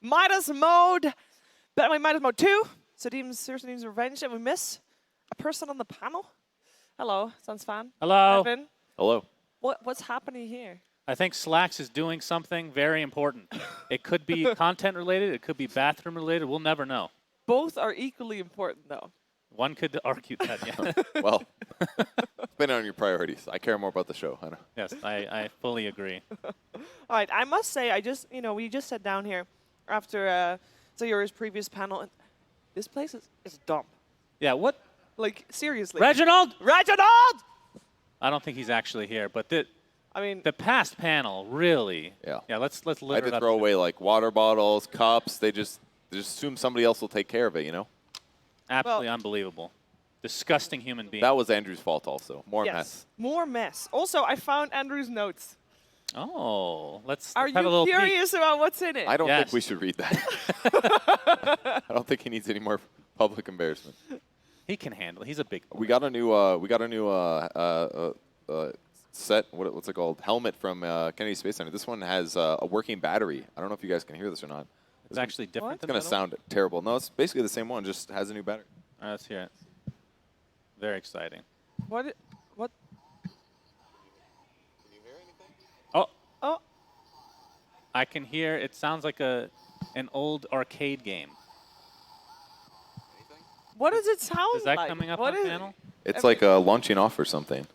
Midas mode. Betway Midas mode 2. Sadim's revenge, and we miss a person on the panel. Hello, Suns fan. Hello. Evan. Hello. What's happening here? I think Slacks is doing something very important. It could be content related. It could be bathroom related. We'll never know. Both are equally important, though. One could argue that, yeah. Well, depending on your priorities. I care more about the show. I know. Yes, I fully agree. All right, I must say, we just sat down here after Sayura's previous panel, and this place is dumb. Yeah, what? Like, seriously. Reginald! Reginald! I don't think he's actually here, but I mean, the past panel really. Yeah. Yeah, let's I litter had it to up. throw away like water bottles, cups. They just assume somebody else will take care of it, you know? Absolutely unbelievable. Disgusting human being. That was Andrew's fault also. More yes, mess. more mess. Also, I found Andrew's notes. Oh, let's Are have a you little curious about what's in it? I don't Yes. think we should read that. I don't think he needs any more public embarrassment. peek. He can handle it. He's a big boy. We got a new set. What's it called? Helmet from Kennedy Space Center. This one has a working battery. I don't know if you guys can hear this or not. It's actually different It's than gonna that sound terrible. No, it's basically the same one. Just has a new battery. All right, let's hear it. Very exciting. What? Can you hear anything? Oh, Oh, I can hear. It sounds like an old arcade game. Anything? what does it sound Is that like? coming up What on is- panel? It's like launching off or something.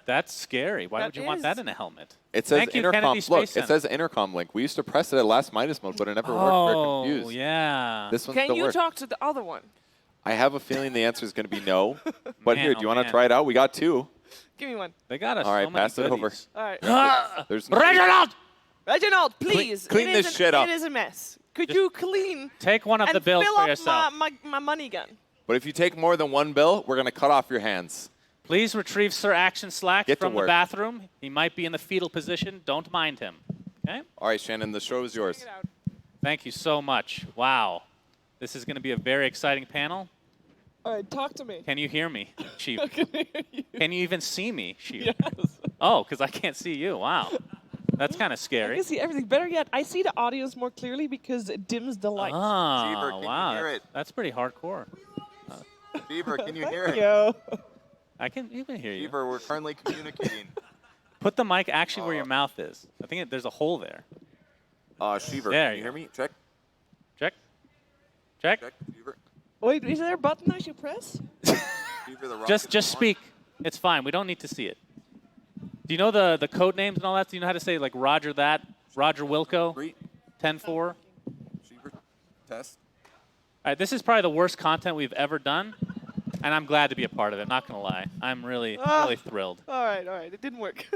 That's scary. Why That would you want is. that in a helmet? It says Thank you, intercom. Kennedy Look, Space it Center. says intercom link. We used to press it at last Midas mode, but it never worked. We're Oh, confused. yeah. This one Can still you works. talk to the other one? I have a feeling the answer is going to be no. But Man, here, do oh you want to man. try it out? We got two. Give me one. They got us All right, so many pass it over. goodies. All right. There's no Reginald! Reginald, please. clean It this is shit up. It is a mess. Could Just you clean Take one of and the bills fill for up yourself. my money gun? But if you take more than one bill, we're going to cut off your hands. Please retrieve Sir Action Slack Get to from the work. bathroom. He might be in the fetal position. Don't mind him. Okay? All right, Shannon, the show is yours. Check it out. Thank you so much. Wow. This is going to be a very exciting panel. All right, talk to me. Can you hear me, Chief? I can hear you. Can you even see me, Chief? Yes. Oh, because I can't see you. Wow. That's kind of I scary. can see everything. Better yet, I see the audios more clearly because it dims the lights. Ah, Cheever, can you wow. hear it? That's pretty hardcore. Beaver, can you hear Thank it? you. I can even hear you. Beaver, we're currently communicating. Put the mic actually where your mouth is. I think there's a hole there. Sheever, There can you you hear go. me? Check. Check. Check. Check. Beaver. Wait, is there a button I should press? Beaver, the rock Just is on. speak. It's fine. We don't need to see it. Do you know the code names and all that? Do you know how to say like Roger that, Roger Wilco, 3, 10-4? Sheever, test. All right, this is probably the worst content we've ever done, and I'm glad to be a part of it. Not gonna lie, I'm really thrilled. All right. It didn't work.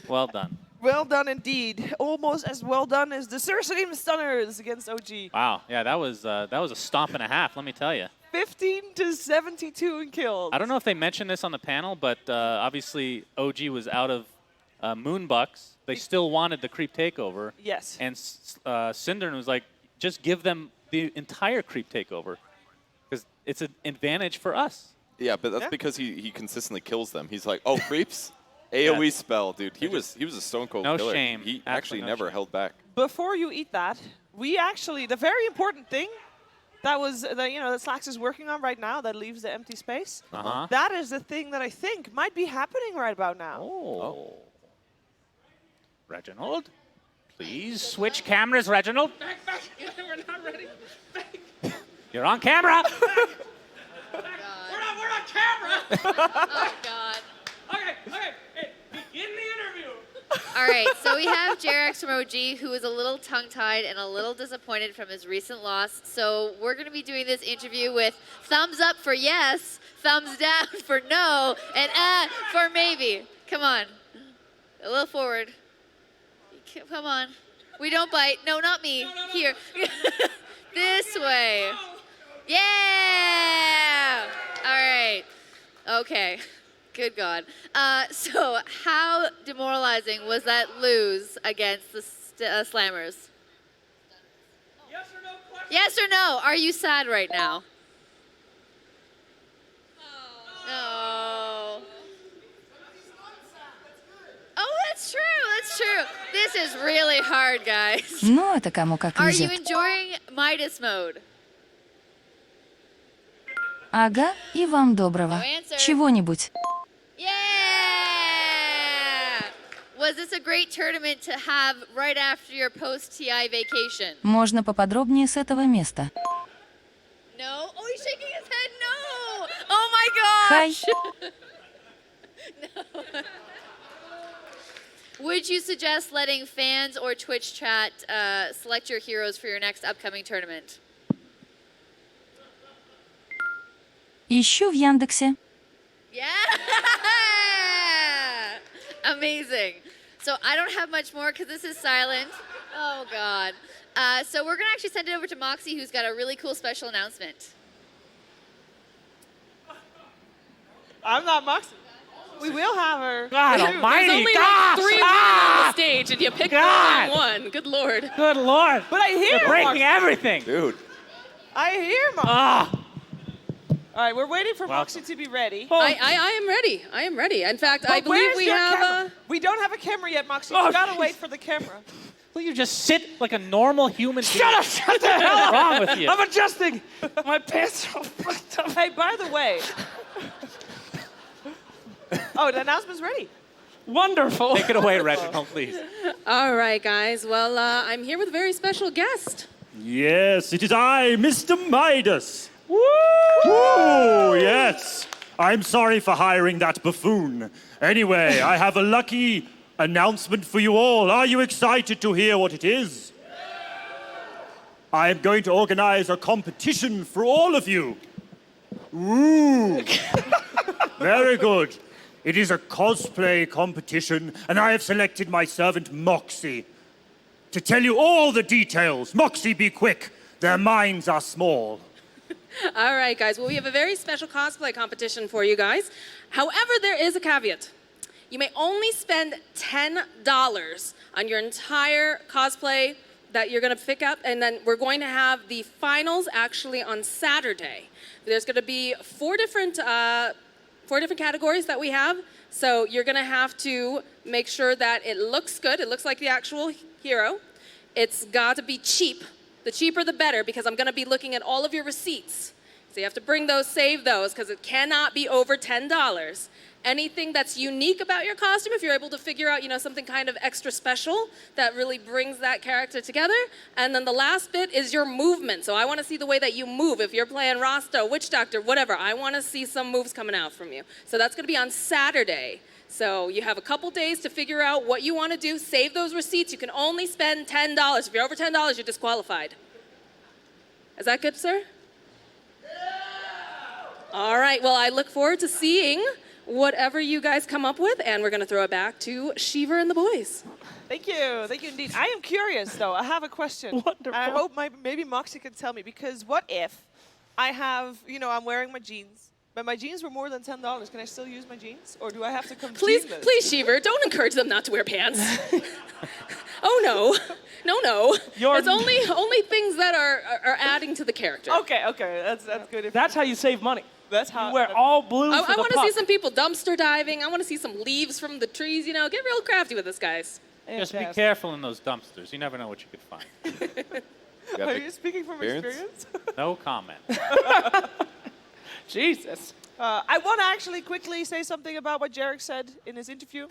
Well done. Well done indeed. Almost as well done as the Sadim Stunners against OG. Wow. Yeah, that was a stomp and a half. Let me tell you. 15-72 in kills. I don't know if they mentioned this on the panel, but obviously OG was out of Moonbucks. They still wanted the creep takeover. Yes. And Cindern was like, just give them the entire creep takeover, because it's an advantage for us. Yeah, but that's Yeah. because he consistently kills them. He's like, oh, creeps? AoE spell, dude. He was a stone cold No killer. shame. He Absolutely actually no never shame. held back. Before you eat that, the very important thing that was that Slacks is working on right now that leaves the empty space. Uh-huh. That is the thing that I think might be happening right about now. Oh. Reginald, please switch cameras, Reginald. Back. We're not ready. Back. You're on camera. We're on camera. Oh, God. Okay. Hey, begin the interview. All right, so we have Jarex from OG, who is a little tongue-tied and a little disappointed from his recent loss. So we're going to be doing this interview with thumbs up for yes, thumbs down for no, and for maybe. Come on. A little forward. Come on. We don't bite. No, not me. Here. This way. Yeah! All right. Okay. Good God. So how demoralizing was that lose against the Slammers? Yes or no question? Yes or no? Are you sad right now? No. Oh, that's true. That's It's true. This is really hard, guys. Ну, это кому как Are you везет. enjoying Midas mode? Ага, и вам доброго. No answer. Чего-нибудь. Yeah! Was this a great tournament to have right after your post-TI vacation? Можно поподробнее с этого места. No? Oh, he's shaking his head. No! Oh my gosh! Хай. Would you suggest letting fans or Twitch chat select your heroes for your next upcoming tournament? Ищу в Яндексе. Yeah! Amazing. So I don't have much more because this is silent. Oh, God. So we're going to actually send it over to Moxie, who's got a really cool special announcement. I'm not Moxie. We will have her. God Dude, almighty. There's only gosh, like 3 women on the stage, and you pick the God. wrong one. Good Lord. Good Lord. But I hear You're breaking Moxie. everything. Dude. I hear Moxie. Ah. All right, we're waiting for Welcome. Moxie to be ready. I am ready. I am ready. In fact, I But believe where's we your have camera? We don't have a camera yet, Moxie. Oh, You gotta jeez. wait for the camera. Will you just sit like a normal human being? Shut up! Shut the hell What's up! wrong with you? I'm adjusting. My pants are all fucked up. Hey, by the way. Oh, the announcement's ready. Wonderful. Take it away, Reginald, please. All right, guys. Well, I'm here with a very special guest. Yes, it is I, Mr. Midas. Woo! Yes. I'm sorry for hiring that buffoon. Anyway, I have a lucky announcement for you all. Are you excited to hear what it is? I am going to organize a competition for all of you. Ooh. Very good. It is a cosplay competition, and I have selected my servant Moxie to tell you all the details. Moxie, be quick. Their minds are small. All right, guys. Well, we have a very special cosplay competition for you guys. However, there is a caveat. You may only spend $10 on your entire cosplay that you're going to pick up, and then we're going to have the finals actually on Saturday. There's going to be four different categories that we have. So you're going to have to make sure that it looks good. It looks like the actual hero. It's got to be cheap. The cheaper the better, because I'm going to be looking at all of your receipts. So you have to bring those, save those, because it cannot be over $10. Anything that's unique about your costume, if you're able to figure out, something kind of extra special that really brings that character together. And then the last bit is your movement. So I want to see the way that you move. If you're playing Rasta, Witch Doctor, whatever, I want to see some moves coming out from you. So that's going to be on Saturday. So you have a couple days to figure out what you want to do. Save those receipts. You can only spend $10. If you're over $10, you're disqualified. Is that good, sir? All right. Well, I look forward to seeing whatever you guys come up with, and we're going to throw it back to Shiva and the boys. Thank you. Thank you indeed. I am curious, though. I have a question. Wonderful. I hope maybe Moxie can tell me, because what if I have, I'm wearing my jeans, but my jeans were more than $10. Can I still use my jeans, or do I have to come Please, jeanless? please, Shiva, don't encourage them not to wear pants. Oh, no. No. It's only things that are adding to the character. Okay. That's good. That's how you save money. That's how. You wear all blue for I the want to see puck. some people dumpster diving. I want to see some leaves from the trees. Get real crafty with this, guys. Just be Fantastic. careful in those dumpsters. You never know what you could find. You got Are big you speaking from experience? No comment. Jesus. I want to actually quickly say something about what Jarek said in his interview.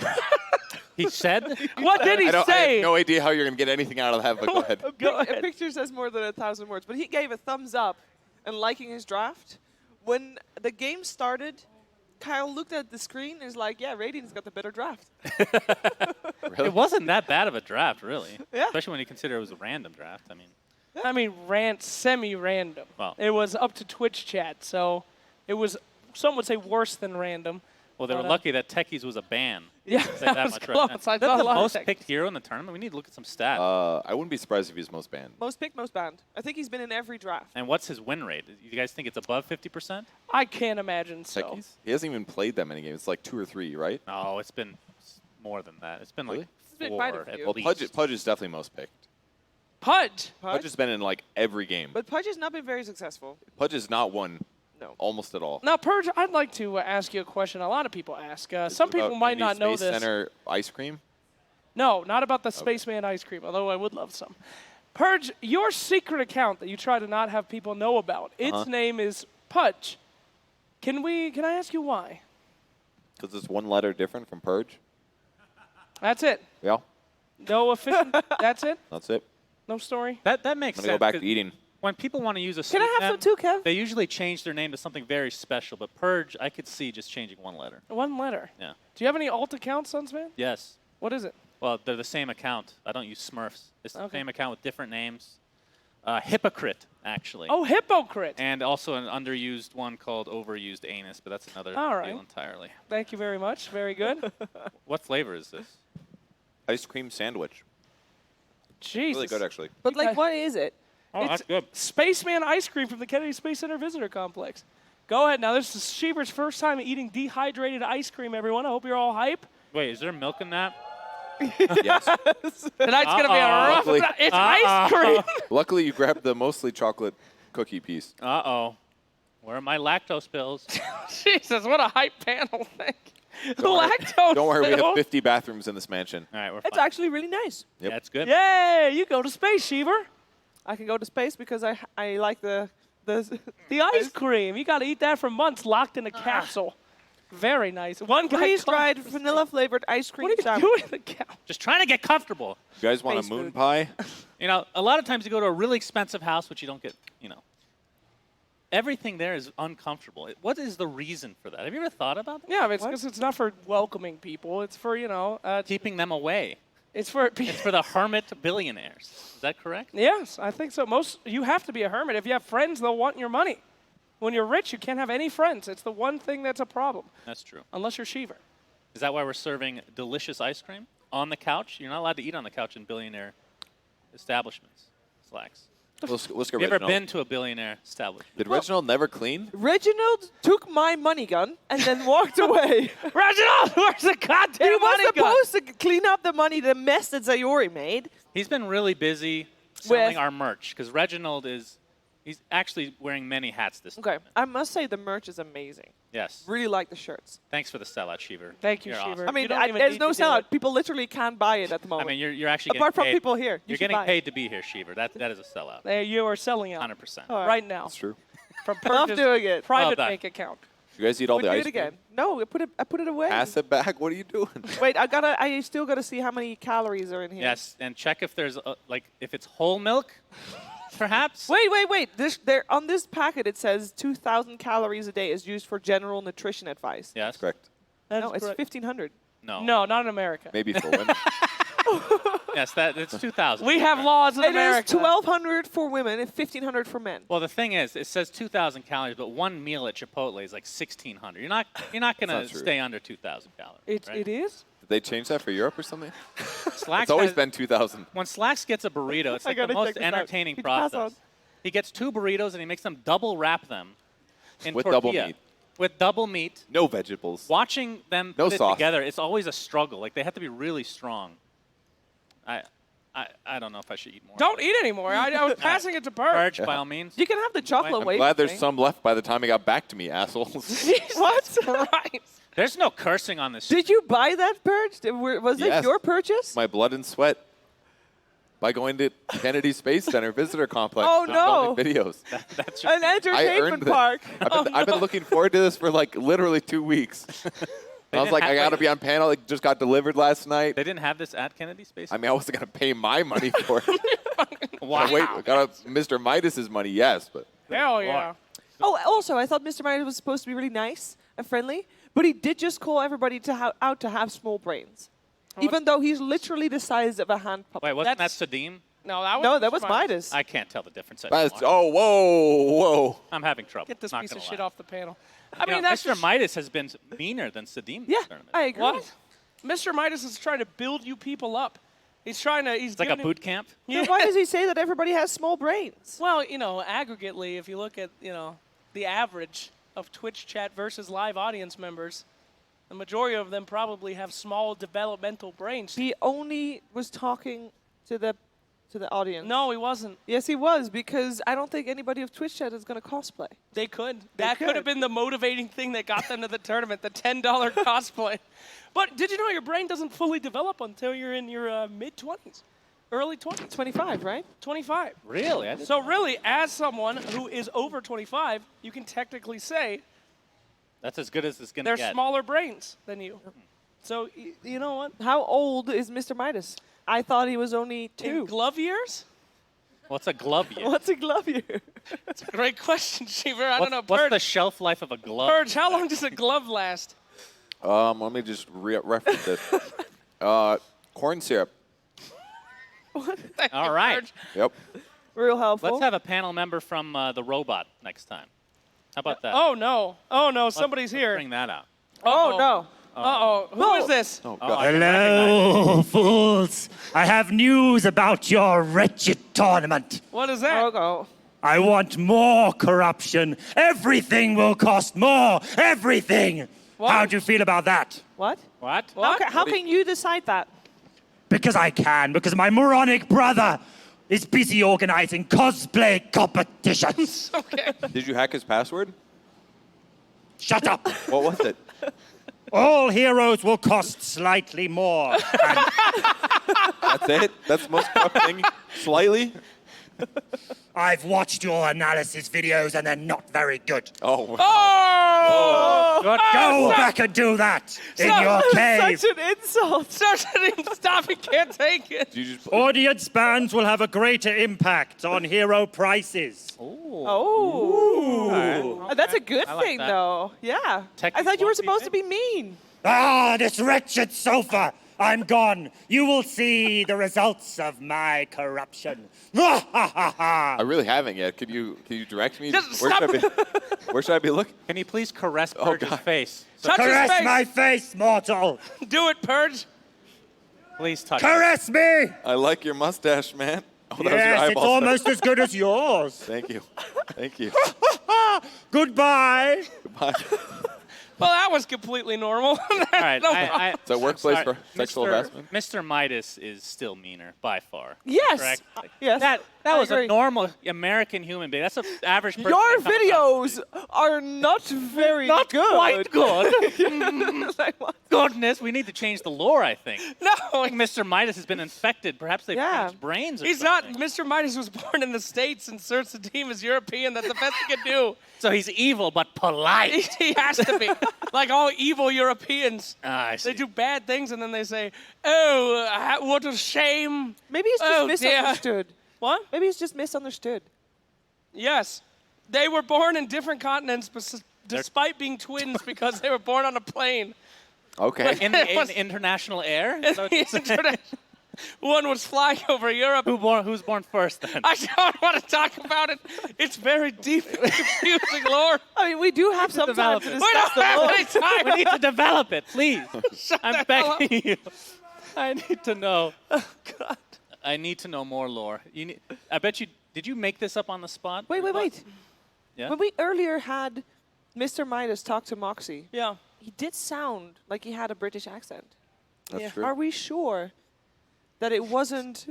He said? What did he I say? have no idea how you're going to get anything out of that, but go ahead. A picture says more than 1,000 words, but he gave a thumbs up and liking his draft. When the game started, Kyle looked at the screen and is like, yeah, Radiant's got the better draft. Really? It wasn't that bad of a draft, really. Yeah. Especially when you consider it was a random draft. I mean, semi-random. Well. It was up to Twitch chat, so it was, some would say, worse than random. Well, they were But, lucky that Techies was a ban. Yeah, Say that that was much close. right. I Is that thought the a lot of most Techies. picked hero in the tournament? We need to look at some stats. I wouldn't be surprised if he's most banned. Most picked, most banned. I think he's been in every draft. And what's his win rate? You guys think it's above 50%? I can't imagine so. Techies? He hasn't even played that many games. It's like 2 or 3, right? No, it's been more than that. It's been like Really? It's been 4 quite a at few. Well, least. Pudge is definitely most picked. Pudge. Pudge has been in like every game. But Pudge has not been very successful. Pudge has not won No. almost at all. Now, Purge, I'd like to ask you a question a lot of people ask. Some people About might not know Space this. Center ice cream? No, not about the Spaceman ice cream, although I would love some. Purge, your secret account that you try to not have people know about, its name is Pudge. Can I ask you why? Because it's one letter different from Purge. That's it. Yeah, No official. That's it. that's it. No story. That makes I'm sense. gonna go back 'cause to eating. When people want to use a Can I have pseudonym, some too, Kev? they usually change their name to something very special. But Purge, I could see just changing one letter. One letter. Yeah. Do you have any alt accounts, Sunsman? Yes. What is it? Well, they're the same account. I don't use Smurfs. It's the Okay. same account with different names. Hypocrite, actually. Oh, Hypocrite. And also an underused one called Overused Anus, but that's another All right. deal entirely. Thank you very much. Very good. What flavor is this? Ice cream sandwich. Jesus. Really good, actually. But You like, guys- what is it? Oh, that's good. Spaceman ice cream from the Kennedy Space Center Visitor Complex. Go ahead. Now, this is Sheever's first time eating dehydrated ice cream, everyone. I hope you're all hype. Wait, is there milk in that? Yes. Tonight's going to be a rough Luckily- night. It's ice cream. Luckily, you grabbed the mostly chocolate cookie piece. Uh-oh. Where are my lactose pills? Jesus, what a hype panel thing. Lactose. Don't worry, we have pill. 50 bathrooms in this mansion. All right, we're It's fine. actually really nice. Yep. Yeah, it's good. Yay, you go to space, Sheever. I can go to space because I like the The ice cream. You got to eat that for months locked in a capsule. Very nice. One guy. freeze-dried vanilla-flavored ice cream What are you sandwich. doing in the couch? Just trying to get comfortable. You guys want a Space moon food. pie? You know, a lot of times you go to a really expensive house, which you don't get, you know. Everything there is uncomfortable. What is the reason for that? Have you ever thought about that? Yeah, but it's because it's not for welcoming people. It's for, Keeping them away. it's for It's for the hermit billionaires. Is that correct? Yes, I think so. You have to be a hermit. If you have friends, they'll want your money. When you're rich, you can't have any friends. It's the one thing that's a problem, That's true. unless you're Sheever. Is that why we're serving delicious ice cream on the couch? You're not allowed to eat on the couch in billionaire establishments. Slacks. Let's go Have you ever Reginald. been to a billionaire establishment? Did Reginald never clean? Reginald took my money gun and then walked away. Reginald, where's the goddamn He was money gun? supposed to clean up the money, the mess that Sayori made. He's been really busy selling With- our merch because Reginald he's actually wearing many hats this Okay, time. I must say the merch is amazing. Yes. Really like the shirts. Thanks for the sellout, Sheever. Thank you, You're Sheever. awesome. I mean, You don't even there's need no to do sellout. it. People literally can't buy it at the I moment. mean, you're actually Apart getting from paid. people here. You You're should getting buy it. paid to be here, Sheever. That is a sellout. There you are selling out 100%. All right now That's true. from Love Purge's doing it. private Well done. bank account. You guys eat all Would the do ice it again. cream? No, I put it away. Pass it back. What are you doing? Wait, I still gotta see how many calories are in here. Yes, and check if there's if it's whole milk, perhaps. Wait. On this packet it says 2,000 calories a day is used for general nutrition advice. Yes. Correct. That's No, it's correct. 1,500. No. No, not in America. Maybe for women. Yes, it's 2,000. We have laws in It America. is 1,200 for women and 1,500 for men. Well, the thing is, it says 2,000 calories, but one meal at Chipotle is like 1,600. You're not gonna not true. stay under 2,000 calories. right? It is? Did they change that for Europe or something? Slacks It's always has- been 2,000. When Slacks gets a burrito, it's I like the gotta most check this out. entertaining Could you pass process. on? He gets 2 burritos and he makes them double wrap them in With tortilla. double meat. With double meat. No vegetables. Watching them No put sauce. it together, it's always a struggle. Like they have to be really strong. I don't know if I should eat more. Don't eat anymore. I was passing it to Purge. Purge, by all means. You can have the chocolate I'm wafers. Glad there's thing. some left by the time it got back to me, assholes. What? Right. There's no cursing on this. Did you buy that purge? Was it Yes. your purchase? My blood and sweat by going to Kennedy Space Center Visitor Complex. Oh, and no. filming videos. That's your An I entertainment earned it. park. I've been looking forward to this for like literally 2 weeks. I was didn't like, have, I got to like- be on panel. It just got delivered last night. They didn't have this at Kennedy Space. I mean, I wasn't going to pay my money for it. wow. Wait, I got Mr. Midas's money, yes, but Hell yeah. Oh, also, I thought Mr. Midas was supposed to be really nice and friendly, but he did just call everybody out to have small brains, even though he's literally the size of a hand puppet. Wait, wasn't that That's- Sadim? No, that was No, that was Mr. Midas. I can't tell the difference anymore. that's, oh, whoa. I'm having trouble. Get this Not piece of gonna shit lie. off the panel. You know, that's Mr. just- Midas has been meaner than Sadim Yeah, this tournament. I agree. What? Mr. Midas is trying to build you people up. He's trying to. He's It's like a giving boot camp. Then why does he say that everybody has small brains? Well, aggregately, if you look at the average of Twitch chat versus live audience members, the majority of them probably have small developmental brains. He only was talking to the to the audience. No, he wasn't. Yes, he was, because I don't think anybody of Twitch chat is going to cosplay. They could. They That could have could. been the motivating thing that got them to the tournament, the $10 cosplay. But did you know your brain doesn't fully develop until you're in your mid-20s, early 20s? 25, right? 25. Really? I didn't So know. really, as someone who is over 25, you can technically say That's as good as it's going to they're get. smaller brains than you. So you know what? How old is Mr. Midas? I thought he was only 2. In glove years? What's a glove year? What's a glove year? That's a great question, Shiver. I What's, don't know. what's Purge, the shelf life of a glove? Purge, how long does a glove last? Let me just reference it. Corn syrup. All right. Purge. Yep. Real helpful. Let's have a panel member from the robot next time. How about that? Oh, no. Oh, no. Somebody's Let's here. Bring that out. Oh, no. Uh-oh. Who No. is this? Oh, Oh, God. I can recognize Hello, fools. I have news about your wretched tournament. What is that? Oh, go. I want more corruption. Everything will cost more. Everything. What? How do you feel about that? What? What? How can you decide that? Because I can. Because my moronic brother is busy organizing cosplay competitions. Okay. Did you hack his password? Shut up. What was it? All heroes will cost slightly more. And That's it? That's the most corrupt thing? Slightly? I've watched your analysis videos and they're not very good. Oh. Oh! Go back and do that in your cave. Such an insult. Stop, he can't take it. Did you just Audience bans will have a greater impact on hero prices. Oh. That's a good I like thing, that. though. Yeah. Tech I thought you were won't be supposed to big. be mean. Ah, this wretched sofa. I'm gone. You will see the results of my corruption. I really haven't yet. Can you direct me? Just Where stop. should I be? Where should I be looking? Can you please caress Oh, Purge's God. face? Touch his Caress face. my face, mortal. Do it, Purge. Please touch it. Caress me. I like your mustache, man. Oh, that was your Yes, it's eyeball. almost as good as yours. Thank you. Thank you. Goodbye. Goodbye. Well, that was completely normal. All right. No, Is that workplace Sorry, for sexual Mr. harassment? Mr. Midas is still meaner by far. Yes. Correct? Yes. That I was agree. a normal American human being. That's an average person. Your that comes up. videos are not very Not good. quite good. Like, what? Goodness, we need to change the lore, I think. no. I think Mr. Midas has been infected. Perhaps they've Yeah. changed brains or He's not. something. Mr. Midas was born in the States, and Sir Sadim is European. That's the best he can do. So he's evil but polite. He has to be. Like all evil Europeans. Ah, I see. They do bad things, and then they say, oh, what a shame. Maybe it's just Oh, dear. misunderstood. What? Maybe it's just misunderstood. Yes. They were born in different continents, despite being twins because they were born on a plane. Okay. In the international air? Is that what you're saying? One was flying over Europe. Who's born first then? I don't want to talk about it. It's very deep and confusing lore. I mean, we do have some time develop to it. We discuss don't the have lore. any time. We need to develop it, please. I'm the hell up. begging you. I need to know. Oh, God. I need to know more lore. I bet you. Did you make this up on the spot? Wait. Yeah. When we earlier had Mr. Midas talk to Moxie, Yeah. he did sound like he had a British accent. That's true. Are we sure that it wasn't?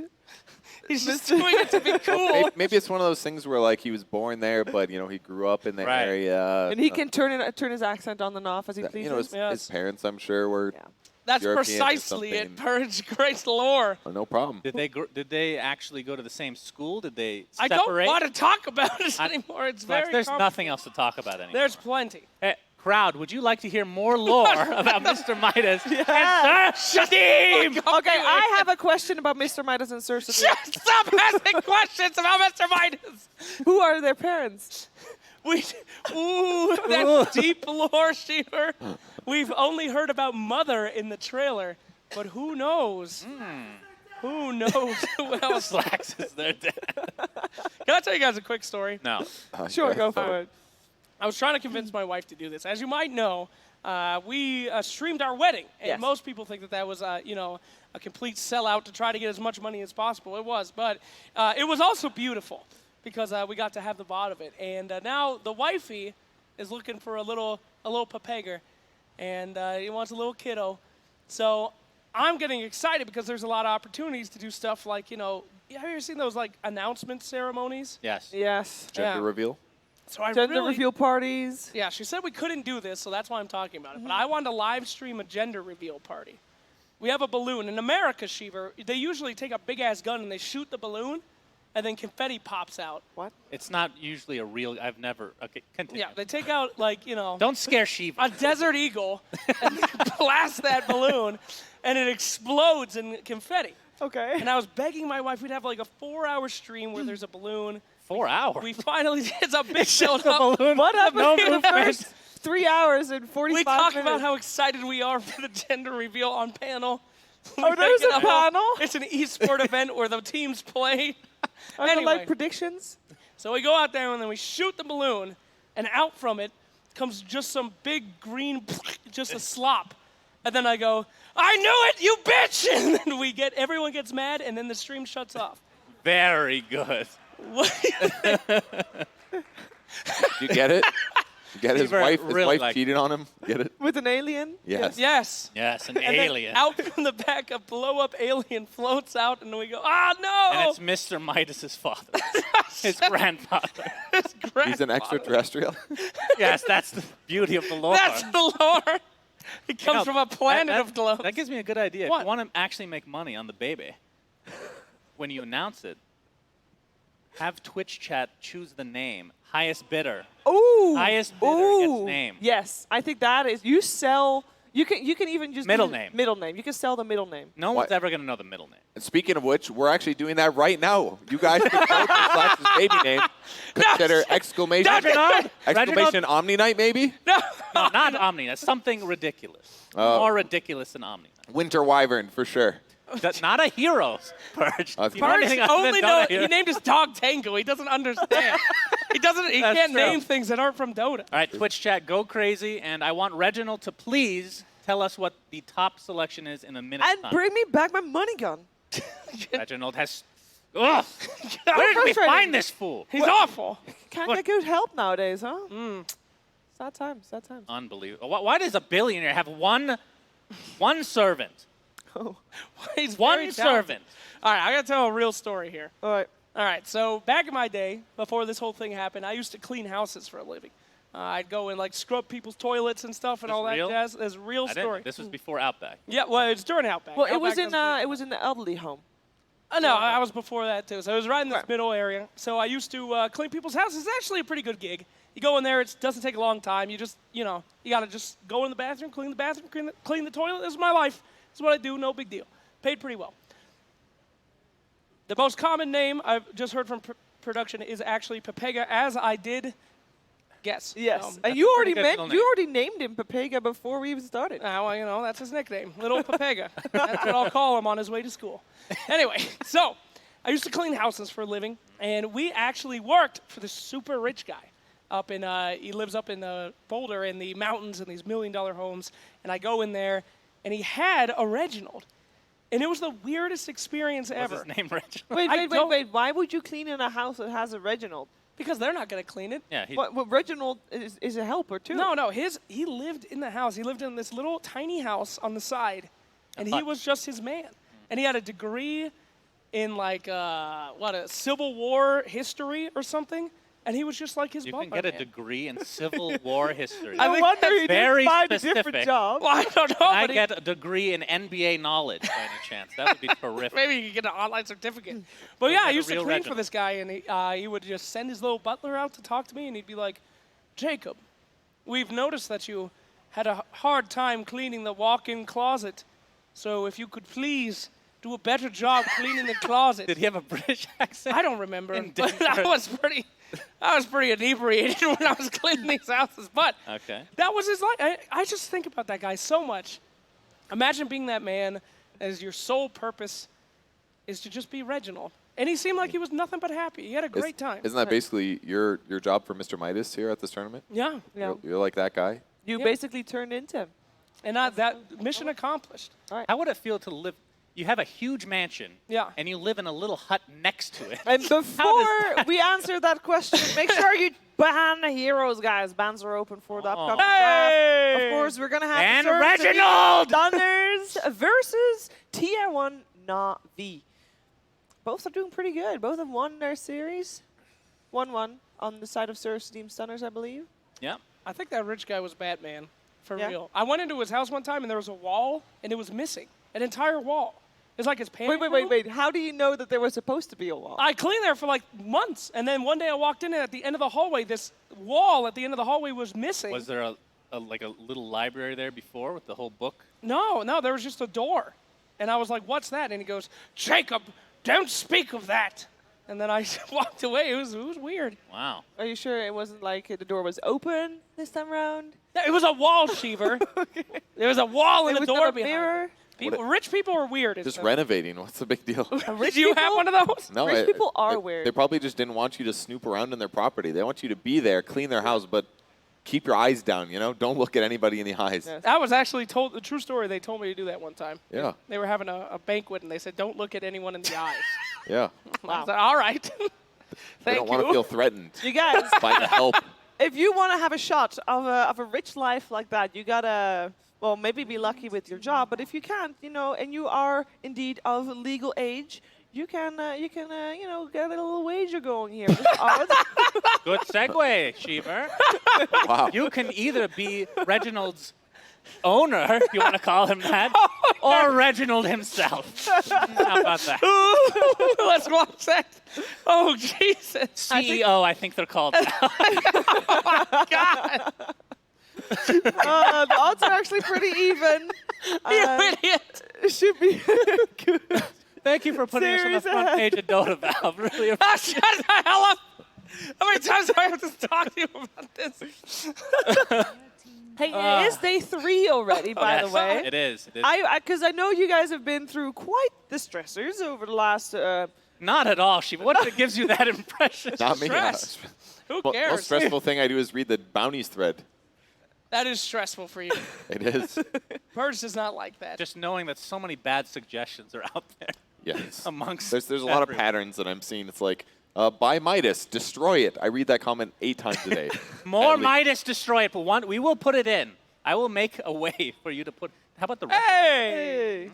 He's just doing it to be cool. Maybe it's one of those things where like he was born there, but he grew up in the Right. area. And he can turn his accent on and off as he That- pleases. his Yes. parents, I'm sure, were Yeah. That's European or precisely it. something. Purge great lore. oh, no problem. Did they actually go to the same school? Did they I separate? don't want to talk about it anymore. It's Flex, very there's complicated. nothing else to talk about anymore. There's plenty. Hey, crowd, would you like to hear more lore about Mr. Midas Yeah. and Sir Sadim? Okay, I have a question about Mr. Midas and Sir Sadim. Stop asking questions about Mr. Midas. Who are their parents? That's deep lore, Sheever. We've only heard about Mother in the trailer, but who knows? Who knows who else? Slacks is their dad. Can I tell you guys a quick story? No. Sure, go for it. I was trying to convince my wife to do this. As you might know, we streamed our wedding, and Yes. most people think that was, a complete sellout to try to get as much money as possible. It was, but it was also beautiful because we got to have the VOD of it. And now the wifey is looking for a little papeger, and he wants a little kiddo. So I'm getting excited because there's a lot of opportunities to do stuff like, you know, have you ever seen those like announcement ceremonies? Yes. Yes. Gender Yeah. reveal. So I Gender really, reveal parties. yeah, she said we couldn't do this, so that's why I'm talking about it. But I wanted to live stream a gender reveal party. We have a balloon. In America, Shiva, they usually take a big-ass gun and they shoot the balloon, and then confetti pops out. What? It's not usually a real. I've never. Okay, continue. Yeah, they take out, like, you know, Don't scare Shiva. a desert eagle and they blast that balloon, and it explodes in confetti. Okay. And I was begging my wife, we'd have like a 4-hour stream where there's a balloon. 4 hours. We finally, it's a big build up. What happened No in the movement. first 3 hours and 45 We talk minutes? about how excited we are for the gender reveal on panel. Oh, there's Making a panel? It's an e-sport event where the teams play. Are there, Anyway. like predictions? So we go out there and then we shoot the balloon, and out from it comes just some big green, just a slop. And then I go, I knew it, you bitch! And then everyone gets mad, and then the stream shuts off. Very good. Do you get it? You get his Shiva wife. really His wife like- cheated on him. Get it? With an alien? Yes. Yes. Yes, an And alien. then out from the back, a blow-up alien floats out, and we go, ah, no! And it's Mr. Midas's father, his grandfather. He's an extraterrestrial. Yes, that's the beauty of the lore. That's the lore. It comes You know, from a planet that- of globes. That gives me a good idea. If What? you want to actually make money on the baby, when you announce it, have Twitch chat choose the name. Highest bidder. Ooh. Highest bidder Ooh. gets name. Yes, I think that is. You sell. You can even just Middle do name. Middle name. You can sell the middle name. No What? one's ever going to know the middle name. And speaking of which, we're actually doing that right now. You guys can vote for Slax's baby name. Consider exclamation exclamation Omni Night maybe. No, not Omni. That's something ridiculous. More ridiculous than Omni. Winter Wyvern for sure. That's not a hero, Purge. That's You know Purge anything other than only Dota knows, hero? he named his dog Tango. He doesn't understand. He That's can't true. name things that aren't from Dota. All right, Twitch chat, go crazy, and I want Reginald to please tell us what the top selection is in a minute. And bring me back my money gun. Reginald has. Ugh! Where did we frustrating. find this fool? He's awful. Can't What? get good help nowadays, huh? Sad times. Sad times. Unbelievable. Why does a billionaire have one servant? Oh. He's One very talented. servant. All right, I got to tell a real story here. All right. All right, so back in my day, before this whole thing happened, I used to clean houses for a living. I'd go and like scrub people's toilets and stuff and This all that real? jazz. There's a real I didn't. story. This was before Outback. Yeah, well, it's during Outback. Well, it was Outback in the elderly home. No, I was before that too. So it was right in this Right. middle area. So I used to clean people's houses. It's actually a pretty good gig. You go in there, it doesn't take a long time. You just, you got to just go in the bathroom, clean the toilet. This is my life. This is what I do. No big deal. Paid pretty well. The most common name I've just heard from production is actually Pepega, as I did guess. Yes. That's And you a already pretty good middle you already named him Pepega before we even started. Well, that's his nickname, Little Pepega. That's what I'll call him on his way to school. Anyway, so I used to clean houses for a living, and we actually worked for this super rich guy. He lives up in Boulder in the mountains in these $1 million homes, and I go in there, and he had a Reginald. And it was the weirdest experience ever. What's his name, Reginald? Wait. Why would you clean in a house that has a Reginald? Because they're not going to clean it. Yeah, Well, Reginald is a helper too. No, he lived in the house. He lived in this little tiny house on the side, and he hut. was just his man. And he had a degree in a Civil War history or something, and he was just like his You butler. can get a man. degree in Civil War history. No wonder he very didn't find a specific. different job. Well, I don't know. I but he- get a degree in NBA knowledge by any chance. That would be terrific. Maybe you could get an online certificate. But yeah, I Like a used to real clean for Reginald. this guy, and he would just send his little butler out to talk to me, and he'd be like, Jacob, we've noticed that you had a hard time cleaning the walk-in closet, so if you could please do a better job cleaning the closet. Did he have a British accent? I don't remember, In but Denver. I was pretty inebriated when I was cleaning these houses, but Okay. that was his life. I just think about that guy so much. Imagine being that man as your sole purpose is to just be Reginald. And he seemed like he was nothing but happy. He had a great time. Isn't that basically your job for Mr. Midas here at this tournament? Yeah. Yeah. You're like that guy? You Yeah. basically turned into him. And that mission accomplished. How would it feel to live? You have a huge mansion. Yeah. And you live in a little hut next to it. And before we answer that question, make sure you ban heroes, guys. Bans are open for the upcoming Hey! draft. Of course, we're gonna have And Sir Reginald! Stunners versus Tier 1 NAVI. Both are doing pretty good. Both have won their series. 1-1 on the side of Sir Sadim Stunners, I believe. Yeah. I think that rich guy was Batman, for Yeah. real. I went into his house one time and there was a wall and it was missing. An entire wall. It's like his pants. Wait. How do you know that there was supposed to be a wall? I cleaned there for like months, and then one day I walked in and at the end of the hallway, this wall at the end of the hallway was missing. Was there like a little library there before with the whole book? No, there was just a door. And I was like, what's that? And he goes, Jacob, don't speak of that. And then I walked away. It was weird. Wow. Are you sure it wasn't like the door was open this time around? Yeah, it was a wall, Sheever. There was a wall and It a was door not a behind it. mirror? Rich people are weird. Just renovating. What's the big deal? Did you have one of those? No, Rich people are weird. They probably just didn't want you to snoop around in their property. They want you to be there, clean their house, but keep your eyes down, you know? Don't look at anybody in the eyes. Yes. I was actually told the true story. They told me to do that one time. Yeah. They were having a banquet, and they said, don't look at anyone in the eyes. Yeah. I said, all right. They Thank don't want to feel threatened You guys, by the help. if you want to have a shot of a rich life like that, you gotta, well, maybe be lucky with your job. But if you can't, you know, and you are indeed of legal age, you can you know, get a little wager going here. With odds. Good segue, Sheever. Wow. You can either be Reginald's owner, if you want to call him that, or Reginald himself. How about that? Let's watch that. Oh, Jesus. CEO, I think they're called now. The odds are actually pretty even. You idiot. It should be good. Thank you for putting us on the Series front ahead. page of Dota, Valve. Really Ah, shut the hell up. How many times do I have to talk to you about this? Hey, it is day 3 already, by Yes, the way. It is. It is. Because I know you guys have been through quite the stressors over the last. Not at all, Sheever. What gives you that impression? Not me. Stress. Who The cares? most stressful thing I do is read the bounties thread. That is stressful for you. It is. Purge does not like that. Just knowing that so many bad suggestions are out there Yes. amongst There's a lot of everyone. patterns that I'm seeing. It's like, buy Midas, destroy it. I read that comment 8 times a day. More At least. Midas destroy it, but we will put it in. I will make a way for you to put. How about the rest? Hey!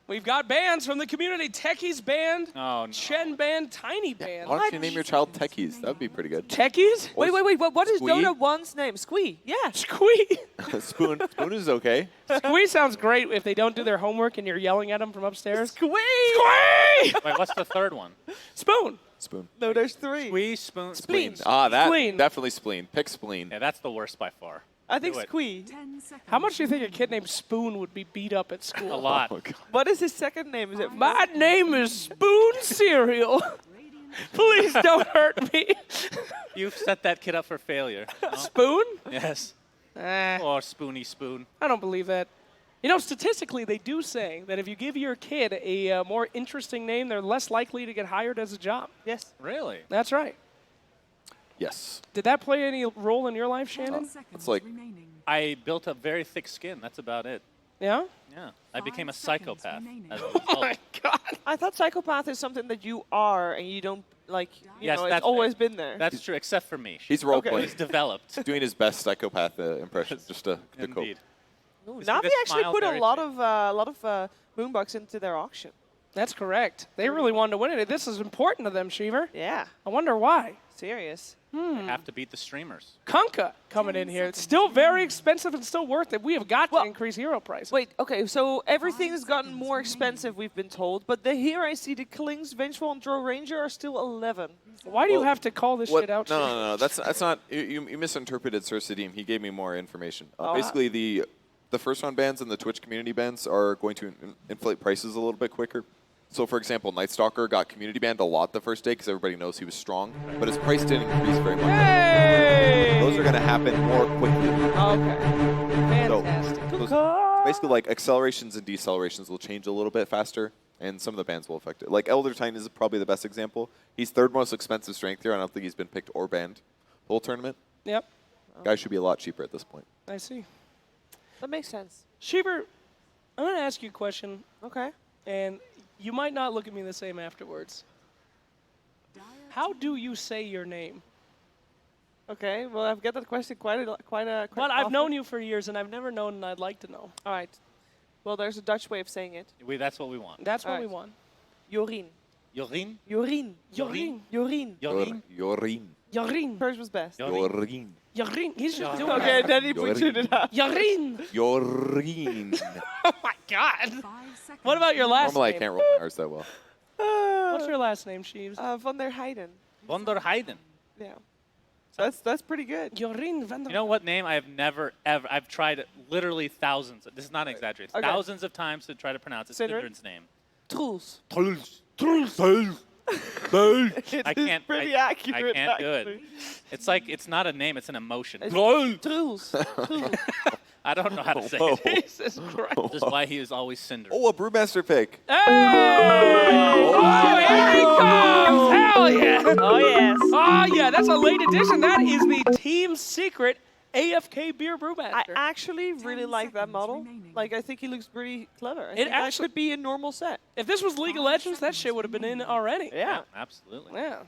We've got bands from the community. Techies band, Oh, no. Chen band, Tiny band. Why don't you name your child Techies? That would be pretty good. Techies? Wait. What is Squee? Dota 1's name? Squee. Yeah. Squee. Spoon. Spoon is okay. Squee sounds great if they don't do their homework and you're yelling at them from upstairs. Squee. Squee! Wait, what's the third one? Spoon. Spoon. No, there's 3. Squee, spoon, Spleen. Ah, that Spleen. definitely spleen. Pick spleen. Yeah, that's the worst by far. I think Do it. Squee. How much do you think a kid named Spoon would be beat up at school? A lot. Oh, God. What is his second name? Is it My name is Spoon Cereal. Please don't hurt me. You've set that kid up for failure. No? Spoon? Yes. Eh, Or Spoony Spoon. I don't believe that. You know, statistically, they do say that if you give your kid a more interesting name, they're less likely to get hired as a job. Yes. Really? That's right. Yes. Did that play any role in your life, Shannon? It's like, I built up very thick skin. That's about it. Yeah? Yeah. I became a psychopath. As a Oh result. my God. I thought psychopath is something that you are and you don't like. You Yes, know, it's that's always fair. been there. That's true, except for me. he's role Okay. playing. It's developed. Doing his best psychopath impression just to cope. Indeed. Navi this actually smile put a very lot fake. of boombox into their auction. That's correct. They really wanted to win it. This is important to them, Sheever. Yeah. I wonder why. Serious. I have to beat the streamers. Kunkka coming in here. It's still very expensive and still worth it. We have got Well, to increase hero price. Wait, okay, so everything has gotten more expensive, we've been told, but here I see the Kling's Vengeful and Draw Ranger are still 11. Why do you Well, have to call this shit out? No, Sheever? no, no. That's not. You misinterpreted Sir Sadim. He gave me more information. Oh, Basically, the first round bans and the Twitch community bans are going to inflate prices a little bit quicker. So, for example, Night Stalker got community banned a lot the first day because everybody knows he was strong, but his price didn't increase very much. Hey! Those are going to happen more quickly. Okay. So, Fantastic. those- basically, like accelerations and decelerations will change a little bit faster, and some of the bans will affect it. Like Elder Titan is probably the best example. He's third most expensive strength here. I don't think he's been picked or banned the whole tournament. Yep, Guy should be a lot cheaper at this point. I see. That makes sense. Sheever, I'm going to ask you a question, Okay. and you might not look at me the same afterwards. How do you say your name? Okay, well, I've got that question quite But I've often. known you for years, and I've never known, and I'd like to know. All right. Well, there's a Dutch way of saying it. That's what we want. That's what All we right. want. Jorien. Jorien? Jorien. Jorien. Jorien. Jorien? Jorien. Jorien. Hers was best. Jorien. Jorien. He's just doing Okay, it. then he butchered it up. Jorien. Jorien. Oh my God. What about your last Normally I name? can't roll my R's that well. What's your last name, Sheaves? Van der Heijden. Von der Heijden. Yeah. So that's pretty good. Jorien van der. You know what name I have never, ever, I've tried literally thousands, this is not an exaggeration, Okay. thousands of times to try to pronounce it. Sidrid? Sidrid's name. Truls. It I is can't, pretty I accurate, can't do it. actually. It's like, it's not a name, it's an emotion. Truls. Truls. I don't know how to say Whoa. it. Jesus Christ. This is why he is always Cinder. Oh, a Brewmaster pick. Hey! Oh, here he comes! Hell yeah! Oh, yes. Oh yeah, that's a late edition. That is the Team Secret AFK Beer I Brewmaster. actually really like that model. Like, I think he looks pretty clever. I think that actually- should be a normal set. If this was League of Legends, that shit would have been in already. Yeah. Absolutely. Yeah.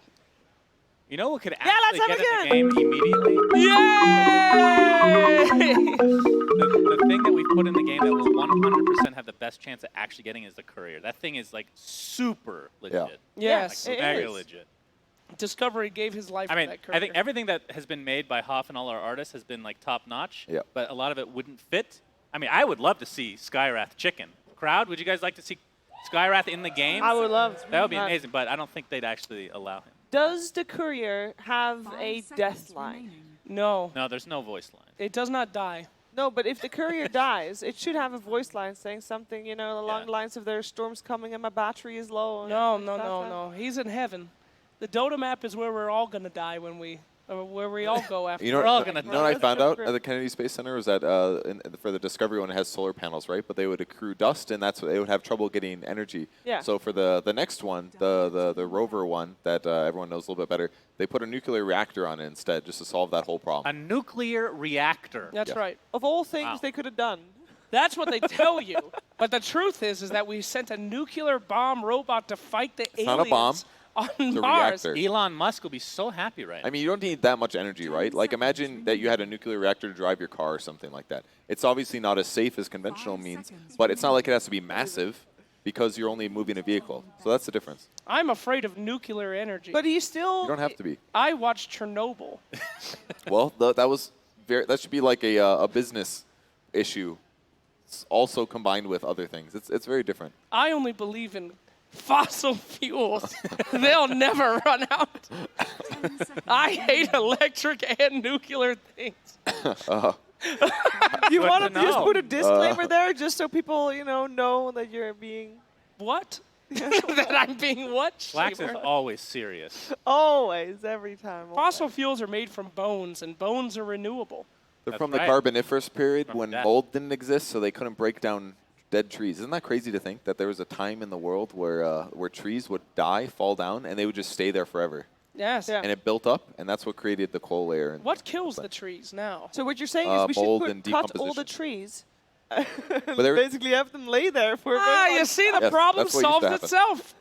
You know what could let's actually have get a in the game immediately? Yay! The thing that we put in the game that will 100% have the best chance of actually getting is the courier. That thing is like super legit. Yes. Like, It mega is. legit. Discovery gave his life I to mean, that career. I think everything that has been made by Hoff and all our artists has been like top notch. Yeah. But a lot of it wouldn't fit. I mean, I would love to see Skyrath chicken. Crowd, would you guys like to see Skyrath in the game? I would love That would be that. amazing, but I don't think they'd actually allow him. Does the courier have a death line? No, No, there's no voice line. it does not die. No, but if the courier dies, it should have a voice line saying something, you know, along Yeah. the lines of "There's storms coming and my battery is low." and No, stuff no, like no, that. no. He's in heaven. The Dota map is where we're all gonna die when we, or where we all go after. You know, We're all what- gonna you know what I die. found out Great. at the Kennedy Space Center was that for the Discovery one, it has solar panels, right? But they would accrue dust, and that's what they would have trouble getting energy. Yeah. So for the next one, the rover one that everyone knows a little bit better, they put a nuclear reactor on it instead, just to solve that whole A problem. nuclear reactor. That's Yeah. right. Of all things Wow. they could have done. That's what they tell you. But the truth is that we sent a nuclear bomb robot to fight the aliens not a bomb. on It's a Mars. reactor. Elon Musk will be so happy right now. I mean, you don't need that much energy, right? Like, imagine that you had a nuclear reactor to drive your car or something like that. It's obviously not as safe as conventional means, but it's not like it has to be massive because you're only moving a vehicle. So that's the difference. I'm afraid of nuclear energy. But he still. You don't have to be. I watched Chernobyl. Well, that should be like a business issue, it's also combined with other things. It's very different. I only believe in fossil fuels. They'll never run out. I hate electric and nuclear things. You Good want to to just know. put a disclaimer there, just so people, you know that you're being What? That I'm being what? Flax is Shaver? always serious. always, every time. Fossil fuels are made from bones, and bones are renewable. They're That's from the right. Carboniferous period Remember when that. mold didn't exist, so they couldn't break down dead trees. Isn't that crazy to think that there was a time in the world where trees would die, fall down, and they would just stay there forever? Yes. Yeah. And it built up, and that's what created the coal layer. And What kills the trees now? So what you're saying is we should mold and cut all the decomposition. trees. they're- Basically have them lay there for a Ah, very you long see, the Yes, problem that's what used to solves itself.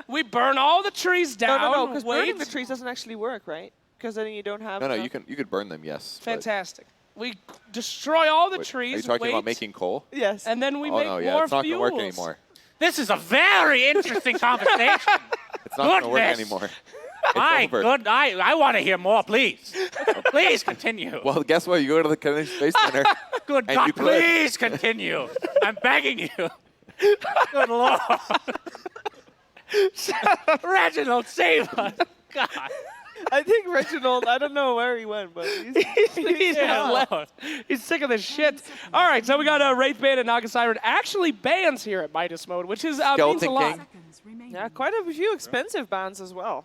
We burn all the trees down. No, because burning wait. the trees doesn't actually work, right? Because then you don't have. no, enough- you could burn them, yes. but- Fantastic. We destroy all the Wait, trees. Are you talking wait, about making coal? Yes. And then we Oh make no, yeah, more it's not fuels. gonna work anymore. This is a very interesting conversation. It's not gonna work Goodness. anymore. It's My over. good, I want to hear more, please. Please continue. Well, guess what? You go to the Kennedy Space Center. Good and God, you could. please continue. I'm begging you. Good Lord. Reginald, save us. God. I think Reginald. I don't know where he went, but he's Yeah, gone. Lord. He's sick of this shit. All right, so we got Wraith Band and Naga Siren. Actually bans here at Midas Mode, which is means a Skeleton lot. King. Yeah, quite a few expensive bands as well.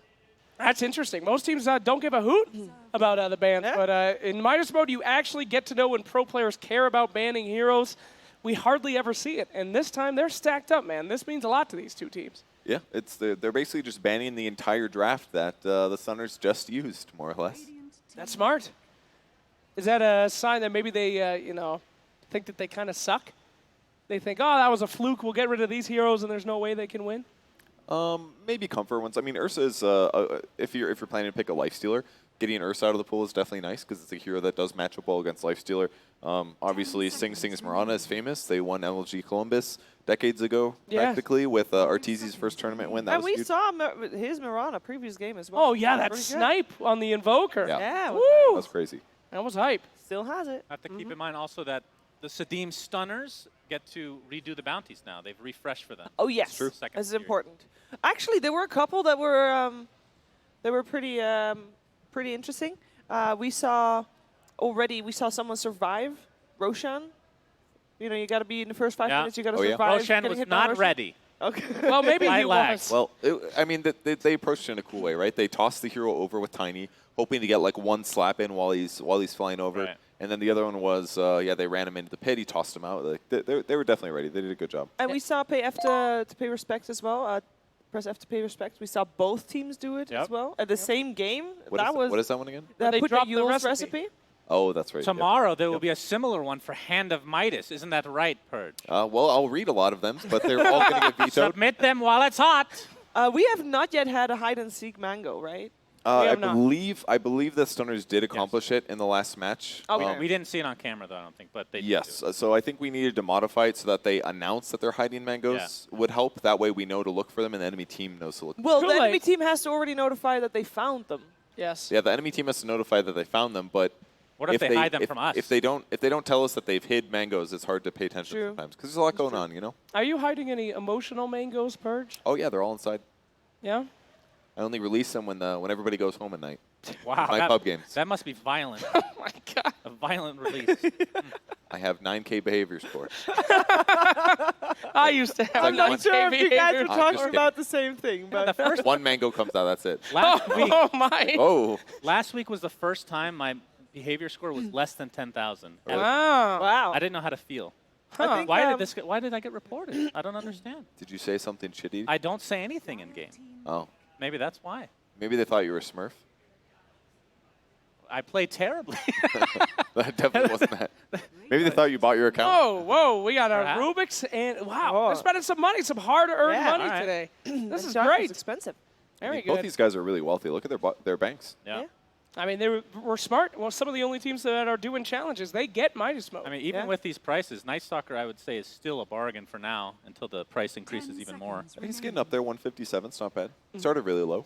That's interesting. Most teams don't give a hoot about the bans, Yeah. but in Midas Mode, you actually get to know when pro players care about banning heroes. We hardly ever see it, and this time they're stacked up, man. This means a lot to these two teams. Yeah, they're basically just banning the entire draft that the Sunners just used, more or less. That's smart. Is that a sign that maybe they, think that they kind of suck? They think, oh, that was a fluke. We'll get rid of these heroes, and there's no way they can win. Maybe comfort ones. I mean, Ursa is if you're planning to pick a lifestealer, getting Ursa out of the pool is definitely nice because it's a hero that does match up well against Lifestealer. Obviously, Sing Sing's Mirana is famous. They won MLG Columbus decades ago, practically, with Arteezy's first tournament win. That And was we huge. saw his Mirana previous game as well. Oh, yeah, that Pretty good. snipe on the Invoker. Yeah. Yeah, Woo! That was crazy. That was hype. still has it. Have to keep in mind also that the Sadim stunners get to redo the bounties now. They've refreshed for them. Oh yes, true. Second this is series. important. Actually, there were a couple that were pretty interesting. We saw someone survive. Roshan. You know, you got to be in the first 5 Yeah. minutes. You got to Oh, yeah. survive. Roshan getting was hit by not Roshan. ready. Okay. Well, maybe I he lagged. was. Well, I mean, they approached it in a cool way, right? They tossed the hero over with Tiny, hoping to get like one slap in while he's flying over. Right. And then the other one was, they ran him into the pit. He tossed him out. Like, they were definitely ready. They did a good job. And we saw pay F to pay respect as well. Press F to pay respect. We saw both teams do it Yep. as well at the same game. What is that one again? That They put the dropped the Yule's recipe. recipe. Oh, that's right. Tomorrow there will Yep. be a similar one for Hand of Midas. Isn't that right, Purge? Well, I'll read a lot of them, but they're all going to get vetoed. Submit them while it's hot. We have not yet had a hide and seek mango, right? I have not. believe the Stunners did accomplish it in the last match. Okay. We didn't see it on camera, though, I don't think, but they did Yes, do it. so I think we needed to modify it so that they announce that they're hiding mangoes would help. That way we know to look for them and the enemy team knows to look. Well, Too the enemy late. team has to already notify that they found them. Yes. Yeah, the enemy team has to notify that they found them, but What if they hide them from us? If they don't tell us that they've hid mangoes, it's hard to pay attention True. sometimes because there's a lot going on, you know. Are you hiding any emotional mangoes, Purge? Oh yeah, they're all inside. Yeah. I only release them when everybody goes home at night. Wow, My pub games. That must be violent. Oh my God. A violent release. I have 9K behavior score. I used to have I'm not 9K sure if you guys behavior. were I'm talking just about the same thing, the but first One mango comes out, that's it. last week, Oh my. Oh, last week was the first time my behavior score was less than 10,000. Wow. wow. I didn't know how to feel. I think, Why did I get reported? I don't understand. did you say something shitty? I don't say anything in game. Oh, Maybe that's why. maybe they thought you were a Smurf. I play terribly. That definitely wasn't that. Maybe they thought you bought your account. Whoa. We got our Perhaps. Rubik's and wow. Oh. We're spending some money, some hard-earned Yeah. money All right. today. This is That great. was expensive. Very Both good. these guys are really wealthy. Look at their banks. Yeah. Yeah. I mean, they were smart. Well, some of the only teams that are doing challenges, they get Midas mode. I mean, even Yeah. with these prices, Night Stalker, I would say, is still a bargain for now until the price increases even more. He's getting up there, 157. It's not bad. Started really low.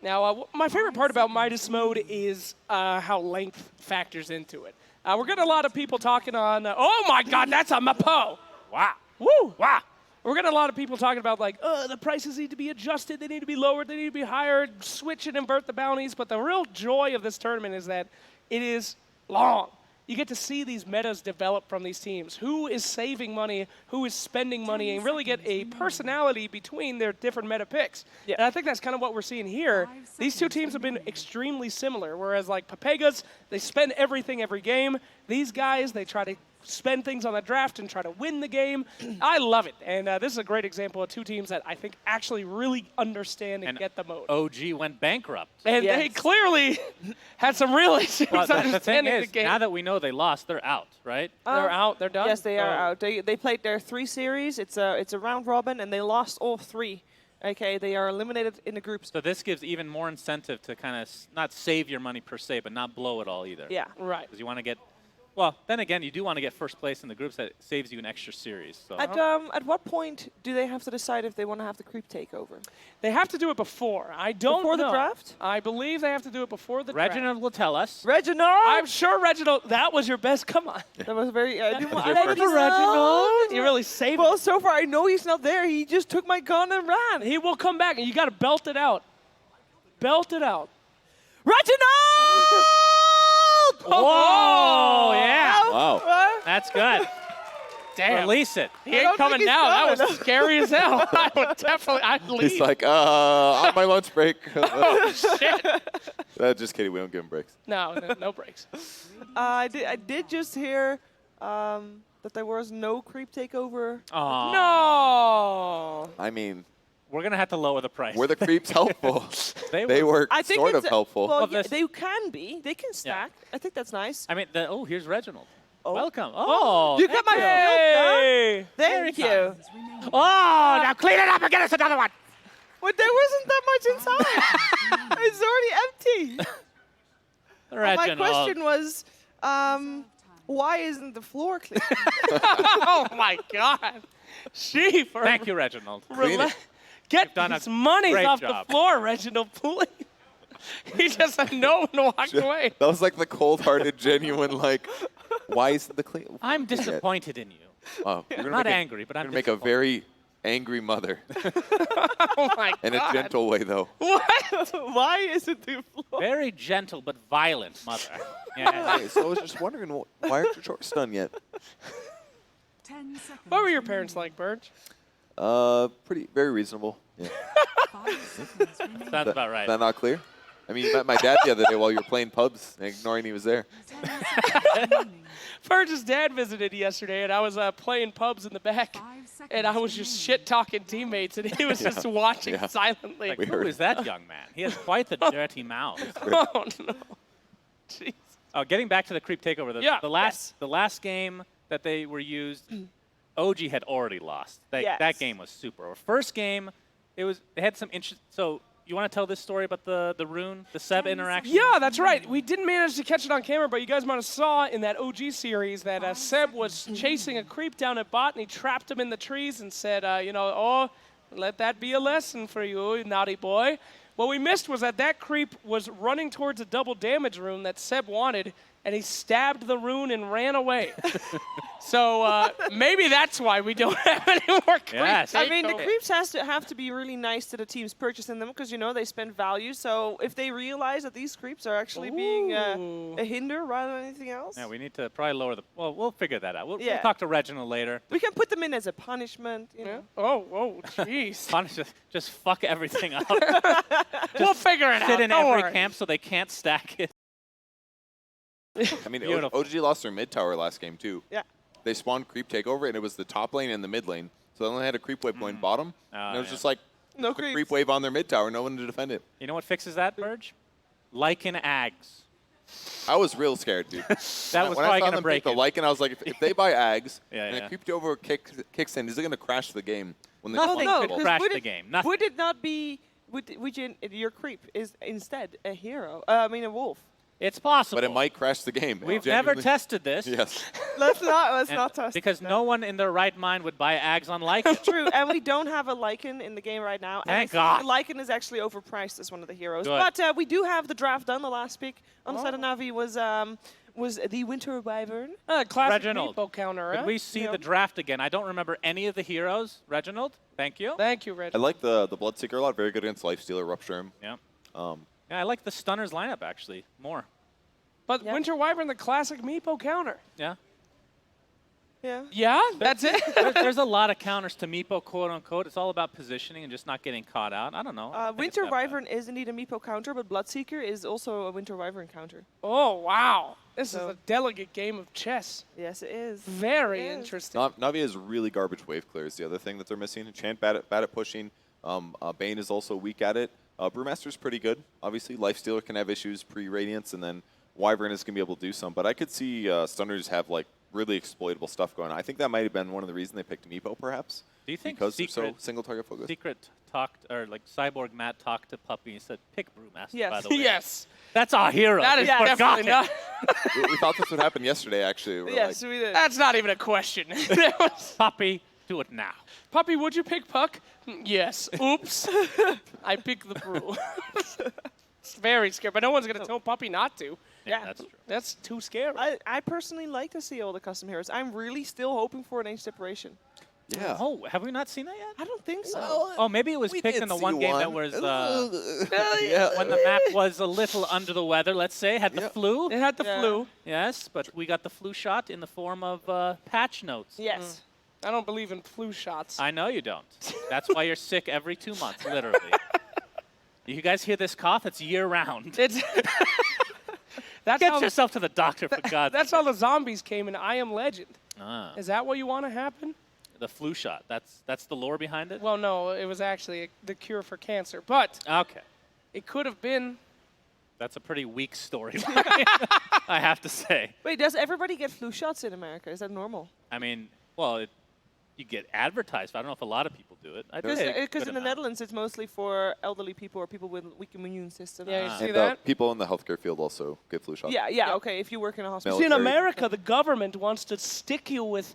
Now, my favorite part about Midas mode is how length factors into it. We're getting a lot of people talking on, oh my God, that's a Mapo. Wow. Woo! Wow. We're getting a lot of people talking about like, the prices need to be adjusted, they need to be lowered, they need to be higher, switch and invert the bounties. But the real joy of this tournament is that it is long. You get to see these metas develop from these teams. Who is saving money, who is spending money, and really get a personality between their different meta picks. Yeah. And I think that's kind of what we're seeing here. These two teams have been extremely similar, whereas like Papegas, they spend everything every game. These guys, they try to spend things on the draft and try to win the game. I love it. And this is a great example of two teams that I think actually really understand and get the mode. OG went bankrupt. And Yes. they clearly had some real issues Well, the thing understanding is, the game. now that we know they lost, they're out, right? They're out. They're done. Yes, they are Oh. out. They played their 3 series. It's a round robin, and they lost all 3. Okay, they are eliminated in the groups. So this gives even more incentive to kind of not save your money per se, but not blow it all either. Yeah. Right. Because you want to get, well, then again, you do want to get first place in the groups. That saves you an extra series. So At what point do they have to decide if they want to have the creep takeover? They have to do it before. I don't Before the know. draft? I believe they have to do it before the draft. Reginald will tell us. Reginald! I'm sure Reginald, that was your best. Come on. That was very. I didn't want your I first. didn't- Reginald. You really saved Well, it. so far I know he's not there. He just took my gun and ran. He will come back, and you got to belt it out. Belt it out. Reginald! Whoa, yeah. Wow. That's good. Damn. Release it. He I ain't don't think coming he's now. That coming. was scary as hell. I would definitely, I'd leave. He's like, on my lunch break. oh, shit. Just kidding. We don't give him breaks. No breaks. I did just hear that there was no creep takeover. Aw. No. I mean, We're going to have to lower the price. were the creeps helpful? They They were. were I think sort it's of helpful. Well, Well, yeah, this- they can be. They can stack. I think that's nice. I mean, here's Reginald. Oh. Welcome. Oh, You got my thank Hey. Thank you. Oh, now clean it up and get us another one. Well, there wasn't that much inside. It's already empty. My Reginald. question was, why isn't the floor clean? Oh my God. She for Thank you, Reginald. Clean it. Get done a these monies great off job. the floor, Reginald, please. He just said no and walked away. That was like the cold-hearted, genuine, like, why isn't the clean? I'm disappointed in you. Oh, you're gonna Not make angry, but I'm gonna make a very angry mother Oh my in a God. gentle way, though. Why isn't the floor? very gentle but violent mother. Yeah. Hey, so I was just wondering, why aren't your chores done yet? What were your parents like, Burge? Very reasonable. Yeah. Sounds about right. Is that not clear? I mean, you met my dad the other day while you were playing pubs, and ignoring he was there. Burge's dad visited yesterday, and I was playing pubs in the back, and I was just shit-talking teammates, and he was just watching Yeah. silently. Like, We who heard. is that young man? He has quite the dirty mouth. Oh, no. Jeez. Oh, getting back to the creep takeover. Yeah, The last game that they were used, OG had already lost. Yes. That game was super. Our first game, they had some interest. So you want to tell this story about the rune, the Seb interaction? Yeah, that's right. We didn't manage to catch it on camera, but you guys might have saw in that OG series that Seb was chasing a creep down at bot, and he trapped him in the trees and said, oh, let that be a lesson for you, naughty boy. What we missed was that creep was running towards a double damage rune that Seb wanted, and he stabbed the rune and ran away. So maybe that's why we don't have any more creeps. Yes. I mean, the creeps have to be really nice to the teams purchasing them because, they spend value. So if they realize that these creeps are actually being a hinder rather than anything else, Yeah, we need to probably lower the. Well, we'll figure that out. We'll Yeah. talk to Reginald later. we can put them in as a punishment. Yeah. Oh, jeez. Punish, just fuck everything up. We'll figure it out. Sit in Don't every worry. camp so they can't stack it. I mean, Beautiful. OG lost their mid tower last game, too. Yeah. They spawned creep takeover, and it was the top lane and the mid lane. So they only had a creep wave going bottom. And it was yeah. just like No a creeps. creep wave on their mid tower, no one to defend it. You know what fixes that, Burge? Lycan Ags. I was real scared, dude. That was when I probably saw going to them break pick it. the Lycan, I was like, if they buy Ags Yeah, and yeah. a creep over kicks in, is it going to crash the game? When they Nothing spawn could people? crash would the it- game. Nothing. Would it not be? Your creep is instead a hero? A wolf. It's possible. But it might crash the game. We've never Genuinely. tested this. Yes. Let's not And- test because that. no one in their right mind would buy Ags on Lycan. True, and we don't have a Lycan in the game right now. And I Thank think God. Lycan is actually overpriced as one of the heroes. Good. But we do have the draft done. The last pick on the side of NAVI was the Winter Wyvern. Classic Reginald, meatball counter, Could huh? we see Yeah. the draft again? I don't remember any of the heroes. Reginald, thank you. Thank you, I Reginald. like the Bloodseeker a lot. Very good against Lifestealer, Rupture him. Yeah. Um, Yeah, I like the Stunners lineup actually more. But Yeah. Winter Wyvern, the classic meepo counter. Yeah. Yeah. Yeah, that's it. There's a lot of counters to Meepo, quote unquote. It's all about positioning and just not getting caught out. I don't know. I don't think it's Winter that bad. Wyvern is indeed a Meepo counter, but Bloodseeker is also a Winter Wyvern counter. Oh, wow. This is So- a delicate game of chess. Yes, it is. Very It is. interesting. Navi is really garbage wave clear is the other thing that they're missing. Chant bad at pushing. Bane is also weak at it. Brewmaster's pretty good. Obviously, Lifestealer can have issues pre-Radiance, and then Wyvern is going to be able to do some. But I could see Stunners have like really exploitable stuff going on. I think that might have been one of the reasons they picked Meepo, perhaps. Do you think because they're so Secret- single target focused? Secret talked, or like Cyborg Matt talked to Puppy and said, pick Brewmaster, Yes. by the way. Yes. That's our hero. That is We've definitely forgotten. not. we thought this would happen yesterday, actually. We're Yes, like, we did. That's not even a question. That was- Puppy, do it now. Puppy, would you pick Puck? Yes. Oops. I pick the brew. It's very scary, but no one's going to tell Puppy not to. Yeah. That's true. That's too scary. I personally like to see all the custom heroes. I'm really still hoping for an age separation. yeah. Oh, have we not seen that yet? I don't think so. Oh, maybe it was We picked did in the see one game that one. was yeah. when the map was a little under the weather, let's say, had the Yeah. flu. It had the Yeah. flu. Yes, but we got the flu shot in the form of patch notes. Yes. I don't believe in flu shots. I know you don't. That's why you're sick every 2 months, literally. You guys hear this cough? It's year round. It's that's Get how yourself to the doctor, for God's that's how the zombies came in I Am Legend. Ah, Is that what you want to happen? the flu shot. That's the lore behind it? Well, no, it was actually the cure for cancer, but Okay. it could have been. That's a pretty weak story, I have to say. Wait, does everybody get flu shots in America? Is that normal? I mean, well, you get advertised. I don't know if a lot of people do it. Because in the Netherlands, it's mostly for elderly people or people with weak immune system. Yeah, you see And that? people in the healthcare field also get flu shots. Yeah, okay. If you work in a hospital. See, in Military. America, the government wants to stick you with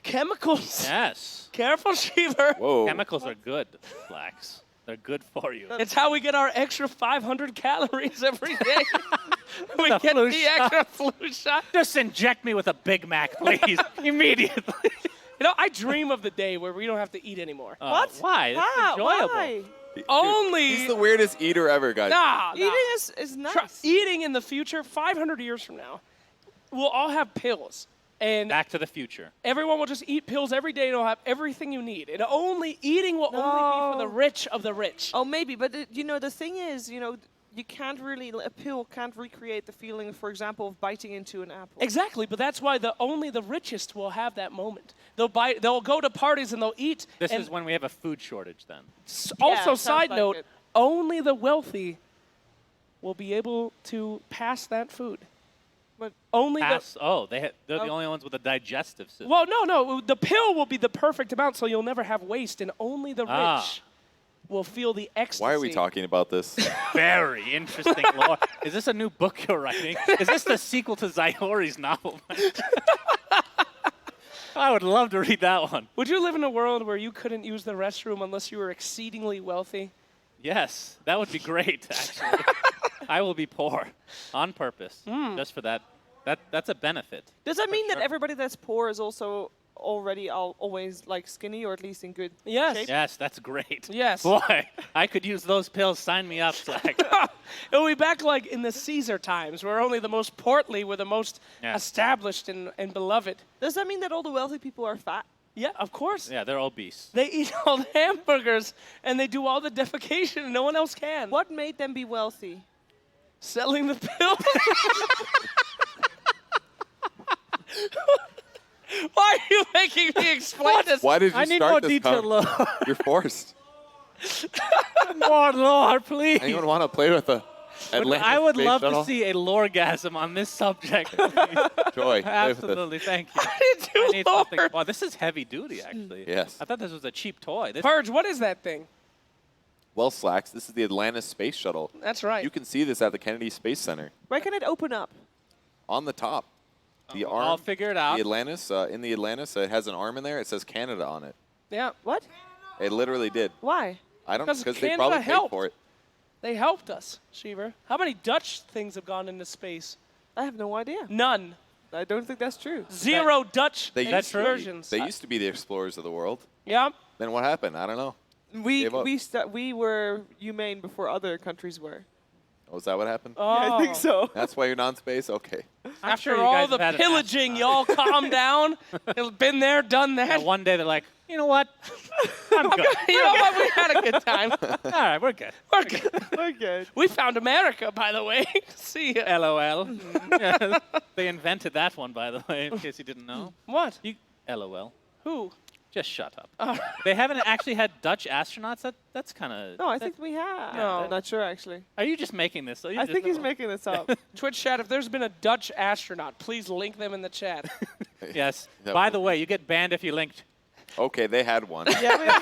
chemicals. Yes. Careful, Shiver. Whoa. Chemicals are good, Flax. They're good for you. It's how we get our extra 500 calories every day. We The get flu the shot. extra flu shot. Just inject me with a Big Mac, please, immediately. You know, I dream of the day where we don't have to eat anymore. What? Why? It's enjoyable. Why? Only. He's the weirdest eater ever, guys. Nah, Eating nah. is nice. Eating in the future, 500 years from now, we'll all have pills. And Back to the future. everyone will just eat pills every day and it'll have everything you need. And eating will only be for the rich of the rich. Oh, maybe, but the thing is, you can't really, a pill can't recreate the feeling, for example, of biting into an apple. Exactly, but that's why only the richest will have that moment. They'll go to parties and they'll eat. This and is when we have a food shortage then. also, sounds side like note, it. only the wealthy will be able to pass that food. But Only They're the only ones with a digestive system. Well, no. The pill will be the perfect amount, so you'll never have waste, and only the rich will feel the ecstasy. Why are we talking about this? Very interesting lore. Is this a new book you're writing? Is this the sequel to Zayori's novel? I would love to read that one. Would you live in a world where you couldn't use the restroom unless you were exceedingly wealthy? Yes, that would be great, actually. I will be poor on purpose, just for that. That's a benefit. does that mean that everybody that's poor is also already always like skinny or at least in good Yes. shape? Yes, that's great. Yes. Boy, I could use those pills. Sign me up, Slack. It'll be back like in the Caesar times, where only the most portly were the most Yeah. established and beloved. Does that mean that all the wealthy people are fat? Yeah, of course. Yeah, they're obese. They eat all the hamburgers and they do all the defecation and no one else can. What made them be wealthy? Selling the pills. Why are you making me explain this? Why did you I need start more this detailed lore. You're forced. More lore, please. Anyone want to play with a Atlantis I would space love shuttle? to see a loregasm on this subject. Joy, play with this. Absolutely, thank you. Did you I need something. lore? Wow, this is heavy duty, actually. Yes. I thought this was a cheap toy. This, Purge, what is that thing? Well, Slacks, this is the Atlantis Space Shuttle. That's right. You can see this at the Kennedy Space Center. Where can it open up? On the top, the arm. I'll figure it out. The Atlantis, in the Atlantis, it has an arm in there. It says Canada on it. Yeah. What? It literally did. Why? I don't know, 'Cause because they Canada probably paid helped. for it. They helped us, Shiver. How many Dutch things have gone into space? I have no idea. None. I don't think that's true. Zero Dutch They used, to be, excursions. they used to be the explorers of the world. Yeah. Then what happened? I don't know. Gave up. We were humane before other countries were. Oh, is that what happened? Oh. Yeah, I think so. That's why you're non-space? Okay. I'm After sure you all guys the have had an pillaging, astronaut. y'all calm down. It's been there, done that. And one day they're like, you know what? I'm good. You know what? We had a good time. All right, we're good. We're good. We're good. We found America, by the way. See ya. LOL. Yeah, they invented that one, by the way, in case you didn't know. What? LOL. Who? Just shut up. They haven't actually had Dutch astronauts? That's kind of... No, I think we have. No. I'm not sure, actually. Are you just making this? I think he's making this up. Twitch chat, if there's been a Dutch astronaut, please link them in the chat. Yes. That By would- the way, you get banned if you linked. Okay, they had one. Yeah,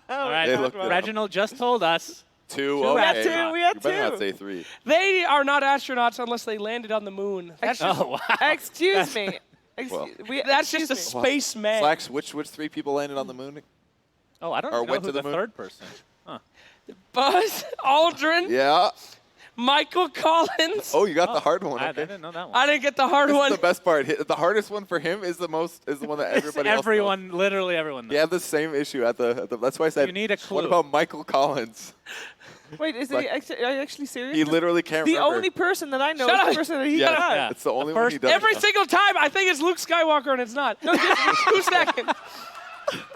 All right. They looked it up. Reginald just told us. Two. We Okay. had two, we had You better two. not say three. They are not astronauts unless they landed on the moon. That's just, Oh, wow. Excuse me. Well, that's just a excuse me. spaceman. Slacks, which 3 people landed on the moon? Oh, I don't Or know went who to the the moon? third person. Huh. Buzz Aldrin, Yeah. Michael Collins. Oh, you got the hard one. I Okay. didn't know that one. I didn't get the hard This is one. the best part. The hardest one for him is the one that everybody else knows. Everyone, literally everyone knows. You have the same issue at the that's why I said. You need a What clue. about Michael Collins? Wait, is Like- are you actually serious? He literally can't the remember. only person that I know Shut is up. the person that he Yes, got. Yeah. it's the only The one he first- does. Every single time, I think it's Luke Skywalker, and it's not. No, just 2 seconds.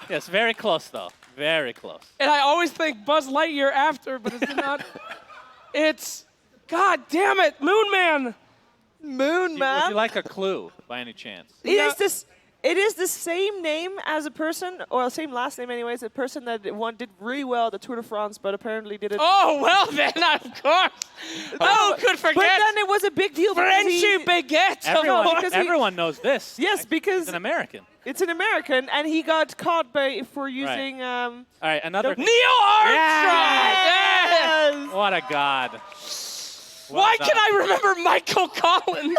Yes, very close, though. Very close. And I always think Buzz Lightyear after, but it's not. It's, God damn it, Moon Man. Moon Would Man. you like a clue, by any chance? It is this. It is the same name as a person, or same last name anyways, a person that did really well at the Tour de France, but apparently did it. Oh, well then, of course. Oh, could forget. But then it was a big deal because Friendship baguette. Everyone knows this. Yes, because He's an American. it's an American, and he got caught for using. All right, another. Neil Armstrong. Yes. What a god. Why can I remember Michael Collins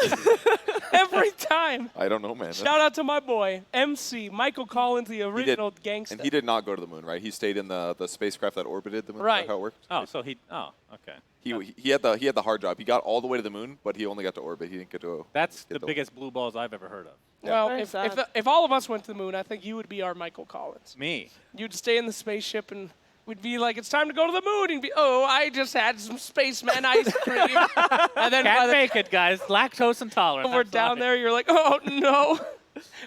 every time? I don't know, man. Shout out to my boy, MC, Michael Collins, the He did- original gangster. And he did not go to the moon, right? He stayed in the spacecraft that orbited the moon. Right. Is that how it worked? Oh, so he. Oh, okay. He had the hard job. He got all the way to the moon, but he only got to orbit. He didn't get to. That's get the biggest blue balls I've ever heard of. Well, Very if, sad. if all of us went to the moon, I think you would be our Michael Collins. Me. You'd stay in the spaceship and we'd be like, it's time to go to the moon. And be, oh, I just had some spaceman ice cream. And then by Can't the make it, guys. Lactose intolerant. time we're I'm down sorry. there, you're like, oh, no.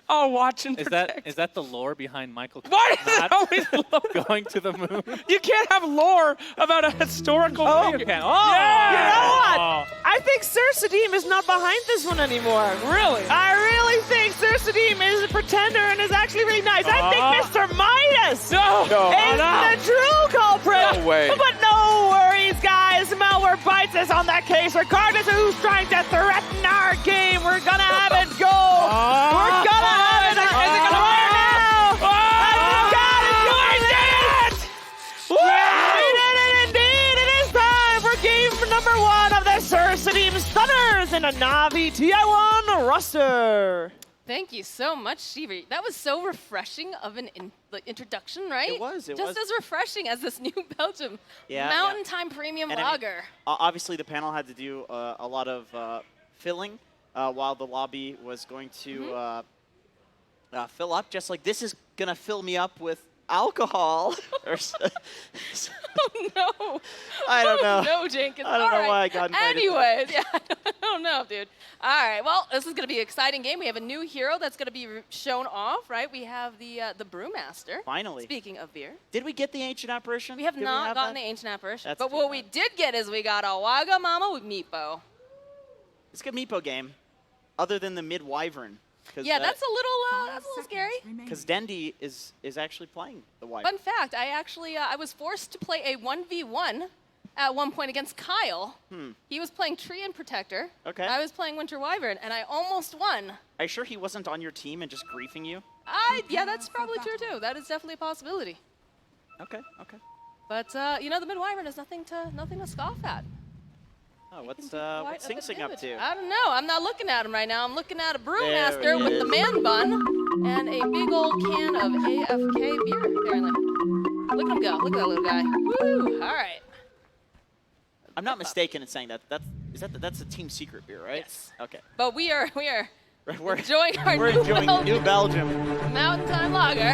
Oh, watch and Is protect. that the lore behind Michael Why is it not always lore? going to the moon? You can't have lore about a historical You figure. can. Oh, You know what? Oh. I think Sir Sadim is not behind this one anymore. Really? I really think Sir Sadim is a pretender and is actually really nice. I think Mr. Midas No. is the true culprit. No way. But no worries, guys. Malware bites us on that case. Regardless of who's trying to threaten our game, we're gonna have it go. We're gonna have it. Is it gonna work now? We did it indeed. It is time for game number 1 of the Sir Sadim Stunners in a NAVI TI1 roster. Thank you so much, Shiva. That was so refreshing of an introduction, right? It was, it Just was. as refreshing as this new Belgium Yeah, Mountain Time Premium And I mean, Lager. Obviously, the panel had to do a lot of filling while the lobby was going to fill up. Just like this is going to fill me up with alcohol. Oh, no. I don't know. No, Jenkins. I don't know All why I right. got invited Anyways, yeah, I don't know, dude. All right, well, this is going to be an exciting game. We have a new hero that's going to be shown off, right? We have the Brewmaster. Finally. Speaking of beer. Did we get the ancient apparition? We have Did not gotten that? the Ancient Apparition. That's But too what bad. we did get is we got a Wagamama with Meepo. It's a good Meepo game, other than the mid-wyvern. Yeah, that's a little scary. Because Dendy is actually playing the wyvern. Fun fact, I actually I was forced to play a 1v1 at one point against Kyle. He was playing Tree and Protector. Okay. I was playing Winter Wyvern, and I almost won. Are you sure he wasn't on your team and just griefing you? Yeah, that's probably true too. That is definitely a possibility. Okay, okay. But you know, the Mid Wyvern is nothing to scoff at. Oh, what's Quite Sing a bit Sing up damage. to? I don't know. I'm not looking at him right now. I'm looking at a There Brewmaster he with is. the man bun and a big old can of AFK beer, apparently. Look at him go. Look at that little guy. Woo! All right. I'm not mistaken in saying that's a team secret beer, right? Yes. Okay. But we are We're enjoying our we're new enjoying Belgium New Belgium. Mountain Time Lager.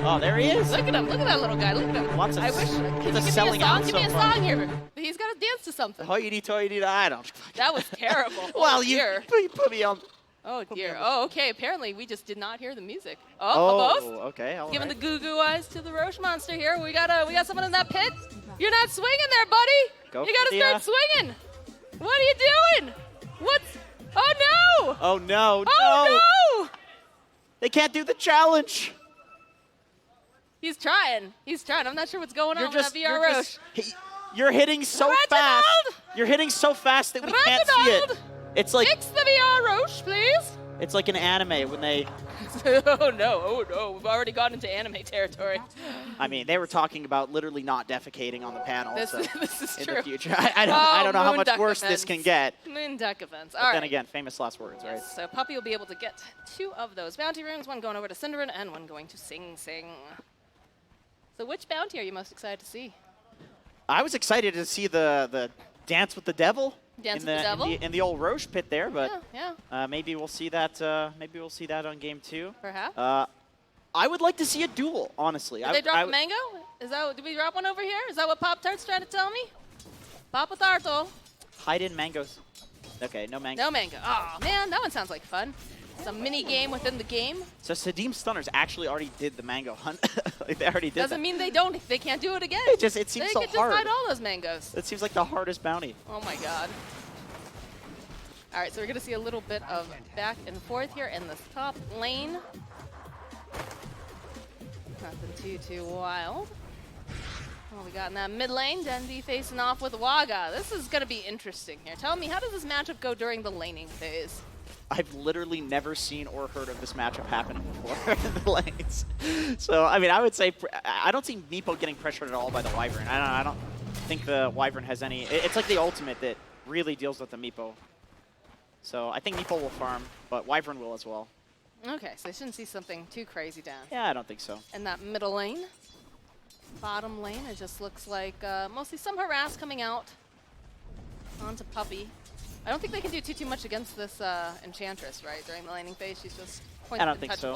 Oh, there he is. Look at him. Look at that little guy. Look at him. Lots of I wish. Can you give me a selling song? out Give so me a far. song here. He's got to dance to something. Hoity toity, I don't. That was terrible. Well, Oh, you dear. put me on. Oh dear. Oh, okay. Apparently, we just did not hear the music. Oh, both. Okay. All Giving right. the goo-goo eyes to the Roche monster here. We got someone in that pit. You're not swinging there, buddy. Go You for gotta the, start swinging. What are you doing? What's? Oh no! Oh no! Oh no! They can't do the challenge. He's trying. He's trying. I'm not sure what's going on with that VR Roche. You're hitting so Reginald! fast. You're hitting so fast that we can't see it. Reginald! It's like Fix the VR Roche, please. it's like an anime when they. Oh no! We've already gone into anime territory. I mean, they were talking about literally not defecating on the panel. This, so this is in true. the future, I don't know how Moon much duck worse this events. can get. Moon duck events. But All then right. again, famous last words, right? Yes, so Puppy will be able to get 2 of those bounty rooms, one going over to Cinderin and one going to Sing Sing. So which bounty are you most excited to see? I was excited to see the dance with the devil. Dance in with the devil? in the old Roche pit there, but Yeah. maybe we'll see that. Maybe we'll see that on game 2. Perhaps. I would like to see a duel, honestly. Did they drop a mango? Did we drop one over here? Is that what Pop Tart's trying to tell me? Papa Tarto. Hide in mangoes. Okay, no mango. No mango. Oh man, that one sounds like fun. Some mini game within the game. So Sadim Stunners actually already did the mango hunt. Like, they already did Doesn't that. mean they can't do it again. It seems they so could hard. just hide all those mangoes. It seems like the hardest bounty. Oh my god. All right, so we're going to see a little bit of back and forth here in this top lane. Nothing too wild. Well, we got in that mid lane, Dendi facing off with Waga. This is going to be interesting here. Tell me, how does this matchup go during the laning phase? I've literally never seen or heard of this matchup happening before in the lanes. So, I mean, I would say I don't see Meepo getting pressured at all by the Wyvern. I don't think the Wyvern has any... It's like the ultimate that really deals with the Meepo. So I think Meepo will farm, but Wyvern will as well. Okay, so I shouldn't see something too crazy down. Yeah, I don't think so. In that middle lane. Bottom lane, it just looks like mostly some harass coming out onto Puppy. I don't think they can do too much against this Enchantress, right? During the laning phase, she's just I don't think so.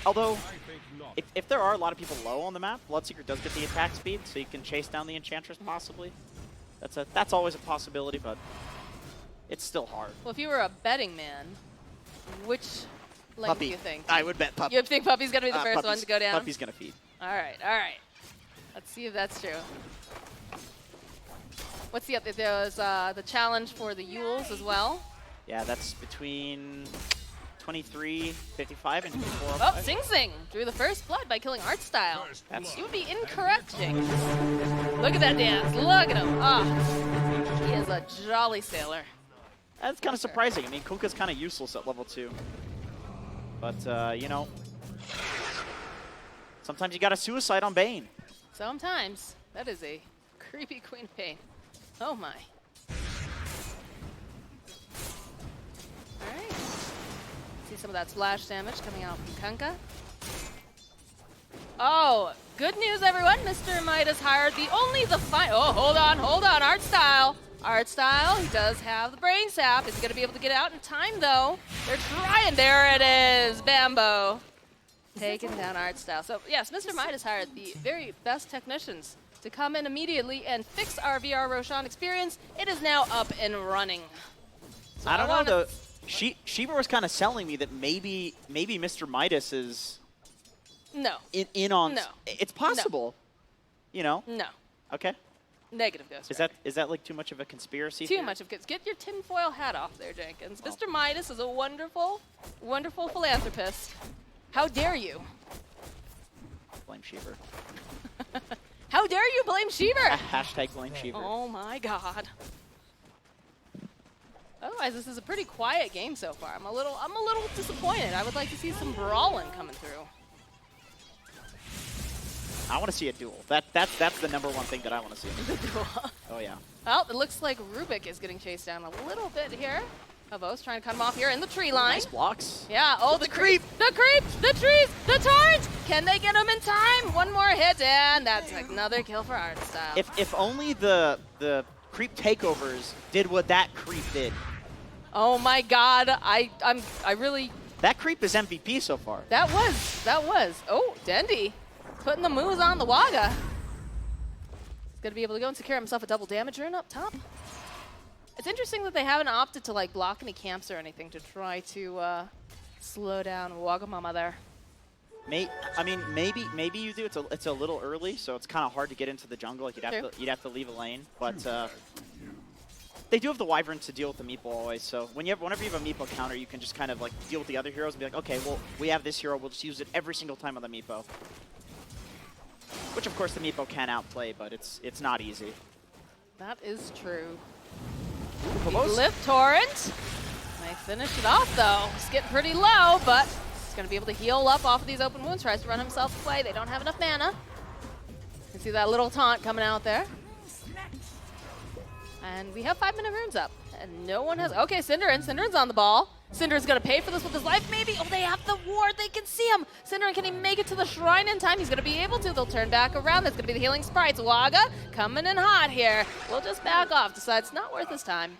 Although, if there are a lot of people low on the map, Bloodseeker does get the attack speed, so you can chase down the Enchantress possibly. That's always a possibility, but it's still hard. Well, if you were a betting man, which lane Puppy. do you think? I would bet Puppy. You think Puppy's going to be the first one to go down? Puppy's going to feed. All right, all right. Let's see if that's true. What's the update? There's the challenge for the Yules as well. Yeah, that's between 23.55 and 24. Oh, Sing Sing drew the first blood by killing Art Style. You would be incorrect, Jinx. Look at that dance. Look at him. Ah, he is a jolly sailor. That's kind of surprising. I mean, Kuka's kind of useless at level 2. But, you know, sometimes you got a suicide on Bane. Sometimes. That is a creepy Queen of Pain. Oh my. Alright. See some of that splash damage coming out from Kunkka. Oh, good news everyone. Mr. Midas hired oh, hold on, Art Style. Art Style, he does have the brain sap. Isn't going to be able to get out in time though. They're trying. There it is. Bambo. Taking down Art Style. So yes, Mr. Midas hired the very best technicians to come in immediately and fix our VR Roshan experience. It is now up and running. So I don't know though. Shiva was kind of selling me that maybe Mr. Midas is in on. No. It's possible. No. You know. No. Okay. Negative Ghost. Is that like too much of a conspiracy? Too much of it. Get your tinfoil hat off there, Jenkins. Oh. Mr. Midas is a wonderful, wonderful philanthropist. How dare you? Blame Shiva. How dare you blame Shiva? Hashtag blame Shiva. Oh my God. Otherwise, this is a pretty quiet game so far. I'm a little disappointed. I would like to see some brawling coming through. I want to see a duel. That's the number one thing that I want to see. The duel. Oh yeah. Well, it looks like Rubik is getting chased down a little bit here. Havos trying to cut him off here in the tree line. Nice blocks. Yeah. Oh, the creep. The creep. The trees. The torrent. Can they get him in time? One more hit, and that's another kill for Art Style. If only the creep takeovers did what that creep did. Oh my God. I really. That creep is MVP so far. That was. Oh, Dendi putting the moves on the Waga. He's gonna be able to go and secure himself a double damage rune up top. It's interesting that they haven't opted to like block any camps or anything to try to slow down Wagamama there. I mean, maybe you do. It's a little early, so it's kind of hard to get into the jungle. Like you'd have to leave a lane, but they do have the Wyvern to deal with the Meepo always. So whenever you have a Meepo counter, you can just kind of like deal with the other heroes and be like, okay, well we have this hero, we'll just use it every single time on the Meepo. Which of course the Meepo can outplay, but it's not easy. That is true. Ooh, Lift Torrent. Might finish it off though. He's getting pretty low, but he's going to be able to heal up off of these open wounds. Tries to run himself away. They don't have enough mana. You can see that little taunt coming out there. And we have 5-minute runes up. And no one has... Okay, Cinderin. Cinderen's on the ball. Cinderen's going to pay for this with his life, maybe. Oh, they have the ward. They can see him. Cinderin, can he make it to the shrine in time? He's going to be able to. They'll turn back around. That's going to be the healing sprites. Waga coming in hot here. We'll just back off. Decides it's not worth his time.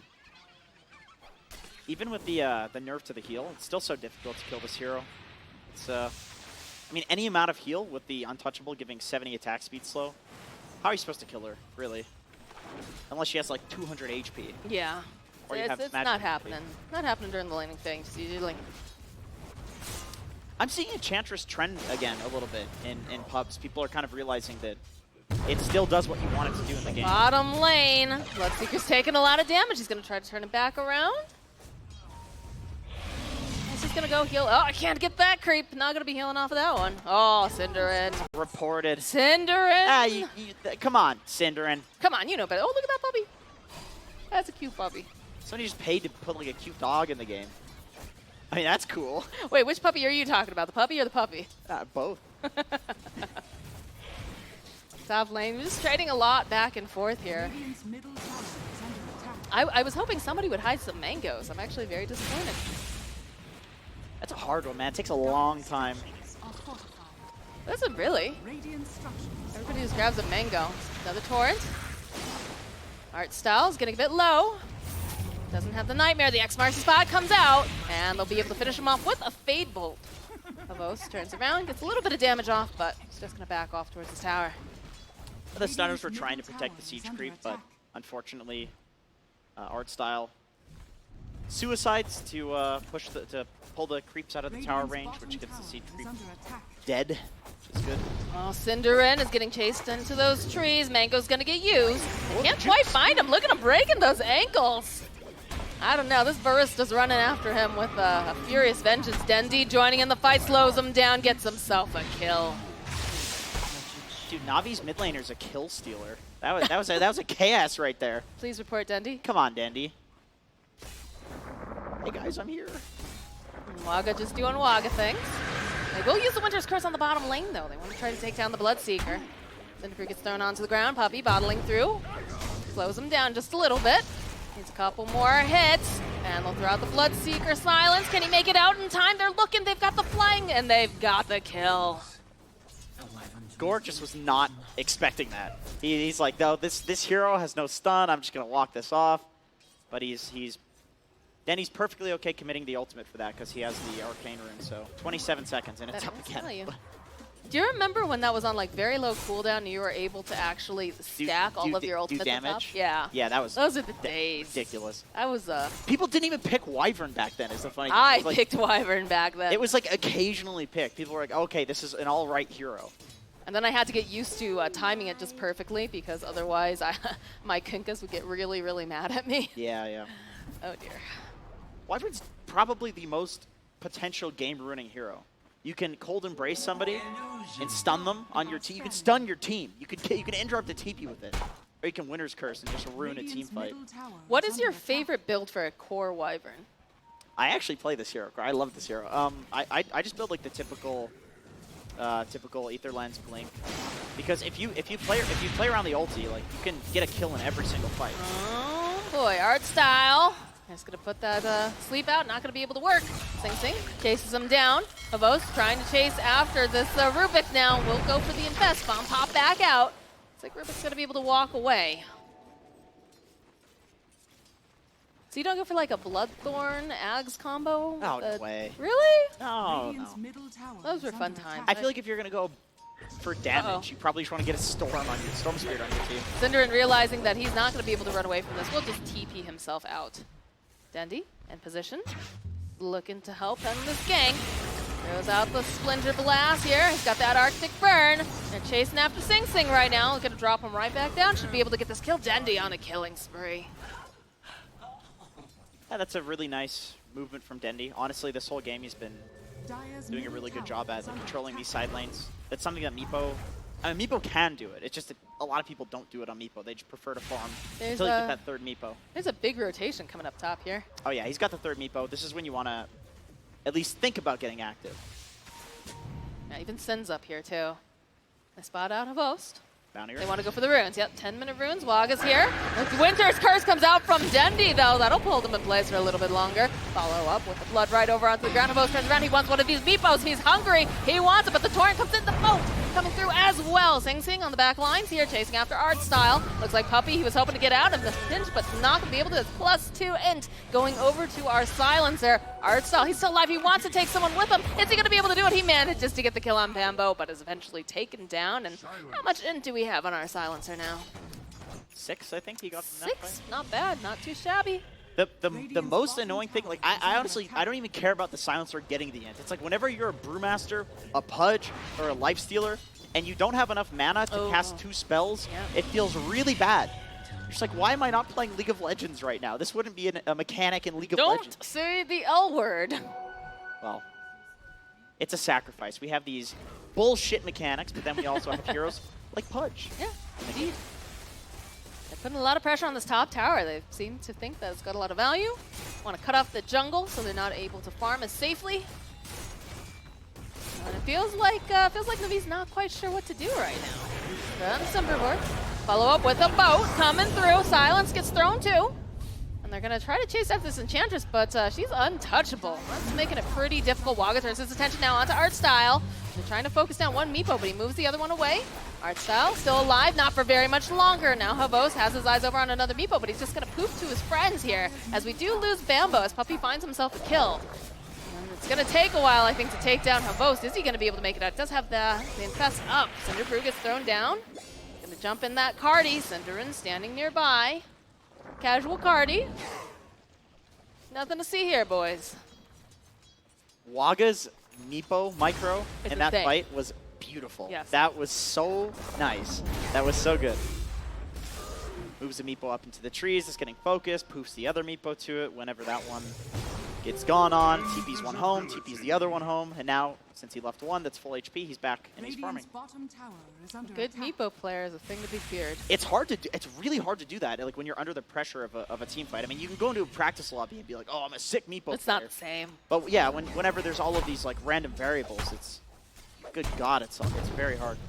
Even with the nerf to the heal, it's still so difficult to kill this hero. It's I mean, any amount of heal with the untouchable giving 70 attack speed slow. How are you supposed to kill her, really? Unless she has like 200 HP. Yeah. Or you It's have not happening. Not happening during the laning phase usually. I'm seeing Enchantress trend again a little bit in pubs. People are kind of realizing that it still does what you want it to do in the game. Bottom lane. Bloodseeker's taking a lot of damage. He's going to try to turn it back around. gonna go heal. Oh, I can't get that creep. Not gonna be healing off of that one. Oh, Cinderin. Reported. Cinderin. Ah, come on, Cinderin. Come on, you know better. Oh, look at that puppy. That's a cute puppy. Somebody just paid to put like a cute dog in the game. I mean, that's cool. Wait, which puppy are you talking about? The puppy or the puppy? Both. Top lane. We're just trading a lot back and forth here. I was hoping somebody would hide some mangoes. I'm actually very disappointed. That's a hard one, man. It takes a long time. Doesn't really. Everybody just grabs a mango. Another torrent. Art style is getting a bit low. Doesn't have the nightmare. The X marks the spot, comes out, and they'll be able to finish him off with a Fade Bolt. Avos turns around, gets a little bit of damage off, but he's just going to back off towards his tower. The stunners were trying to protect the siege creep, but unfortunately, art style suicides to pull the creeps out of the tower range, which gets the siege creep dead, which is good. Oh, Cinderin is getting chased into those trees. Mango's going to get used. They can't quite find him. Look at him breaking those ankles. I don't know. This Barista's running after him with a furious vengeance. Dendi joining in the fight, slows him down, gets himself a kill. Dude, Navi's mid laner's a kill stealer. That was a chaos right there. Please report, Dendi. Come on, Dendi. Hey guys, I'm here. Waga just doing Waga things. They will use the Winter's Curse on the bottom lane, though. They want to try to take down the Bloodseeker. Cinder gets thrown onto the ground. Puppy bottling through. Slows him down just a little bit. Needs a couple more hits. And they'll throw out the Bloodseeker silence. Can he make it out in time? They're looking. They've got the flying, and they've got the kill. Gore just was not expecting that. He's like, no, this hero has no stun. I'm just going to walk this off. But then he's perfectly okay committing the ultimate for that because he has the arcane rune. So 27 seconds and it's up again. Do you remember when that was on like very low cooldown and you were able to actually stack all of your ultimates on top? Yeah. Yeah, those are the days. Ridiculous. That was People didn't even pick Wyvern back then. Is the funny thing. I picked Wyvern back then. It was like occasionally picked. People were like, okay, this is an all right hero. And then I had to get used to timing it just perfectly because otherwise my Kunkas would get really, really mad at me. Yeah. Oh dear. Wyvern's probably the most potential game-ruining hero. You can cold embrace somebody and stun them on your team. You can stun your team. You can interrupt the TP with it. Or you can Winter's Curse and just ruin a team fight. What is your favorite build for a core Wyvern? I actually play this hero. I love this hero. I just build like the typical Ether Lens Blink. Because if you play around the ulti, like you can get a kill in every single fight. Oh boy, art style. Just gonna put that sleep out, not gonna be able to work. Sing chases him down. Avos trying to chase after this Rubik now. Will go for the infest. Bomb pop back out. Looks like Rubik's gonna be able to walk away. So you don't go for like a Bloodthorn Ags combo? Oh, no way. Really? No. Those were fun times. I feel like if you're gonna go for damage, you probably just want to get a Storm Spirit on your team. Cinderin realizing that he's not gonna be able to run away from this, will just TP himself out. Dendi in position, looking to help end this gang. Throws out the Splinter Blast here. He's got that Arctic Burn. They're chasing after Sing right now. Gonna drop him right back down. Should be able to get this kill. Dendi on a killing spree. Yeah, that's a really nice movement from Dendi. Honestly, this whole game he's been doing a really good job at controlling these side lanes. That's something that Meepo can do it. It's just that a lot of people don't do it on Meepo. They just prefer to farm until you get that third Meepo. There's a big rotation coming up top here. Oh yeah, he's got the third Meepo. This is when you want to at least think about getting active. Yeah, even Sin's up here too. They spot out Host. Bounty. They want to go for the runes. Yep, 10-minute runes. Waga's here. Winter's Curse comes out from Dendi, though. That'll hold him in place for a little bit longer. Follow up with the blood right over onto the ground. Host turns around. He wants one of these Meepos. He's hungry. He wants it, but the Torrent comes in the boat. Coming through as well. Sing on the back lines here, chasing after Art Style. Looks like Puppy, he was hoping to get out of the pinch, but not going to be able to. It's +2 int going over to our Silencer. Art Style, he's still alive. He wants to take someone with him. Is he going to be able to do it? He manages to get the kill on Bambo, but is eventually taken down. And how much int do we have on our Silencer now? 6, I think he got from that 6? Not bad. Not too shabby. The most annoying thing, like I honestly, I don't even care about the Silencer getting the int. It's like whenever you're a Brewmaster, a Pudge, or a Lifestealer, and you don't have enough mana to cast 2 spells, it feels really bad. You're just like, why am I not playing League of Legends right now? This wouldn't be a mechanic in League of Legends. Don't say the L word. well, it's a sacrifice. We have these bullshit mechanics, but then we also have heroes like Pudge. Yeah, indeed. They're putting a lot of pressure on this top tower. They seem to think that it's got a lot of value. Want to cut off the jungle so they're not able to farm as safely. And it feels like NAVI's not quite sure what to do right now. Then Simberboard. Follow up with a boat coming through. Silence gets thrown too. And they're going to try to chase after this Enchantress, but she's untouchable. That's making it pretty difficult. Waga turns his attention now onto Artstyle. They're trying to focus down one Meepo, but he moves the other one away. Artstyle still alive, not for very much longer. Now Havos has his eyes over on another Meepo, but he's just going to poof to his friends here, as we do lose Bambo, as Puppy finds himself a kill. And it's going to take a while, I think, to take down Havos. Is he going to be able to make it out? It does have the Infest up. Cinderbrew gets thrown down. Going to jump in that Cardi. Cinderin standing nearby. Casual Cardi. Nothing to see here, boys. Waga's Meepo micro It's in that insane. fight was beautiful. Yes. That was so nice. That was so good. Moves the Meepo up into the trees, it's getting focused, poofs the other Meepo to it whenever that one gets gone on. TP's one home, TP's the other one home, and now, since he left one that's full HP, he's back and he's farming. Good Meepo player is a thing to be feared. It's hard to do, it's really hard to do that, like when you're under the pressure of a team fight. I mean, you can go into a practice lobby and be like, oh, I'm a sick Meepo It's player. not the same. But yeah, whenever there's all of these like random variables, it's, good God, it's very hard.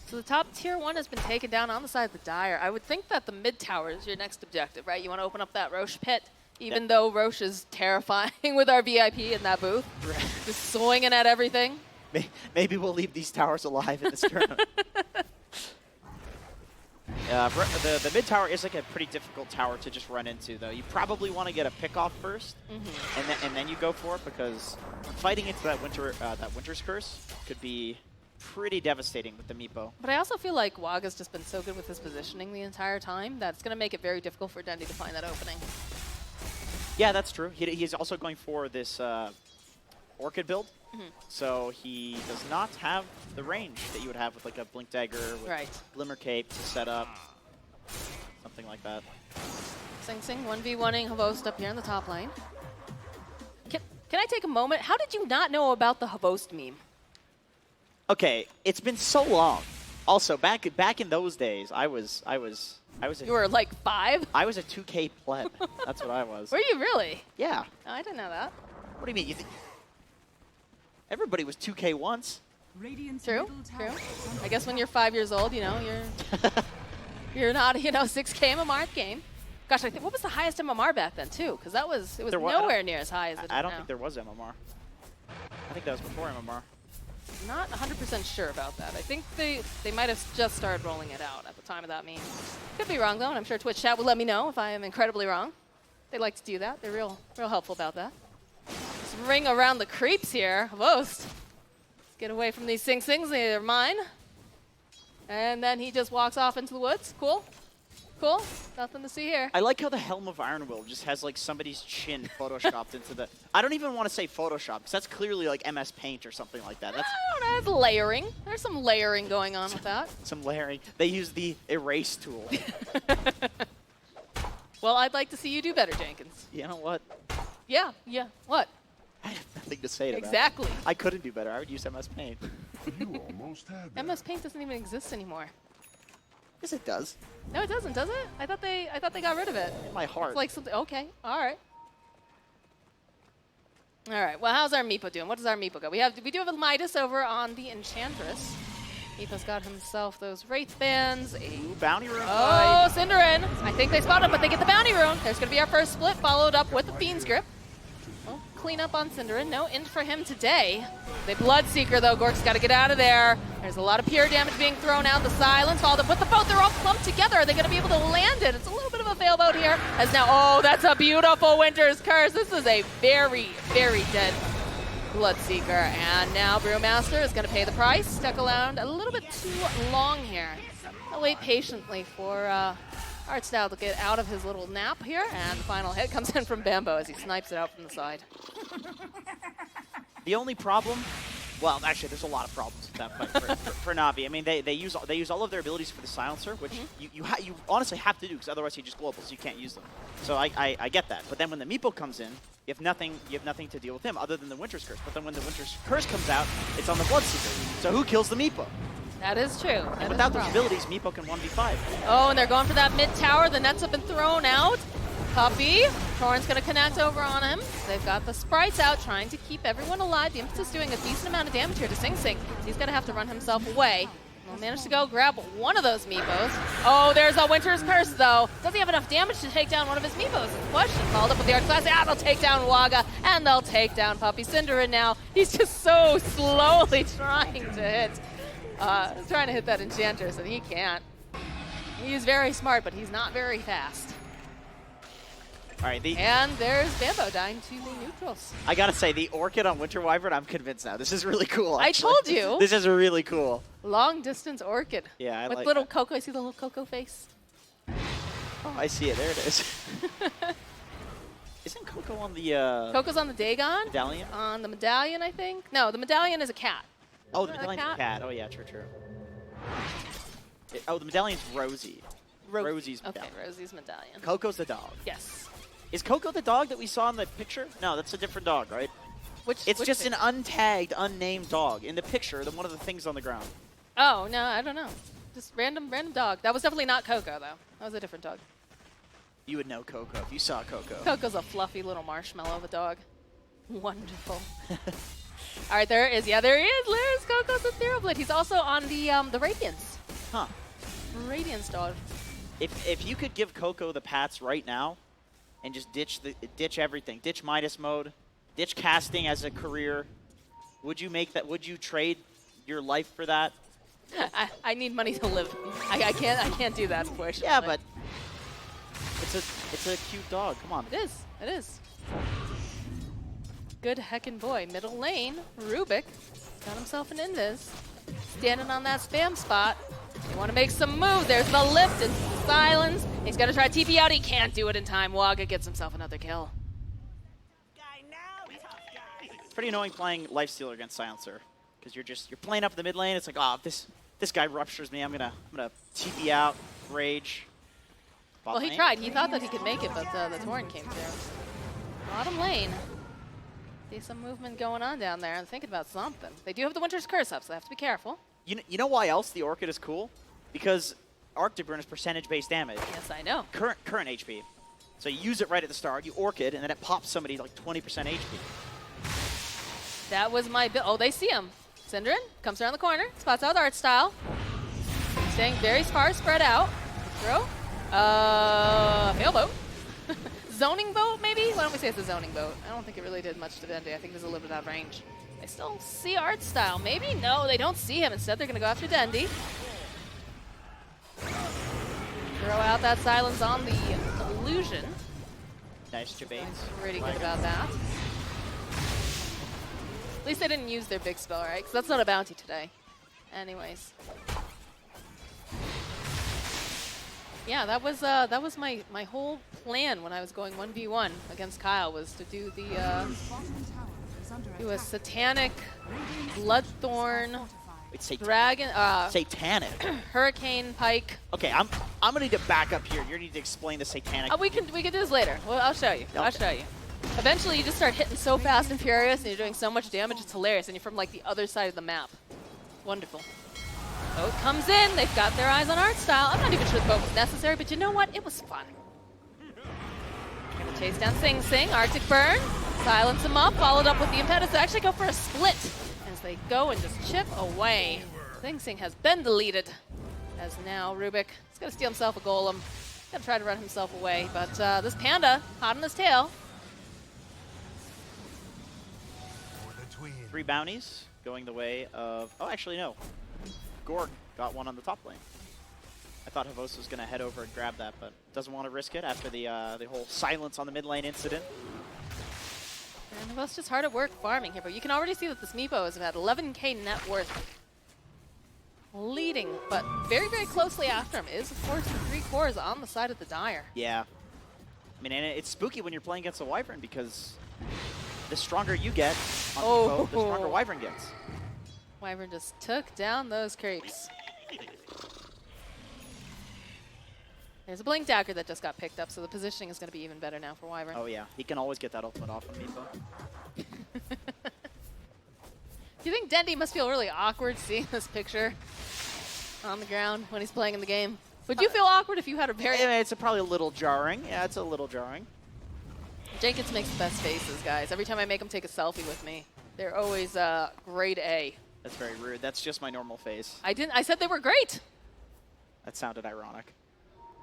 So the top tier 1 has been taken down on the side of the Dire. I would think that the mid tower is your next objective, right? You want to open up that Roche pit, even though Roche is terrifying with our VIP in that booth. Just swinging at everything. Maybe we'll leave these towers alive in this tournament. The mid tower is like a pretty difficult tower to just run into, though. You probably want to get a pick off first, and then you go for it, because fighting into that Winter's Curse could be pretty devastating with the Meepo. But I also feel like Waga's just been so good with his positioning the entire time that it's going to make it very difficult for Dendi to find that opening. Yeah, that's true. He's also going for this Orchid build, so he does not have the range that you would have with like a Blink Dagger with Glimmer Cape to set up, something like that. Sing Sing 1v1ing Havost up here in the top lane. Can I take a moment? How did you not know about the Havost meme? Okay, it's been so long. Also, back in those days, I was You were like 5? I was a 2K pleb. That's what I was. Were you really? Yeah. Oh, I didn't know that. What do you mean? You think everybody was 2K once? True. I guess when you're 5 years old, you know, you're not, you know, 6K MMR game. Gosh, I think what was the highest MMR back then too? Because it was nowhere near as high as it is I don't now. think there was MMR. I think that was before MMR. Not 100% sure about that. I think they might have just started rolling it out at the time of that meme. Could be wrong though, and I'm sure Twitch chat will let me know if I am incredibly wrong. They like to do that. They're real helpful about that. Just ring around the creeps here. Most. Get away from these Sing Sings. They're mine. And then he just walks off into the woods. Cool. Cool. Nothing to see here. I like how the Helm of Ironwill just has like somebody's chin photoshopped into the... I don't even want to say Photoshop, because that's clearly like MS Paint or something like that. That's I don't know, it's layering. There's some layering going on with that. some layering. They use the erase tool. Well, I'd like to see you do better, Jenkins. You know what? Yeah. What? I have nothing to say to that. Exactly. I couldn't do better. I would use MS Paint. MS Paint doesn't even exist anymore. Yes, it does. No, it doesn't, does it? I thought they got rid of it. In my heart. It's like something. Okay. All right. All right. Well, how's our Meepo doing? What does our Meepo got? We do have a Midas over on the Enchantress. Meepo's got himself those Wraith Bands. Ooh, bounty rune. Oh, Cinderin. I think they spot him, but they get the bounty rune. There's going to be our first split, followed up with the Fiend's Grip. Well, clean up on Cinderin. No int for him today. The Bloodseeker, though. Gork's got to get out of there. There's a lot of pure damage being thrown out. The Silence followed up with the boat. They're all clumped together. Are they going to be able to land it? It's a little bit of a fail boat here. As now, oh, that's a beautiful Winter's Curse. This is a very, very dead Bloodseeker. And now Brewmaster is going to pay the price. Stuck around a little bit too long here. I'll wait patiently for Artstyle to get out of his little nap here. And the final hit comes in from Bambo as he snipes it out from the side. The only problem, well, actually, there's a lot of problems with that fight for Navi. I mean, they use all of their abilities for the silencer, which you honestly have to do, because otherwise he just globals, so you can't use them. So I get that. But then when the Meepo comes in, You have nothing to deal with him other than the Winter's Curse. But then when the Winter's Curse comes out, it's on the Bloodseeker. So who kills the Meepo? That is true. And without those abilities, Meepo can 1v5. Oh, and they're going for that mid tower. The nets have been thrown out. Puppy. Torrent's going to connect over on him. They've got the sprites out, trying to keep everyone alive. The Impetus doing a decent amount of damage here to Sing Sing. He's going to have to run himself away. He'll manage to go grab one of those Meepos. Oh, there's a Winter's Curse, though. Does he have enough damage to take down one of his Meepos? It's a question. Followed up with the Arc Class. They'll take down Waga, and they'll take down Puppy Cinderin now. He's just so slowly trying to hit. Trying to hit that Enchantress, and he can't. He's very smart, but he's not very fast. All right, and there's Bambo dying to the neutrals. I gotta say, the Orchid on Winter Wyvern, I'm convinced now. This is really cool, actually. I told you. This is really cool. Long distance Orchid. Yeah, I with like little that. Coco. I see the little Coco face. Oh, I see it. There it is. Isn't Coco on the... Coco's on the Dagon. Medallion? On the Medallion, I think. No, the Medallion is a cat. Oh, the Medallion's a cat. Oh, yeah, true. The Medallion's Rosie. Rosie's Medallion. Okay, Rosie's Medallion. Coco's the dog. Yes. Is Coco the dog that we saw in the picture? No, that's a different dog, right? It's just an untagged, unnamed dog. In the picture, one of the things on the ground. Oh, no, I don't know. Just random dog. That was definitely not Coco, though. That was a different dog. You would know Coco if you saw Coco. Coco's a fluffy little marshmallow of a dog. Wonderful. All right, there is. Yeah, there he is. There's Coco's a Theroblade. He's also on the Radiance. Huh. Radiance dog. If you could give Coco the pats right now, and just ditch everything, ditch Midas mode, ditch casting as a career, would you make that? Would you trade your life for that? I need money to live. I can't do that, unfortunately. Yeah, but it's a cute dog. Come on. It is. Good heckin' boy. Middle lane, Rubik got himself an invis. Standing on that spam spot. You want to make some moves. There's the lift and silence. He's going to try TP out. He can't do it in time. Waga gets himself another kill. It's pretty annoying playing Lifestealer against Silencer because you're playing up the mid lane. It's like, oh, this guy ruptures me. I'm gonna TP out, rage. Well, he tried. He thought that he could make it, but the torrent came through. Bottom lane. See some movement going on down there. I'm thinking about something. They do have the Winter's Curse up, so they have to be careful. You know why else the Orchid is cool? Because Arctic Burn is percentage-based damage. Yes, I know. Current HP. So you use it right at the start, you Orchid, and then it pops somebody like 20% HP. That was my build. Oh, they see him. Cinderin comes around the corner, spots out art style. Staying very far spread out. Throw. Fail boat. Zoning boat, maybe? Why don't we say it's a zoning boat? I don't think it really did much to Dendi. I think it was a little bit out of range. They still see art style. Maybe? No, they don't see him. Instead, they're going to go after Dendi. Throw out that silence on the illusion. Nice debate. Pretty good about that. At least they didn't use their big spell, right? Because that's not a bounty today. Anyways. Yeah, that was my whole plan when I was going 1v1 against Kyle, was to do the do a satanic bloodthorn dragon satanic hurricane pike. Okay, I'm gonna need to back up here. You need to explain the satanic. We can do this later. Well, I'll show you. Okay. I'll show you. Eventually, you just start hitting so fast and furious, and you're doing so much damage. It's hilarious, and you're from like the other side of the map. Wonderful. Boat comes in. They've got their eyes on art style. I'm not even sure the boat was necessary, but you know what? It was fun. Gonna chase down Sing Sing. Arctic Burn. Silence him up. Followed up with the Impetus. They actually go for a split as they go and just chip away. Sing Sing has been deleted. As now Rubik is gonna steal himself a golem. Gonna try to run himself away, but this panda hot on his tail. 3 bounties going the way of. Oh, actually no. Gorg got one on the top lane. I thought Havos was going to head over and grab that, but doesn't want to risk it after the whole silence on the mid lane incident. And Havos just hard at work farming here, but you can already see that this Meepo is about 11k net worth. Leading, but very, very closely after him is, of course, the 3 cores on the side of the Dire. Yeah. I mean, and it's spooky when you're playing against a Wyvern because the stronger you get on the boat, the stronger Wyvern gets. Wyvern just took down those creeps. There's a Blink Dagger that just got picked up, so the positioning is going to be even better now for Wyvern. Oh yeah, he can always get that ultimate off on Meepo. Do you think Dendy must feel really awkward seeing this picture on the ground when he's playing in the game? Would you feel awkward if you had a very... It's probably a little jarring. Yeah, it's a little jarring. Jenkins makes the best faces, guys. Every time I make him take a selfie with me, they're always grade A. That's very rude. That's just my normal face. I said they were great. That sounded ironic.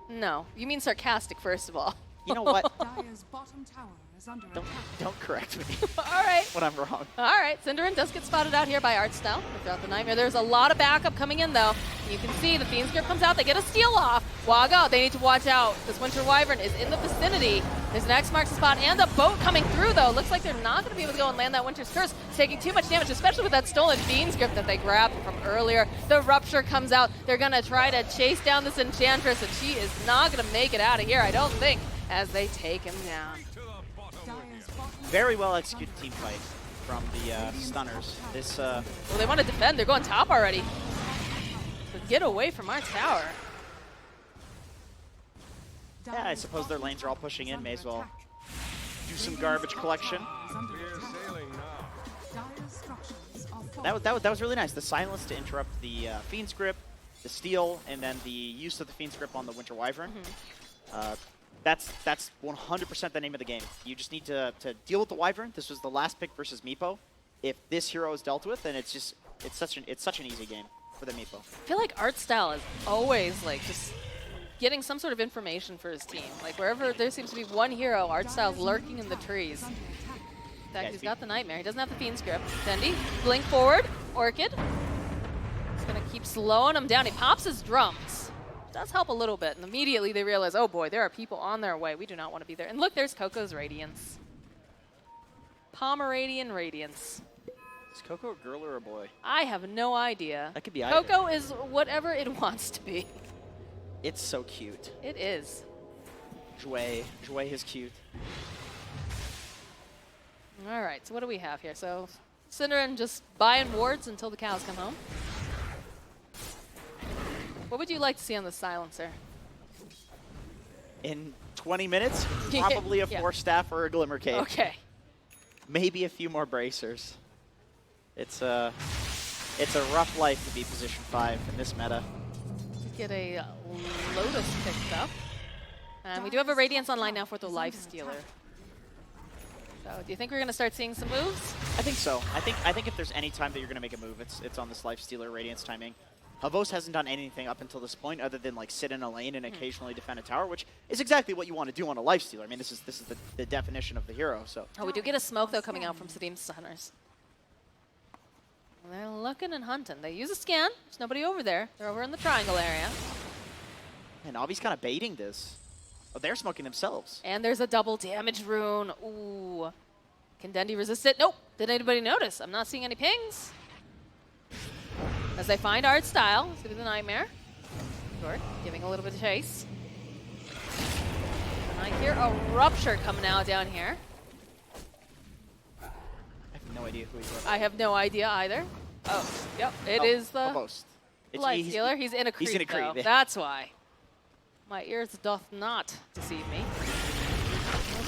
No, you mean sarcastic, first of all. You know what? Dire's bottom tower is under attack. Don't correct me All right. when I'm wrong. All right, Cinderin does get spotted out here by Artstyle throughout the Nightmare. There's a lot of backup coming in, though. You can see the Fiend's Grip comes out. They get a steal off. Wago, they need to watch out. This Winter Wyvern is in the vicinity. There's an X marks the spot and a boat coming through, though. Looks like they're not going to be able to go and land that Winter's Curse. It's taking too much damage, especially with that stolen Fiend's Grip that they grabbed from earlier. The Rupture comes out. They're going to try to chase down this Enchantress, and she is not going to make it out of here, I don't think, as they take him down. Very well executed team fight from the Stunners. This Well, they want to defend. They're going top already. But get away from our tower. yeah, I suppose their lanes are all pushing in. May as well do some garbage collection. That was really nice. The silence to interrupt the Fiend's Grip, the steal, and then the use of the Fiend's Grip on the Winter Wyvern. That's 100% the name of the game. You just need to deal with the Wyvern. This was the last pick versus Meepo. If this hero is dealt with, then it's such an easy game for the Meepo. I feel like Artstyle is always like just getting some sort of information for his team. Like wherever there seems to be one hero, Artstyle's lurking in the trees. In fact, he's got the Nightmare. He doesn't have the Fiend's Grip. Dendy, blink forward. Orchid. He's going to keep slowing him down. He pops his drums. Does help a little bit, and immediately they realize, oh boy, there are people on their way. We do not want to be there. And look, there's Coco's Radiance. Pomeranian Radiance. Is Coco a girl or a boy? I have no idea. That could be either. Coco is whatever it wants to be. It's so cute. It is. Jouet is cute. All right, so what do we have here? So Cinderin just buying wards until the cows come home. What would you like to see on the silencer? In 20 minutes, probably a Force Staff or a Glimmer Cave. Okay. Maybe a few more bracers. It's a rough life to be position 5 in this meta. Get a Lotus picked up. And we do have a Radiance online now for the Life Stealer. So do you think we're going to start seeing some moves? I think so. I think if there's any time that you're going to make a move, it's on this Life Stealer Radiance timing. Havos hasn't done anything up until this point other than like sit in a lane and occasionally defend a tower, which is exactly what you want to do on a Life Stealer. I mean, this is the definition of the hero. So. Oh, we do get a smoke though coming out from Sadim's Stunners. They're looking and hunting. They use a scan. There's nobody over there. They're over in the triangle area. And Navi's kind of baiting this. Oh, they're smoking themselves. And there's a double damage rune. Ooh. Can Dendy resist it? Nope. Did anybody notice? I'm not seeing any pings. As they find Artstyle, it's going to be the Nightmare. Short, giving a little bit of chase. And I hear a Rupture coming out down here. I have no idea who he was. I have no idea either. Oh, yep. It is the Life Stealer. He's in a creep, He's in a creep. though. That's why. My ears doth not deceive me.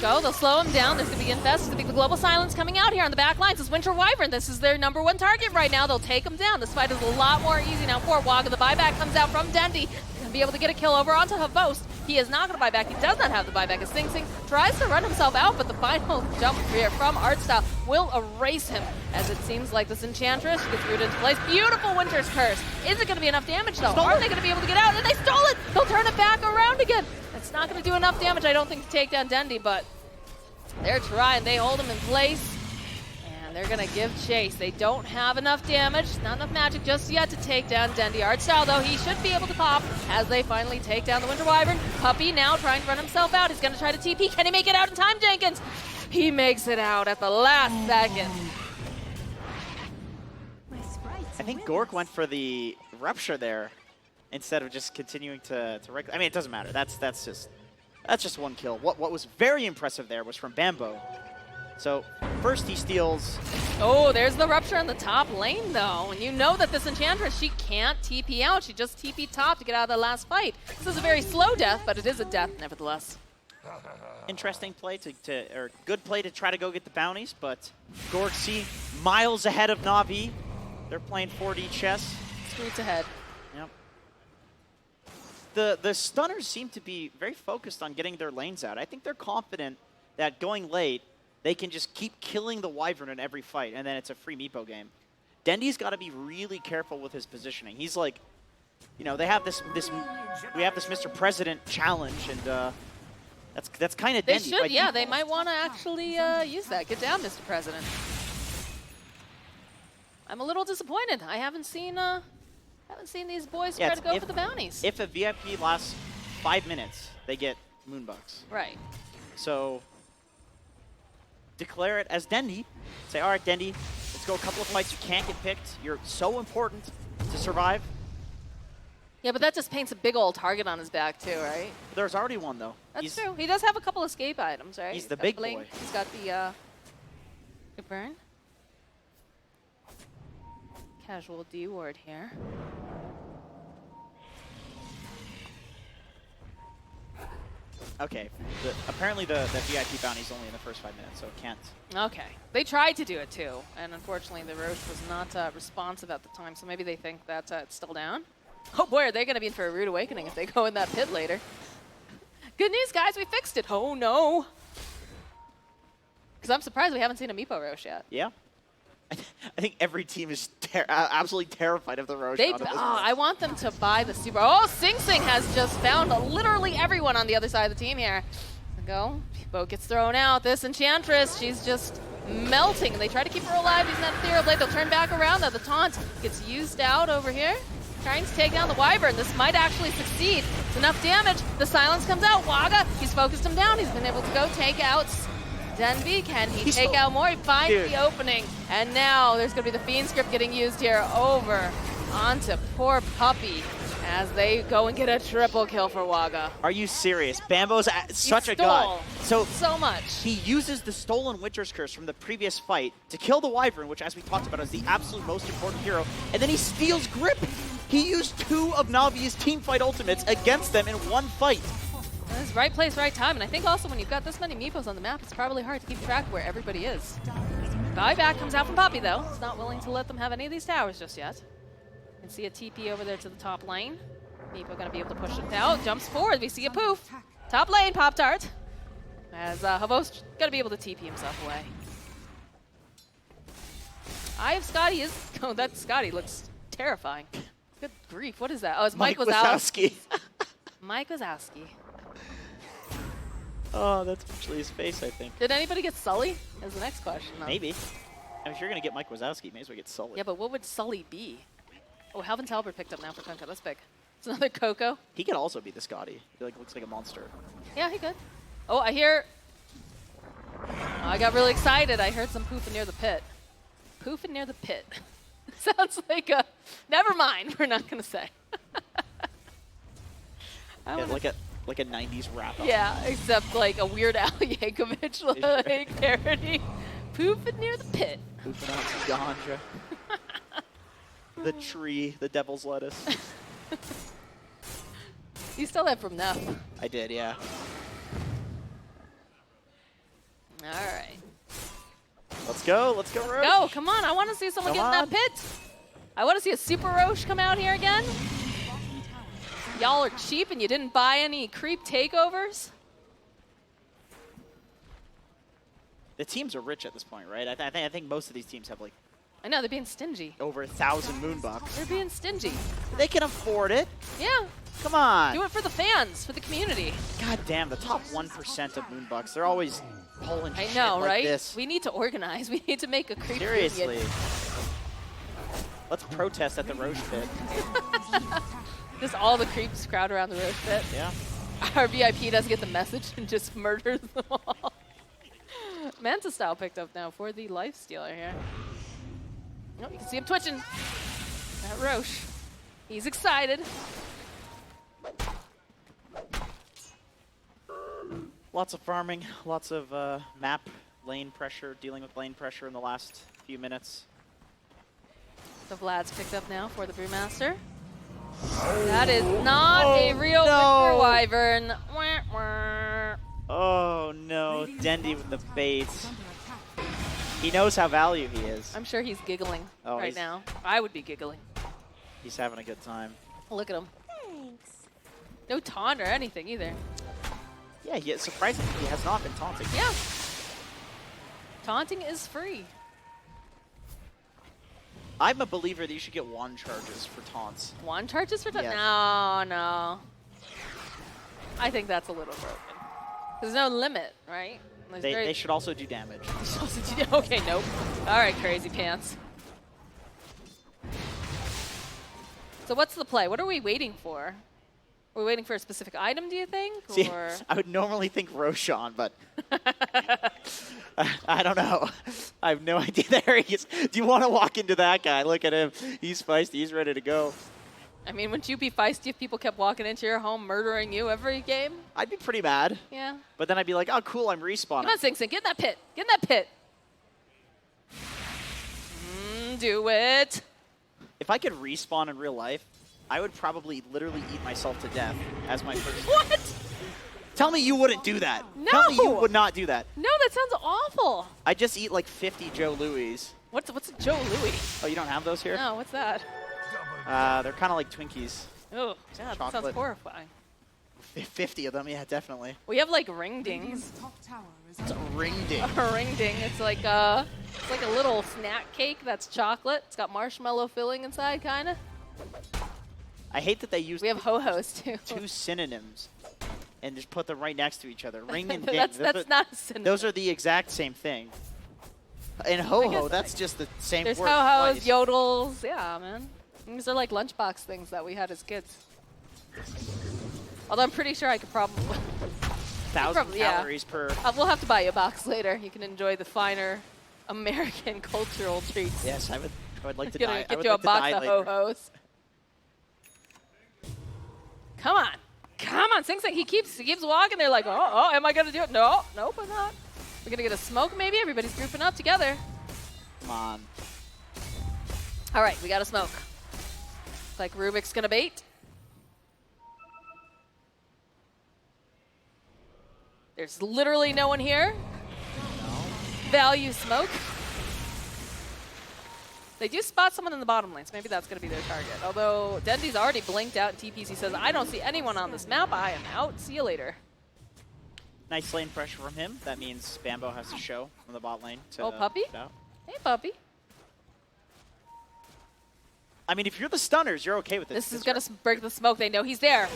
Go, they'll slow him down. There's going to be Infest. There's going to be the Global Silence coming out here on the back lines. It's Winter Wyvern. This is their #1 target right now. They'll take him down. This fight is a lot more easy now for Waga. The buyback comes out from Dendy. He's going to be able to get a kill over onto Havost. He is not going to buy back. He does not have the buyback. As Sing Sing tries to run himself out, but the final jump here from Artstyle will erase him, as it seems like this Enchantress gets rooted into place. Beautiful Winter's Curse. Is it going to be enough damage, though? Are they going to be able to get out? And they stole it! They'll turn it back around again. It's not going to do enough damage, I don't think, to take down Dendy, but they're trying. They hold him in place, and they're going to give chase. They don't have enough damage, not enough magic just yet to take down Dendy. Artstyle, though, he should be able to pop as they finally take down the Winter Wyvern. Puppy now trying to run himself out. He's going to try to TP. Can he make it out in time, Jenkins? He makes it out at the last second. I think Gork went for the Rupture there instead of just continuing to I mean, it doesn't matter. That's just one kill. What was very impressive there was from Bambo. So First he steals. Oh, there's the rupture in the top lane, though. And you know that this Enchantress, she can't TP out. She just TP top to get out of the last fight. This is a very slow death, but it is a death nevertheless. Interesting play or good play to try to go get the bounties, but Gorksy miles ahead of Navi. They're playing 4D chess. Scoots ahead. Yep. The stunners seem to be very focused on getting their lanes out. I think they're confident that going late, they can just keep killing the Wyvern in every fight, and then it's a free Meepo game. Dendy's got to be really careful with his positioning. He's like, you know, they have we have this Mr. President challenge, and that's kind of Dendy. They should, yeah. They might want to actually use that. Get down, Mr. President. I'm a little disappointed. I haven't seen these boys try to go for the bounties. If a VIP lasts 5 minutes, they get Moonbucks. Right. So declare it as Dendy. Say, all right, Dendy, let's go a couple of fights. You can't get picked. You're so important to survive. Yeah, but that just paints a big old target on his back too, right? There's already one, though. That's true. He does have a couple escape items, right? He's the big Blink. boy. He's got the good burn. Casual D ward here. Okay. Apparently the VIP bounty is only in the first 5 minutes, so it can't. Okay. They tried to do it too, and unfortunately the Roche was not responsive at the time, so maybe they think that it's still down. Oh boy, are they going to be in for a rude awakening if they go in that pit later. Good news, guys, we fixed it. Oh no. Because I'm surprised we haven't seen a Meepo Roche yet. Yeah. I think every team is absolutely terrified of the Roche. I want them to buy the super. Oh, Sing Sing has just found literally everyone on the other side of the team here. Go. Boat gets thrown out. This Enchantress, she's just melting. They try to keep her alive using that Ethereal Blade. They'll turn back around, though. The taunt gets used out over here. Trying to take down the Wyvern. This might actually succeed. It's enough damage. The silence comes out. Waga, he's focused him down. He's been able to go take out Denby. Can he take out more? He finds the opening. And now there's going to be the Fiend script getting used here over onto poor Puppy as they go and get a triple kill for Waga. Are you serious? Bambo's such a god. So much. He uses the stolen Winter's Curse from the previous fight to kill the Wyvern, which, as we talked about, is the absolute most important hero. And then he steals Grip. He used 2 of Navi's teamfight ultimates against them in one fight. It's right place, right time. And I think also when you've got this many Meepos on the map, it's probably hard to keep track of where everybody is. Buyback comes out from Poppy, though. He's not willing to let them have any of these towers just yet. You can see a TP over there to the top lane. Meepo going to be able to push it out. Jumps forward. We see a poof. Top lane, Pop-Tart. As Havos going to be able to TP himself away. Eye of Scotty is... Oh, that Scotty looks terrifying. Good grief. What is that? Oh, it's Mike Wazowski. Mike Wazowski. Oh, that's actually his face, I think. Did anybody get Sully? Is the next question. Though. Maybe. I mean, if you're going to get Mike Wazowski, you may as well get Sully. Yeah, but what would Sully be? Oh, Halvin Talbot picked up now for Kunka. That's big. It's another Coco. He could also be the Scotty. He looks like a monster. Yeah, he could. Oh, I hear... Oh, I got really excited. I heard some poofing near the pit. Poofing near the pit. Sounds like a... Never mind. We're not going to say. Yeah, like a 90s rap. Yeah, except like a Weird Al Yankovic like parody. Poofing near the pit. Poofing out some ganja. The tree, the devil's lettuce. You stole that from Neff. I did, yeah. All right. Let's go, Roche. Go, come on. I want to see someone get in that pit. I want to see a Super Roche come out here again. Y'all are cheap and you didn't buy any creep takeovers? The teams are rich at this point, right? I think most of these teams have like... I know, they're being stingy. Over 1,000 Moonbucks. They're being stingy. They can afford it. Yeah. Come on. Do it for the fans, for the community. God damn, the top 1% of Moonbucks, they're always pulling shit like right? this. We need to organize. We need to make a creep. Seriously. Union. Let's protest at the Roche pit. Just all the creeps crowd around the Roche pit. Yeah. Our VIP doesn't get the message and just murders them all. Manta Style picked up now for the Lifestealer here. Oh, you can see him twitching. That Roche. He's excited. Lots of farming, lots of map lane pressure, dealing with lane pressure in the last few minutes. So Vlad's picked up now for the Brewmaster. That is not a real Victor Wyvern. Wah, wah. Oh no, Dendy with the bait. He knows how value he is. I'm sure he's giggling right he's- now. I would be giggling. He's having a good time. Look at him. Thanks. No taunt or anything either. Yeah, surprisingly, he has not been taunting. Yeah. Taunting is free. I'm a believer that you should get one charges for taunts. One charges for taunt? Yes. No, no. I think that's a little broken. There's no limit, right? There's They should also do damage. Okay, nope. All right, crazy pants. So what's the play? What are we waiting for? Are we waiting for a specific item, do you think? See, Or I would normally think Roshan, but I don't know. I have no idea. There he is. Do you want to walk into that guy? Look at him. He's feisty. He's ready to go. I mean, wouldn't you be feisty if people kept walking into your home murdering you every game? I'd be pretty mad. Yeah. But then I'd be like, oh, cool, I'm respawning. Come on, Sing Sing, get in that pit. Get in that pit. Do it. If I could respawn in real life, I would probably literally eat myself to death as my first. What? Tell me you wouldn't do that. No. Tell me you would not do that. No, that sounds awful. I just eat like 50 Joe Louis. What's a Joe Louis? Oh, you don't have those here? No, what's that? They're kind of like Twinkies. Oh, yeah, that sounds Chocolate. horrifying. 50 of them, yeah, definitely. We have like ring dings. It's a ring ding. A ring ding. It's like a little snack cake that's chocolate. It's got marshmallow filling inside, kind of. I hate that they use We have ho-hos too. two synonyms and just put them right next to each other. Ring and ding. That's not a synonym. Those are the exact same thing. And ho-ho, that's just the same There's word ho-hos, twice. yodels. Yeah, man. These are like lunchbox things that we had as kids. Although I'm pretty sure I could probably... 1,000 yeah. calories per... We'll have to buy you a box later. You can enjoy the finer American cultural treats. Yes, I would like to Gonna die. I get would you a like to box die of later. ho-hos. Come on. Come on, Sing Sing. He keeps walking. They're like, oh, am I going to do it? No, nope, I'm not. We're going to get a smoke maybe? Everybody's grouping up together. Come on. All right, we got a smoke. Like Rubik's going to bait. There's literally no one here. Value smoke. They do spot someone in the bottom lanes. Maybe that's going to be their target. Although Dendy's already blinked out in TPC says, I don't see anyone on this map. I am out. See you later. Nice lane pressure from him. That means Bambo has to show from the bot lane. To Puppy? get out. Hey, puppy. I mean, if you're the stunners, you're okay with it. This is going to break the smoke. They know he's there.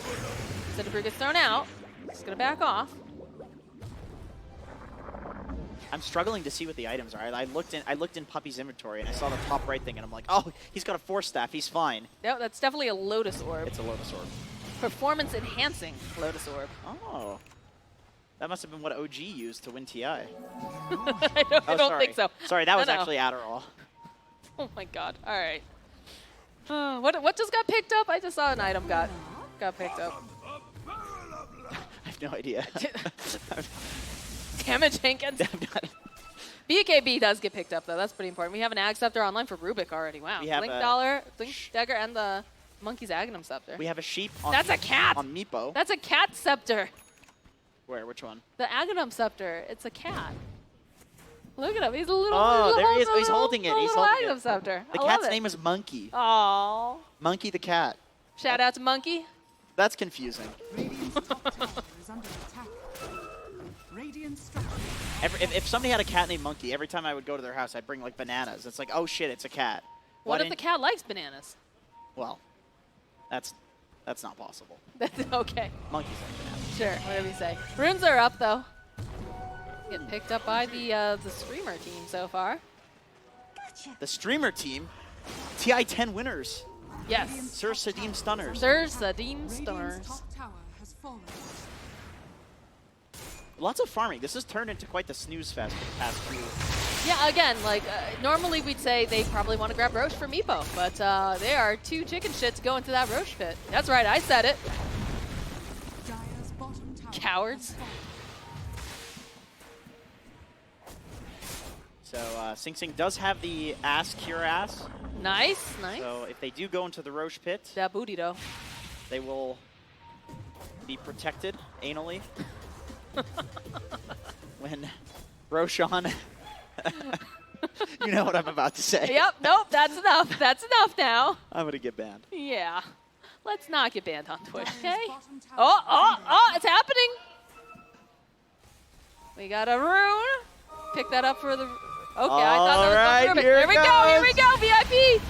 Cinnabrew gets thrown out. He's going to back off. I'm struggling to see what the items are. I looked in Puppy's inventory and I saw the top right thing and I'm like, oh, he's got a force staff. He's fine. No, that's definitely a Lotus Orb. It's a Lotus Orb. Performance enhancing Lotus Orb. Oh. That must have been what OG used to win TI. I don't sorry. think so. Sorry, that was No. actually Adderall. Oh my god. All right. What just got picked up? I just saw an item got picked up. I have no idea. Damage Hankins. BKB does get picked up though. That's pretty important. We have an Ag Scepter online for Rubik already. Wow. We have Blink a Dollar, Blink Dagger, and the Monkey's Agnum Scepter. We have a sheep on That's a cat. on Meepo. That's a cat scepter. Where? Which one? The Agnum Scepter. It's a cat. Look at him. He's a little. Oh, he's a there he is. little- He's holding it. little He's holding Agnum it. Scepter. The I love cat's it. name is Monkey. Aww. Monkey the cat. Shout out to Monkey. That's confusing. If somebody had a cat named Monkey, every time I would go to their house, I'd bring like bananas. It's like, oh shit, it's a cat. What if the cat likes bananas? Well, that's not possible. That's okay. Monkeys like bananas. Sure, whatever you say. Runes are up though. Get picked up by the streamer team so far. The streamer team, TI 10 winners. Yes. Sir Sadim stunners. Sir Sadim Stunners. Tower has fallen. Lots of farming. This has turned into quite the snooze fest for the past few. Yeah, again, like normally we'd say they probably want to grab Roche for Meepo, but they are two chicken shits going to that Roche pit. That's right, I said it. Dire's bottom tower Cowards. has fallen. So Sing Sing does have the ass cure ass. Nice, nice. So if they do go into the Roche pit, That booty though. they will be protected anally. When Roshan, you know what I'm about to say. Yep, nope, that's enough. That's enough now. I'm gonna get banned. Yeah. Let's not get banned on Twitch, okay? Oh, it's happening. We got a rune. Pick that up for the... Okay, I thought that was Alright, Rubik. here Here we it go, here we goes. go, VIP.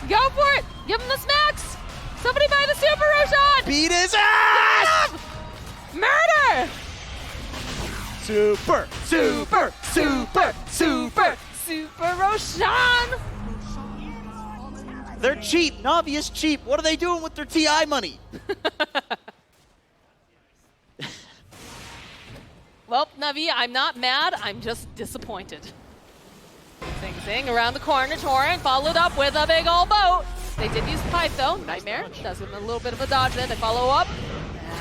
Go for it. Give him the smacks. Somebody buy the Super Roshan. Beat his ass! Murder. Super, super, super, super. Super Roshan. They're cheap. Navi is cheap. What are they doing with their TI money? Well, Navi, I'm not mad. I'm just disappointed. Sing Sing around the corner. Torrent followed up with a big old boat. They did use the pipe, though. Nightmare does give him a little bit of a dodge there. They follow up.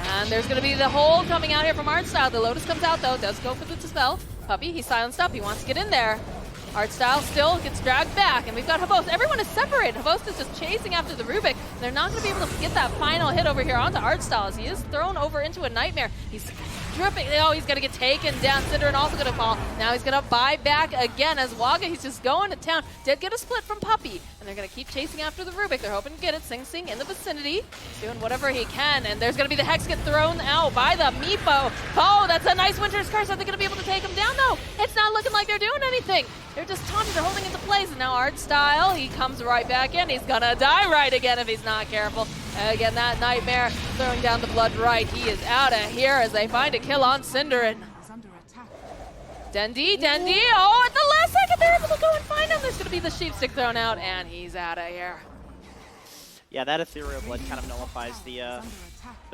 And there's going to be the hold coming out here from Artstyle. The Lotus comes out, though. Does go for the dispel. Puppy, he's silenced up. He wants to get in there. Artstyle still gets dragged back, and we've got Havost. Everyone is separated. Havost is just chasing after the Rubik. They're not going to be able to get that final hit over here onto Artstyle as he is thrown over into a nightmare. He's dripping. Oh, he's going to get taken down. Cinderin also going to fall. Now he's going to buy back again as Waga, he's just going to town. Did get a split from Puppy, and they're going to keep chasing after the Rubik. They're hoping to get it. Sing Sing in the vicinity, doing whatever he can, and there's going to be the Hex get thrown out by the Meepo. Oh, that's a nice Winter's Curse. Are they going to be able to take him down, though? It's not looking like they're doing anything. They're just taunted. They're holding into place, and now Artstyle, he comes right back in. He's going to die right again if he's not careful. Again, that Nightmare throwing down the blood right. He is out of here as they find a kill on Cinderin. Dendi, oh, at the last second they're able to go and find him. There's going to be the sheep stick thrown out, and he's out of here. Yeah, that Ethereal Blood kind of nullifies the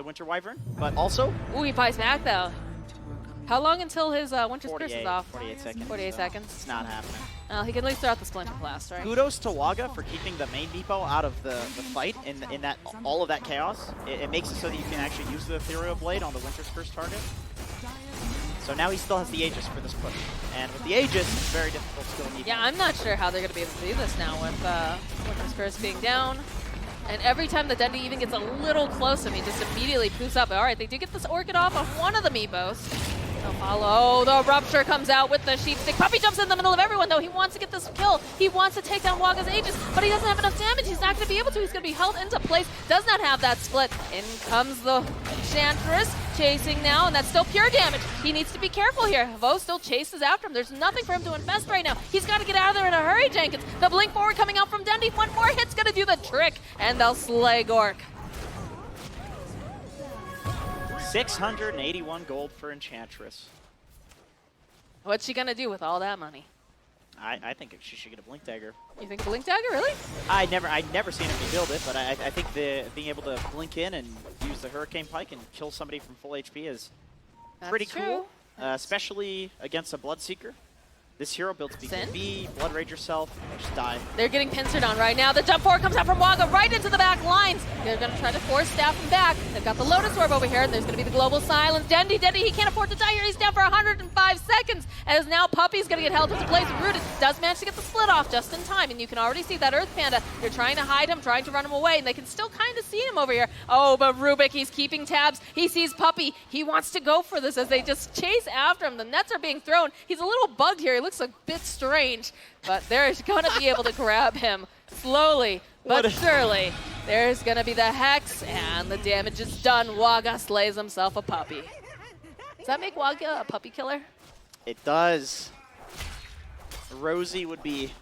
Winter Wyvern, but also... Ooh, he buys back, though. How long until his Winter's Curse is off? 48 seconds. 48 so seconds. It's not happening. Well, he can at least throw out the Splinter Blast, right? Kudos to Waga for keeping the main Meepo out of the fight in that all of that chaos. It makes it so that you can actually use the Ethereal Blade on the Winter's Curse target. So now he still has the Aegis for this push. And with the Aegis, it's very difficult to still need. Yeah, I'm not sure how they're going to be able to do this now with Winter's Curse being down. And every time the Dendi even gets a little close to him, he just immediately poofs up. All right, they do get this Orchid off of one of the Meepos. They'll follow. The Rupture comes out with the Sheep Stick. Puppy jumps in the middle of everyone, though. He wants to get this kill. He wants to take down Waga's Aegis, but he doesn't have enough damage. He's not going to be able to. He's going to be held into place. Does not have that split. In comes the Enchantress, chasing now, and that's still pure damage. He needs to be careful here. Havo still chases after him. There's nothing for him to invest right now. He's got to get out of there in a hurry, Jenkins. The blink forward coming out from Dendi. One more hit's going to do the trick, and they'll slay Gork. 681 gold for Enchantress. What's she going to do with all that money? I think she should get a Blink Dagger. You think Blink Dagger, really? I'd never seen him rebuild it, but I think being able to blink in and use the Hurricane Pike and kill somebody from full HP is pretty cool, especially against a Bloodseeker. This hero builds BKB, Blood Rage yourself, just die. They're getting pincered on right now. The jump forward comes out from Waga right into the back lines. They're going to try to force staff him back. They've got the Lotus Orb over here, and there's going to be the Global Silence. Dendi, he can't afford to die here. He's down for 105 seconds, as now Puppy's going to get held into place. Rooted does manage to get the split off just in time, and you can already see that Earth Panda. They're trying to hide him, trying to run him away, and they can still kind of see him over here. Oh, but Rubik, he's keeping tabs. He sees Puppy. He wants to go for this as they just chase after him. The nets are being thrown. He's a little bugged here. He looks a bit strange, but they're going to be able to grab him slowly but surely. There's going to be the Hex, and the damage is done. Waga slays himself a puppy. Does that make Waga a puppy killer? It does. Rosie would be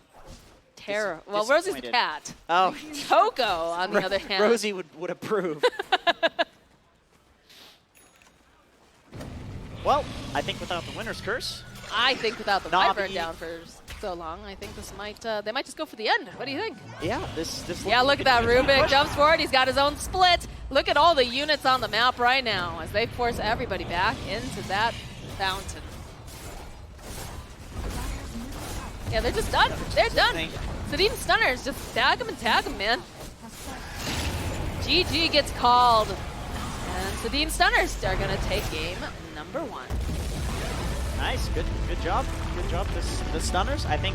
terror. Well, Rosie's a cat. Oh. Coco, on the other hand. Rosie would approve. Well, I think without the Winter's Curse. I think without the Navi. Wyvern down for so long, I think this might, they might just go for the end. What do you think? Yeah, this yeah, look at that. Rubik jumps forward. He's got his own split. Look at all the units on the map right now as they force everybody back into that fountain. Yeah, they're just done. They're done. Sadim Stunners, just tag him, man. GG gets called. And Sadim Stunners are going to take game number 1. Nice, good job. Good job, the stunners. I think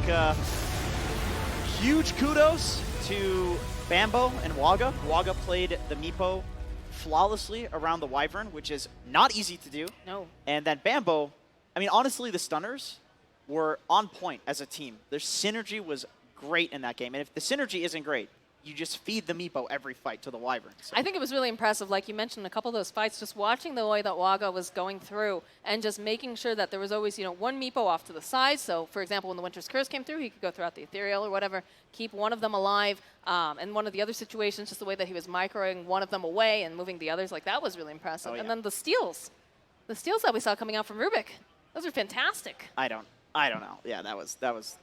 huge kudos to Bambo and Waga. Waga played the Meepo flawlessly around the Wyvern, which is not easy to do. No. And then Bambo, I mean, honestly, the stunners were on point as a team. Their synergy was great in that game. And if the synergy isn't great, you just feed the Meepo every fight to the Wyvern. So. I think it was really impressive, like you mentioned, a couple of those fights, just watching the way that Waga was going through and just making sure that there was always, one Meepo off to the side. So, for example, when the Winter's Curse came through, he could go throughout the Ethereal or whatever, keep one of them alive. And one of the other situations, just the way that he was microing one of them away and moving the others, like that was really impressive. Oh, yeah. And then the steals that we saw coming out from Rubik, those are fantastic. I don't know. Yeah, that was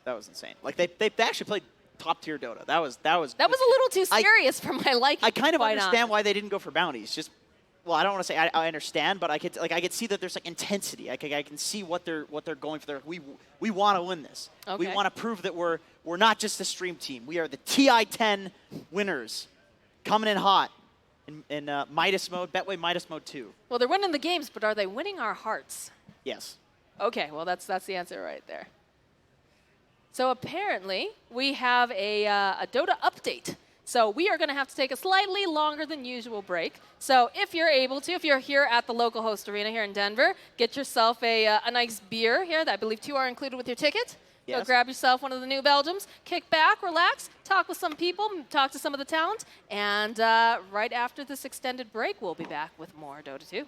insane. Like they actually played top tier Dota. That was a little too serious for my liking. I kind of why understand not? why they didn't go for bounties. Just, well, I don't want to say I understand, but I could see that there's like intensity. I can see what they're going for. We want to win this. Okay. We want to prove that we're not just a stream team. We are the TI-10 winners, coming in hot in Midas mode, Betway Midas mode 2. Well, they're winning the games, but are they winning our hearts? Yes. Okay, well, that's the answer right there. So apparently, we have a Dota update. So we are going to have to take a slightly longer than usual break. So if you're able to, if you're here at the local host arena here in Denver, get yourself a nice beer here. That I believe 2 are included with your ticket. Yes. Go grab yourself one of the new Belgiums, kick back, relax, talk with some people, talk to some of the talent. And right after this extended break, we'll be back with more Dota 2.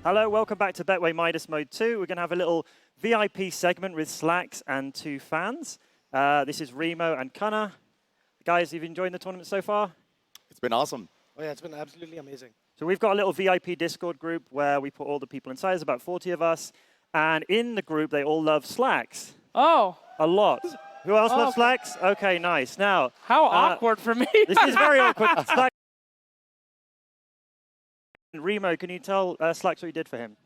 Hello, welcome back to Betway Midas Mode 2. We're going to have a little VIP segment with Slacks and two fans. This is Remo and Cunna. Guys, have you enjoyed the tournament so far? It's been awesome. Oh yeah, it's been absolutely amazing. So we've got a little VIP Discord group where we put all the people inside. There's about 40 of us. And in the group, they all love Slacks. Oh. A lot. Who else loves Slacks? Okay, nice. Now. How awkward for me. This is very awkward. Slacks. Remo, can you tell Slacks what you did for him?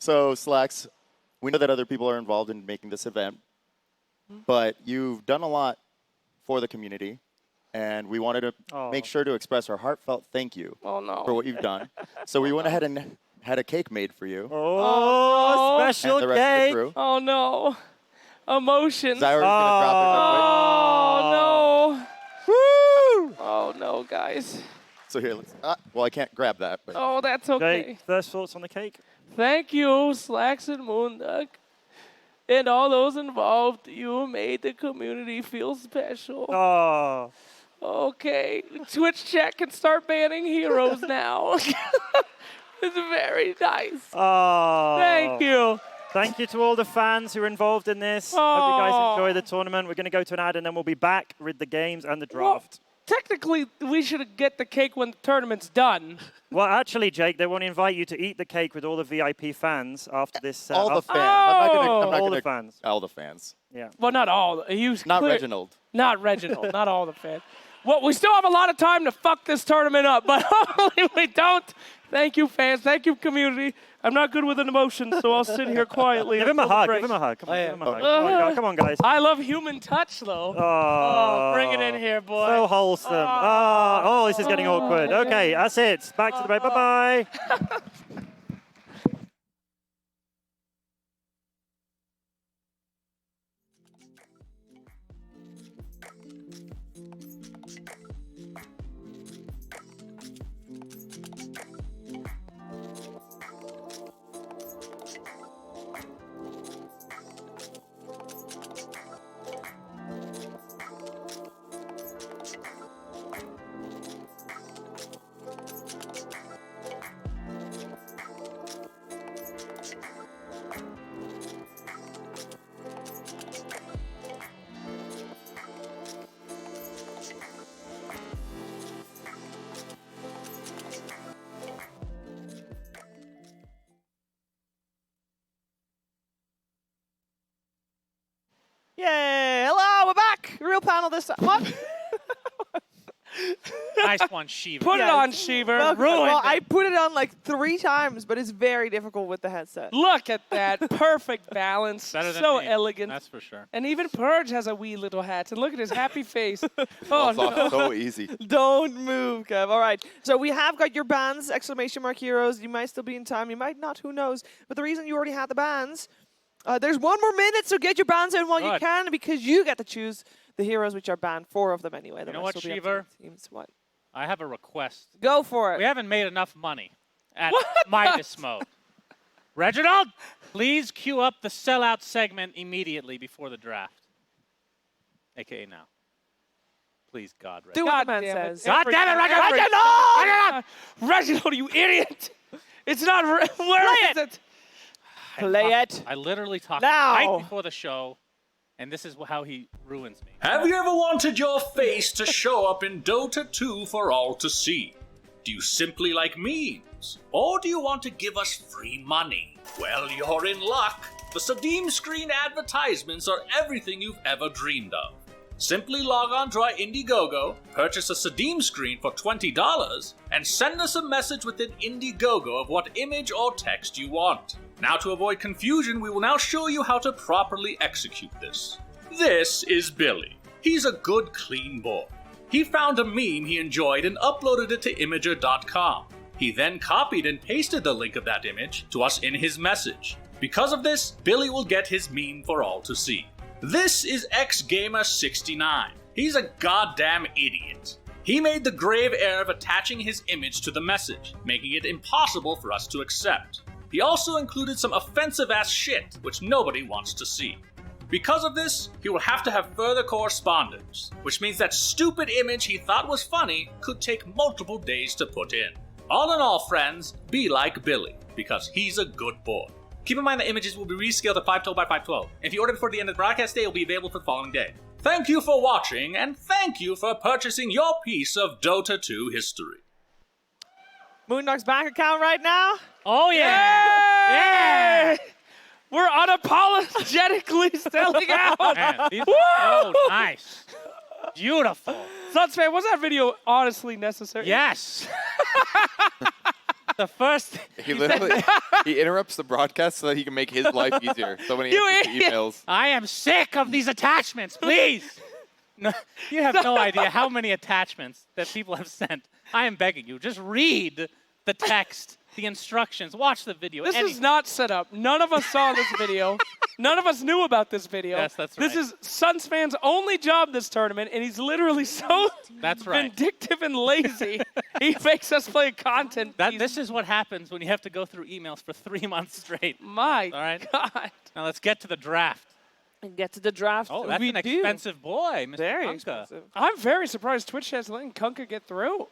So Slacks we know that other people are involved in making this event, but you've done a lot for the community, and we wanted to make sure to express our heartfelt thank you for what you've done. So we went ahead and had a cake made for you. Oh, special and the rest of the crew. Oh, no. Emotions. Zyra's gonna drop it real quick. Oh, no. Woo! Oh, no, guys. So here, let's. Well, I can't grab that. But. Oh, that's okay. Jake, first thoughts on the cake? Thank you, Slacks and Moonduck, and all those involved. You made the community feel special. Oh. Okay, Twitch chat can start banning heroes now. It's very nice. Oh. Thank you. Thank you to all the fans who are involved in this. Hope you guys enjoy the tournament. We're going to go to an ad and then we'll be back with the games and the draft. Well, technically, we should get the cake when the tournament's done. Well, actually, Jake, they want to invite you to eat the cake with all the VIP fans after this. All the fans. All the fans. All the fans. Yeah. Well, not all. Not Reginald. Not Reginald. Not all the fans. Well, we still have a lot of time to fuck this tournament up, but hopefully we don't. Thank you, fans. Thank you, community. I'm not good with an emotion, so I'll sit here quietly. Give him a hug. Give him a hug. Come on, give him a hug. Come on, guys. I love human touch, though. Oh, bring it in here, boy. So wholesome. Oh, this is getting awkward. Okay, that's it. Back to the break. Bye-bye. Yay! Hello, we're back. Real panel this time. What? Nice one, Shiva. Put it on, Shiva. Well, I put it on like 3 times, but it's very difficult with the headset. Look at that. Perfect balance. Better than so me. elegant. That's for sure. And even Purge has a wee little hat. And look at his happy face. Falls off so easy. Don't move, Kev. All right. So we have got your bands, exclamation mark heroes. You might still be in time. You might not. Who knows? But the reason you already had the bands, there's 1 more minute, so get your bands in while you can, because you get to choose the heroes, which are banned. 4 of them anyway. You know what, Shiva? What? I have a request. Go for it. We haven't made enough money at Midas mode. Reginald, please cue up the sellout segment immediately before the draft. AKA now. Please, God, Reginald. Do what the man says. God damn it, Reginald! Reginald, you idiot! It's not. Where is it? Play it. I literally talked now. right before the show, and this is how he ruins me. Have you ever wanted your face to show up in Dota 2 for all to see? Do you simply like memes? Or do you want to give us free money? Well, you're in luck. The Sadim screen advertisements are everything you've ever dreamed of. Simply log on to our Indiegogo, purchase a Sadim screen for $20, and send us a message with an Indiegogo of what image or text you want. Now, to avoid confusion, we will now show you how to properly execute this. This is Billy. He's a good, clean boy. He found a meme he enjoyed and uploaded it to Imager.com. He then copied and pasted the link of that image to us in his message. Because of this, Billy will get his meme for all to see. This is XGamer69. He's a goddamn idiot. He made the grave error of attaching his image to the message, making it impossible for us to accept. He also included some offensive-ass shit, which nobody wants to see. Because of this, he will have to have further correspondence, which means that stupid image he thought was funny could take multiple days to put in. All in all, friends, be like Billy, because he's a good boy. Keep in mind that images will be rescaled to 512 by 512. If you order before the end of the broadcast day, it will be available for the following day. Thank you for watching, and thank you for purchasing your piece of Dota 2 history. Moondog's bank account right now? Oh, yeah. Yeah! We're unapologetically selling out. Man, these are so nice. Beautiful. Suns fan, was that video honestly necessary? Yes. The first. He literally he interrupts the broadcast so that he can make his life easier. So when he answers the emails, I am sick of these attachments. Please. No, you have no idea how many attachments that people have sent. I am begging you, just read the text, the instructions, watch the video. This is not set up. None of us saw this video. None of us knew about this video. Yes, that's right. This is Suns fans' only job this tournament, and he's literally so That's right. vindictive and lazy. He makes us play content. This is what happens when you have to go through emails for 3 months straight. My All right? God. Now let's get to the draft. And get to the draft. Oh, that's we an do. expensive boy, Mr. Very Kunka. expensive. I'm very surprised Twitch has letting Kunka get through.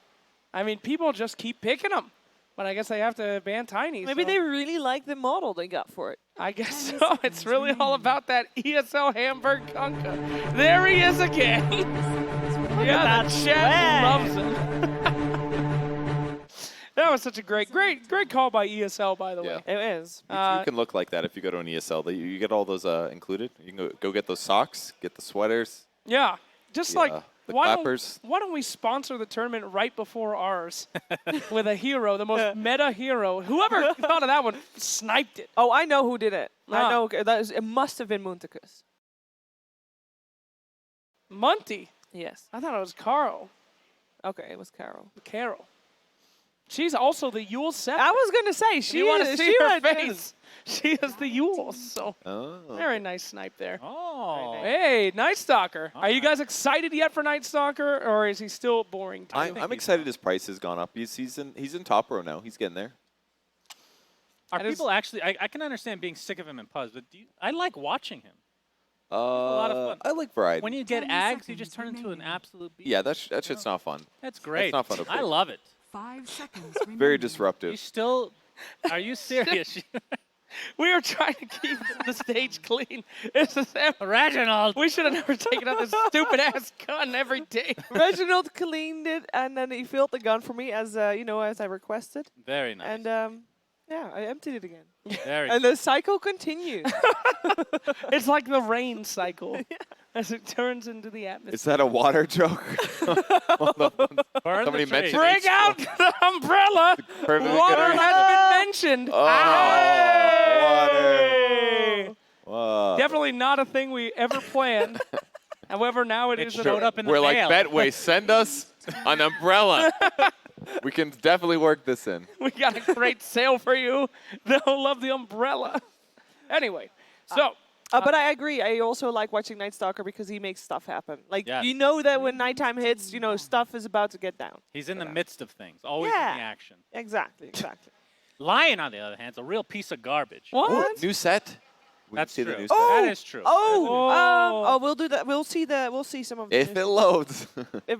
I mean, people just keep picking him. But I guess they have to ban Tiny. Maybe so. they really like the model they got for it. I guess so. It's really all about that ESL Hamburg Kunka. There he is again. Yeah, the chat loves him. That was such a great call by ESL, by the way. It is. you can look like that if you go to an ESL. You get all those included. You can go get those socks, get the sweaters. Yeah, just the, like the why clappers. don't we sponsor the tournament right before ours with a hero, the most meta hero? Whoever thought of that one sniped it. Oh, I know who did it. Ah. I know. It must have been Munticus. Monty. Yes. I thought it was Carl. Okay, it was Carol. Carol. She's also the Yule Scepter. I was gonna say If you want to see her went in. face. She is the Yule. So very nice snipe there. Oh. Hey, Night Stalker. Are you guys excited yet for Night Stalker, or is he still boring to you? I'm excited his price has gone up. He's in top row now. He's getting there. Are people actually? I can understand being sick of him in pubs, but I like watching him. A lot of fun. I like variety. When you get ags, you just turn into an absolute beast. Yeah, that shit's not fun. That's great. That's not fun to I play. love it. 5 seconds Very remaining. disruptive. You still? Are you serious? We are trying to keep the stage clean. This is Reginald. We should have never taken out this stupid ass gun every day. Reginald cleaned it, and then he filled the gun for me as as I requested. Very nice. And yeah, I emptied it again. Very. And the cycle continues. It's like the rain cycle as it turns into the atmosphere. Is that a water joke? Burn Somebody the tree. mentioned Bring out the umbrella. Perfectly Water good has been mentioned. Oh, Hey! Wow. Definitely not a thing we ever planned. However, now it is. showed up in the We're like, mail. Betway, send us an umbrella. We can definitely work this in. We got a great sale for you. They'll love the umbrella. Anyway, so. But I agree. I also like watching Night Stalker because he makes stuff happen. Like, you know that when nighttime hits, stuff is about to get down. He's in the midst of things, always in the action. Exactly. Lion, on the other hand, is a real piece of garbage. What? Ooh, new set. We That's see true. the new set. That is true. We'll do that. We'll see some of If it loads.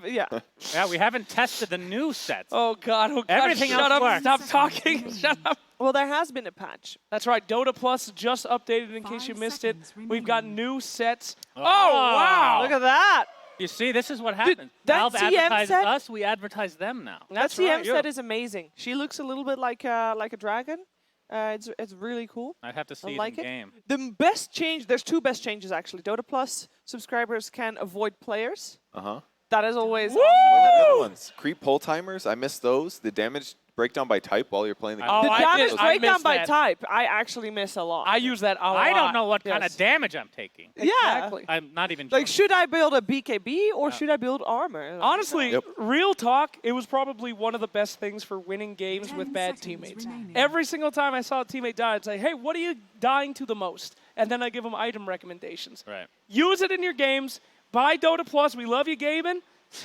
Yeah. Yeah, we haven't tested the new sets. Oh God! Everything shut else up! works. Stop talking! Shut up! Well, there has been a patch. That's right. Dota Plus just updated. In case you 5 missed it, seconds we've got remaining. new sets. Oh. Oh wow! Look at that. You see, this is what happens. that Valve CM advertises set- us, we advertise them now. That's that CM right. set is amazing. She looks a little bit like a dragon. It's really cool. I'd have to see I it like in it. game. The best change, there's two best changes actually. Dota Plus subscribers can avoid players. Uh-huh. That is always What are the other ones? Creep pull timers. I missed those. The damage breakdown by type while you're playing the game. Oh, the I damage did- I breakdown missed by that. type. I actually miss a lot. I use that a lot. I don't know what kind of Yes. damage I'm taking. Yeah. Exactly. I'm not even Like, joking. should I build a BKB or should I build armor? Honestly, Yep. real talk, it was probably one of the best things for winning games 10 with bad seconds teammates. remaining. Every single time I saw a teammate die, I'd say, hey, what are you dying to the most? And then I give them item recommendations. Right. Use it in your games. Buy Dota Plus. We love you, Gaben.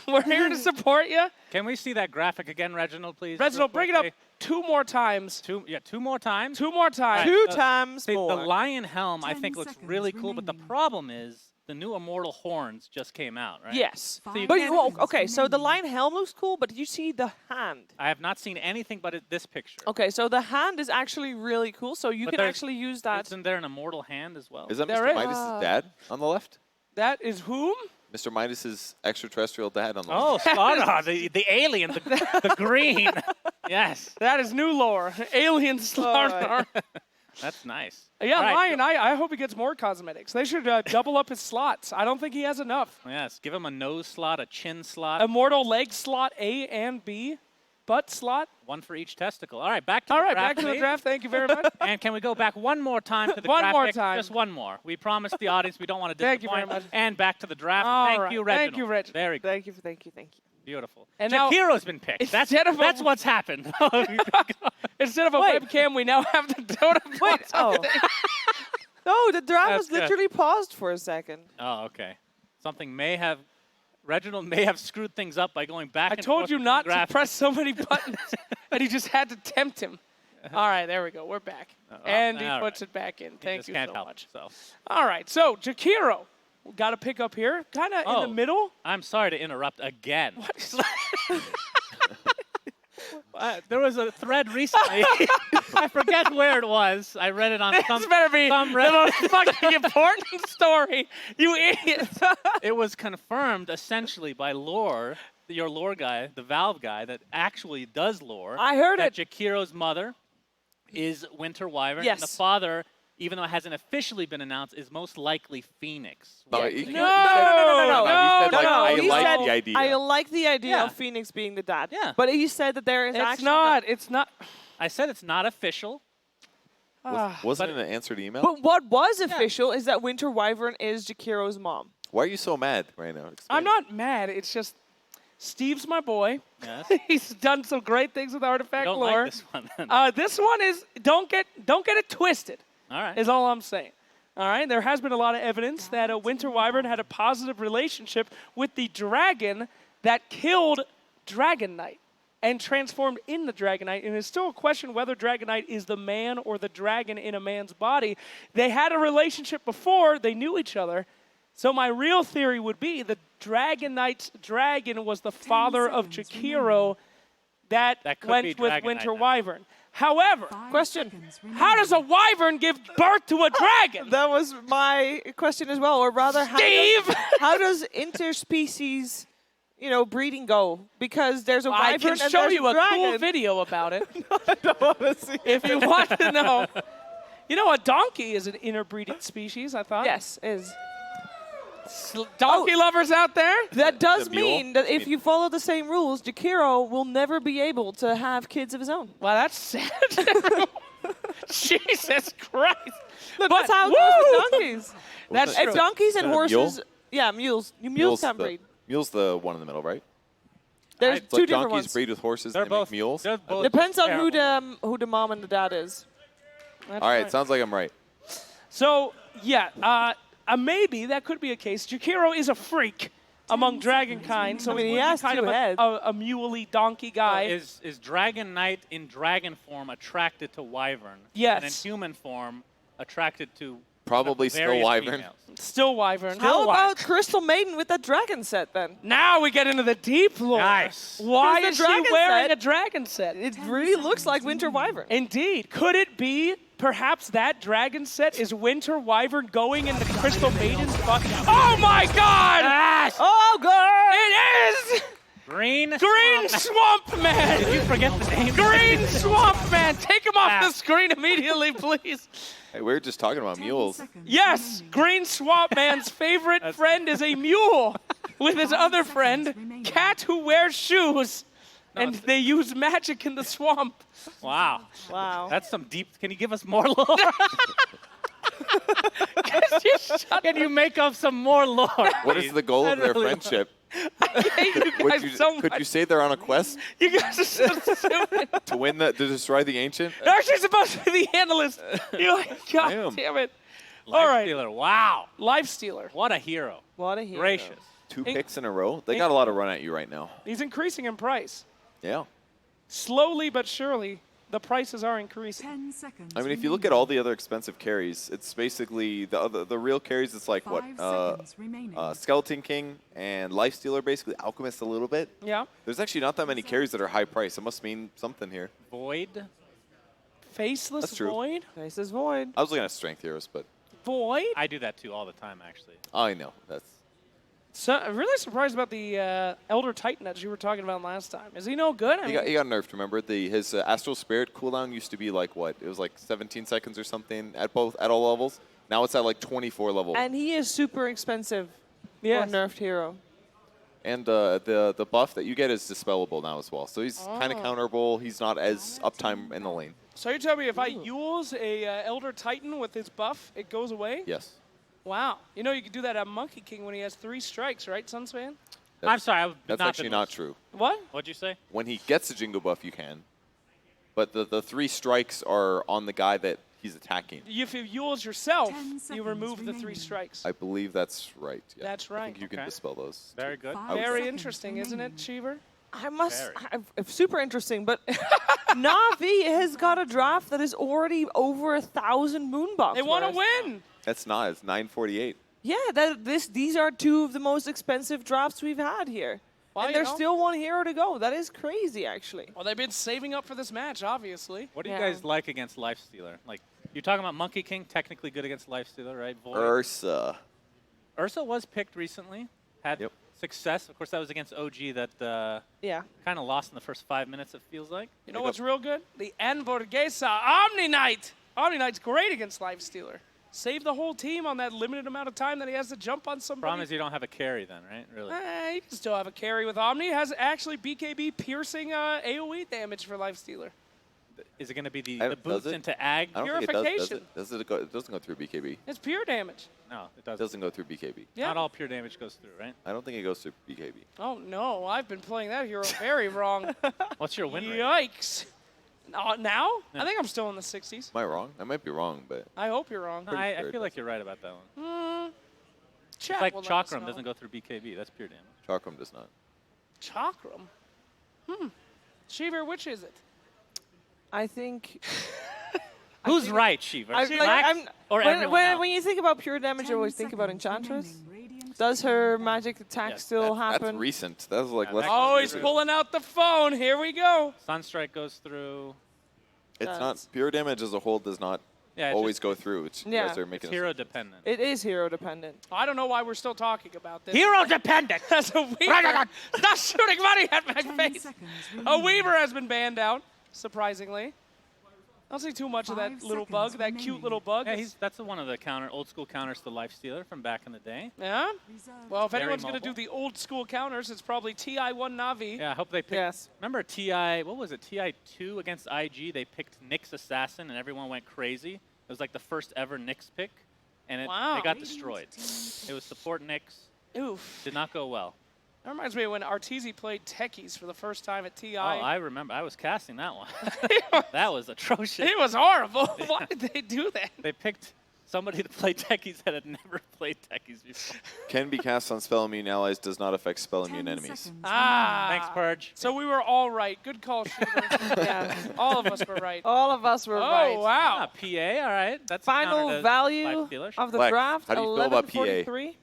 We're here to support you. Can we see that graphic again, Reginald, please? Reginald, real bring it up quickly? 2 more times. Two more times. 2 more times. Right. Two times See, more. the lion helm, I 10 think, looks seconds really cool, but the remaining. problem is the new immortal horns just came out, right? Yes. Five But seconds okay, so the remaining. lion helm looks cool, but you see the hand. I have not seen anything but this picture. Okay, so the hand is actually really cool, so you But can there's- actually use that. Isn't there an immortal hand as well? Is that There Mr. is. Midas' dad on the left? That is whom? Mr. Midas' extraterrestrial dad on the Oh, left. Starna, the alien, the green. Yes, That is new lore. Alien Slarnar. that's nice. Yeah, All right, Lion, I hope he gets more cosmetics. They should double up his slots. I don't think he has enough. Yes, give him a nose slot, a chin slot. Immortal leg slot A and B. butt slot. One for each testicle. All right, back to the draft. Back to the please. draft. Thank you very much. And can we go back one more time to the One draft more pick? time. Just one more. We promised the audience we don't want to disappoint. Thank you very much. And back to the draft. All Thank right. you, Reginald. Thank you, Reginald. Very good. Thank you. Thank you. Thank you. Beautiful. And now- Jakiro's been picked. That's what's happened. Instead of a Wait. webcam, we now have the Dota. Wait. Oh. No, the draft That's was good. literally paused for a second. Oh, okay. Reginald may have screwed things up by going back I and told forth you between not to drafts. press so many buttons, and he just had to tempt him. All right, there we go. We're back. And he all puts right. it back in. He Thank just you can't so help much. himself. All right, so Jakiro, got to pick up here, kind of in the middle. I'm sorry to interrupt again. There was a thread recently. I forget where it was. I read it on some. This better be some the most fucking important story, you idiot. It was confirmed essentially by lore, your lore guy, the Valve guy, that actually does lore. I heard that it. Jakiro's mother is Winter Wyvern. Yes. And the father, even though it hasn't officially been announced, is most likely Phoenix. No, No. he He said, said, the idea. I like the idea Yeah. of Phoenix being the dad. Yeah. But he said that there is It's actually not. It's not. I said it's not official. Wasn't it an answered email? But what was official is that Winter Wyvern is Jakiro's mom. Why are you so mad right now? Explain. I'm not mad. It's just Steve's my boy. Yes. He's done some great things with Artifact Don't lore. like this one. Then. This one is don't get it twisted. All right. Is all I'm saying. All right, there has been a lot of evidence that a Winter Wyvern had a positive relationship with the dragon that killed Dragon Knight and transformed in the Dragon Knight. And it's still a question whether Dragon Knight is the man or the dragon in a man's body. They had a relationship before, they knew each other. So my real theory would be the Dragon Knight's dragon was the father of Jakiro that could went be with Dragon Winter Knight. Wyvern. However, Question. how does a wyvern give birth to a dragon? That was my question as well, or rather, Steve! how does interspecies, breeding go? Because there's a I wyvern can and show there's you a dragon. cool video about it I don't want to see. if you want to know. A donkey is an interbreeding species, I thought. Yes, is. Donkey lovers out there? That does The mule? mean that if you follow the same rules, Jakiro will never be able to have kids of his own. Well, that's sad. Jesus Christ. Look, But- that's how it goes with Woo! donkeys. That's If true. donkeys and Is that a mule? horses, yeah, mules. Mules can breed. Mule's the one in the middle, right? There's It's two like different donkeys ones. breed with horses. They're and both make mules. They're both Depends on terrible. who the mom and the dad is. That's All right, right. sounds like I'm right. So, yeah, maybe that could be a case. Jakiro is a freak among dragon kind, so I mean, he he would be has kind two of heads. a muley donkey guy. Is Dragon Knight in dragon form attracted to Wyvern? Yes. And in human form attracted to Probably still various wyvern. females? Still wyvern. How Still wyvern. about Crystal Maiden with that dragon set then? Now we get into the deep lore. Nice. Why Here's is the she dragon wearing set. a dragon set? It really looks like Winter Wyvern. Indeed. Could it be perhaps that dragon set is Winter Wyvern going into Crystal Maiden's butt? Oh my god! Yes! Oh, God! It is Green Swamp Man! Did you forget the name? Green Swamp Man! Take him off Ah. the screen immediately, please. Hey, we were just talking about mules. Yes, Green Swamp Man's favorite friend is a mule with his other friend, Cat who wears shoes, and they use magic in the swamp. Wow. Wow. That's some deep. Can you give us more lore? Can you make up some more lore? What is the goal of their really friendship? I hate you Would guys you, so could much. you say they're on a quest You guys are so stupid. to destroy the ancient? They're actually supposed to be the analyst. You're like, God Damn. damn it. Life All right. Stealer. Wow. Life Stealer. What a hero. What a hero. Gracious. 2 picks in a row. They got a lot of run at you right now. He's increasing in price. Yeah. Slowly but surely, the prices are increasing. 10 seconds. I mean, if you look at all the other expensive carries, it's basically the real carries. It's like what 5 seconds remaining. Skeleton King and Lifestealer, basically Alchemist a little bit. Yeah. There's actually not that many carries that are high price. It must mean something here. Void. Faceless That's true. Void. This is Void. I was looking at strength heroes, but Void. I do that too all the time, actually. I know that's. So, I'm really surprised about the Elder Titan that you were talking about last time. Is he no good? I He got nerfed. Remember, his Astral Spirit cooldown used to be like what? It was like 17 seconds or something at all levels. Now it's at like 24 level. And he is super expensive Yes. for a nerfed hero. And the buff that you get is dispellable now as well. So he's kind of counterable. He's not as uptime in the lane. So you're telling me if I use a Elder Titan with his buff, it goes away? Yes. Wow. You know you can do that at Monkey King when he has 3 strikes, right, Sunspan? I'm sorry. That's actually not true. What? What'd you say? When he gets a Jingle buff, you can. But the 3 strikes are on the guy that he's attacking. If you use yourself, you remove the 3 strikes. I believe that's right. Yeah. That's right. I think you can dispel those. Very good. Very interesting, isn't it, Cheever? Super interesting, but Navi has got a draft that is already over 1,000 moonbucks. They want to win. That's not. It's 948. Yeah, these are 2 of the most expensive drafts we've had here. Well, and there's still 1 hero to go. That is crazy, actually. Well, they've been saving up for this match, obviously. What do you guys like against Lifestealer? Like, you're talking about Monkey King, technically good against Lifestealer, right? Void. Ursa. Ursa was picked recently. Had success. Of course, that was against OG that kind of lost in the first 5 minutes, it feels like. You know what's real good? The Hamburguesa Omni Knight. Omni Knight's great against Lifestealer. Save the whole team on that limited amount of time that he has to jump on somebody. Problem is you don't have a carry then, right? Really? You can still have a carry with Omni. Has actually BKB piercing AoE damage for Lifestealer. Is it going to be the boost into Ag? I don't Purification. think it does. It doesn't go through BKB. It's pure damage. No, it It doesn't. doesn't go through BKB. Yeah. Not all pure damage goes through, right? I don't think it goes through BKB. Oh, no. I've been playing that hero very wrong. What's your win rate? Yikes. Now? Yeah. I think I'm still in the 60s. Am I wrong? I might be wrong, but I hope you're wrong. No, I feel like you're right about that one. Chat It's like will let us Chakram know. doesn't go through BKB. That's pure damage. Chakram does not. Chakram? Shiver, which is it? I think... Who's right, Shiva? Or everyone else? When you think about pure damage, you always think about Enchantress. Does her magic attack still happen? That's recent. That was like less Oh, than he's years ago. pulling out the phone. Here we go. Sunstrike goes through. It's not pure damage as a whole. Does not always go through. It's, you guys are making It's hero dependent. It is hero dependent. I don't know why we're still talking about this. Hero dependent. That's a Weaver. Stop shooting money at my face. A Weaver has been banned out, surprisingly. I don't see too much of that little bug, that cute little bug. Yeah, that's one of the old school counters to Lifestealer from back in the day. Yeah? Well, if Very anyone's going to do mobile. the old school counters, it's probably TI1 Navi. Yeah, I hope they pick. Remember TI, what was it, TI2 against IG? They picked Nyx Assassin and everyone went crazy. It was like the first ever Nyx pick, and they got destroyed. It was support Nyx. Oof. Did not go well. That reminds me of when Arteezy played Techies for the first time at TI. Oh, I remember. I was casting that one. That was atrocious. It was horrible. Why did they do that? They picked somebody to play techies that had never played techies before. Can be cast on spell immune allies. Does not affect spell immune enemies. Ah. Thanks, Purge. So we were all right. Good call, Shooter. Yeah, all of us were right. All of us were right. Oh, wow. PA, all right. That's Final value of the Black, draft, how do you feel about PA? 1143.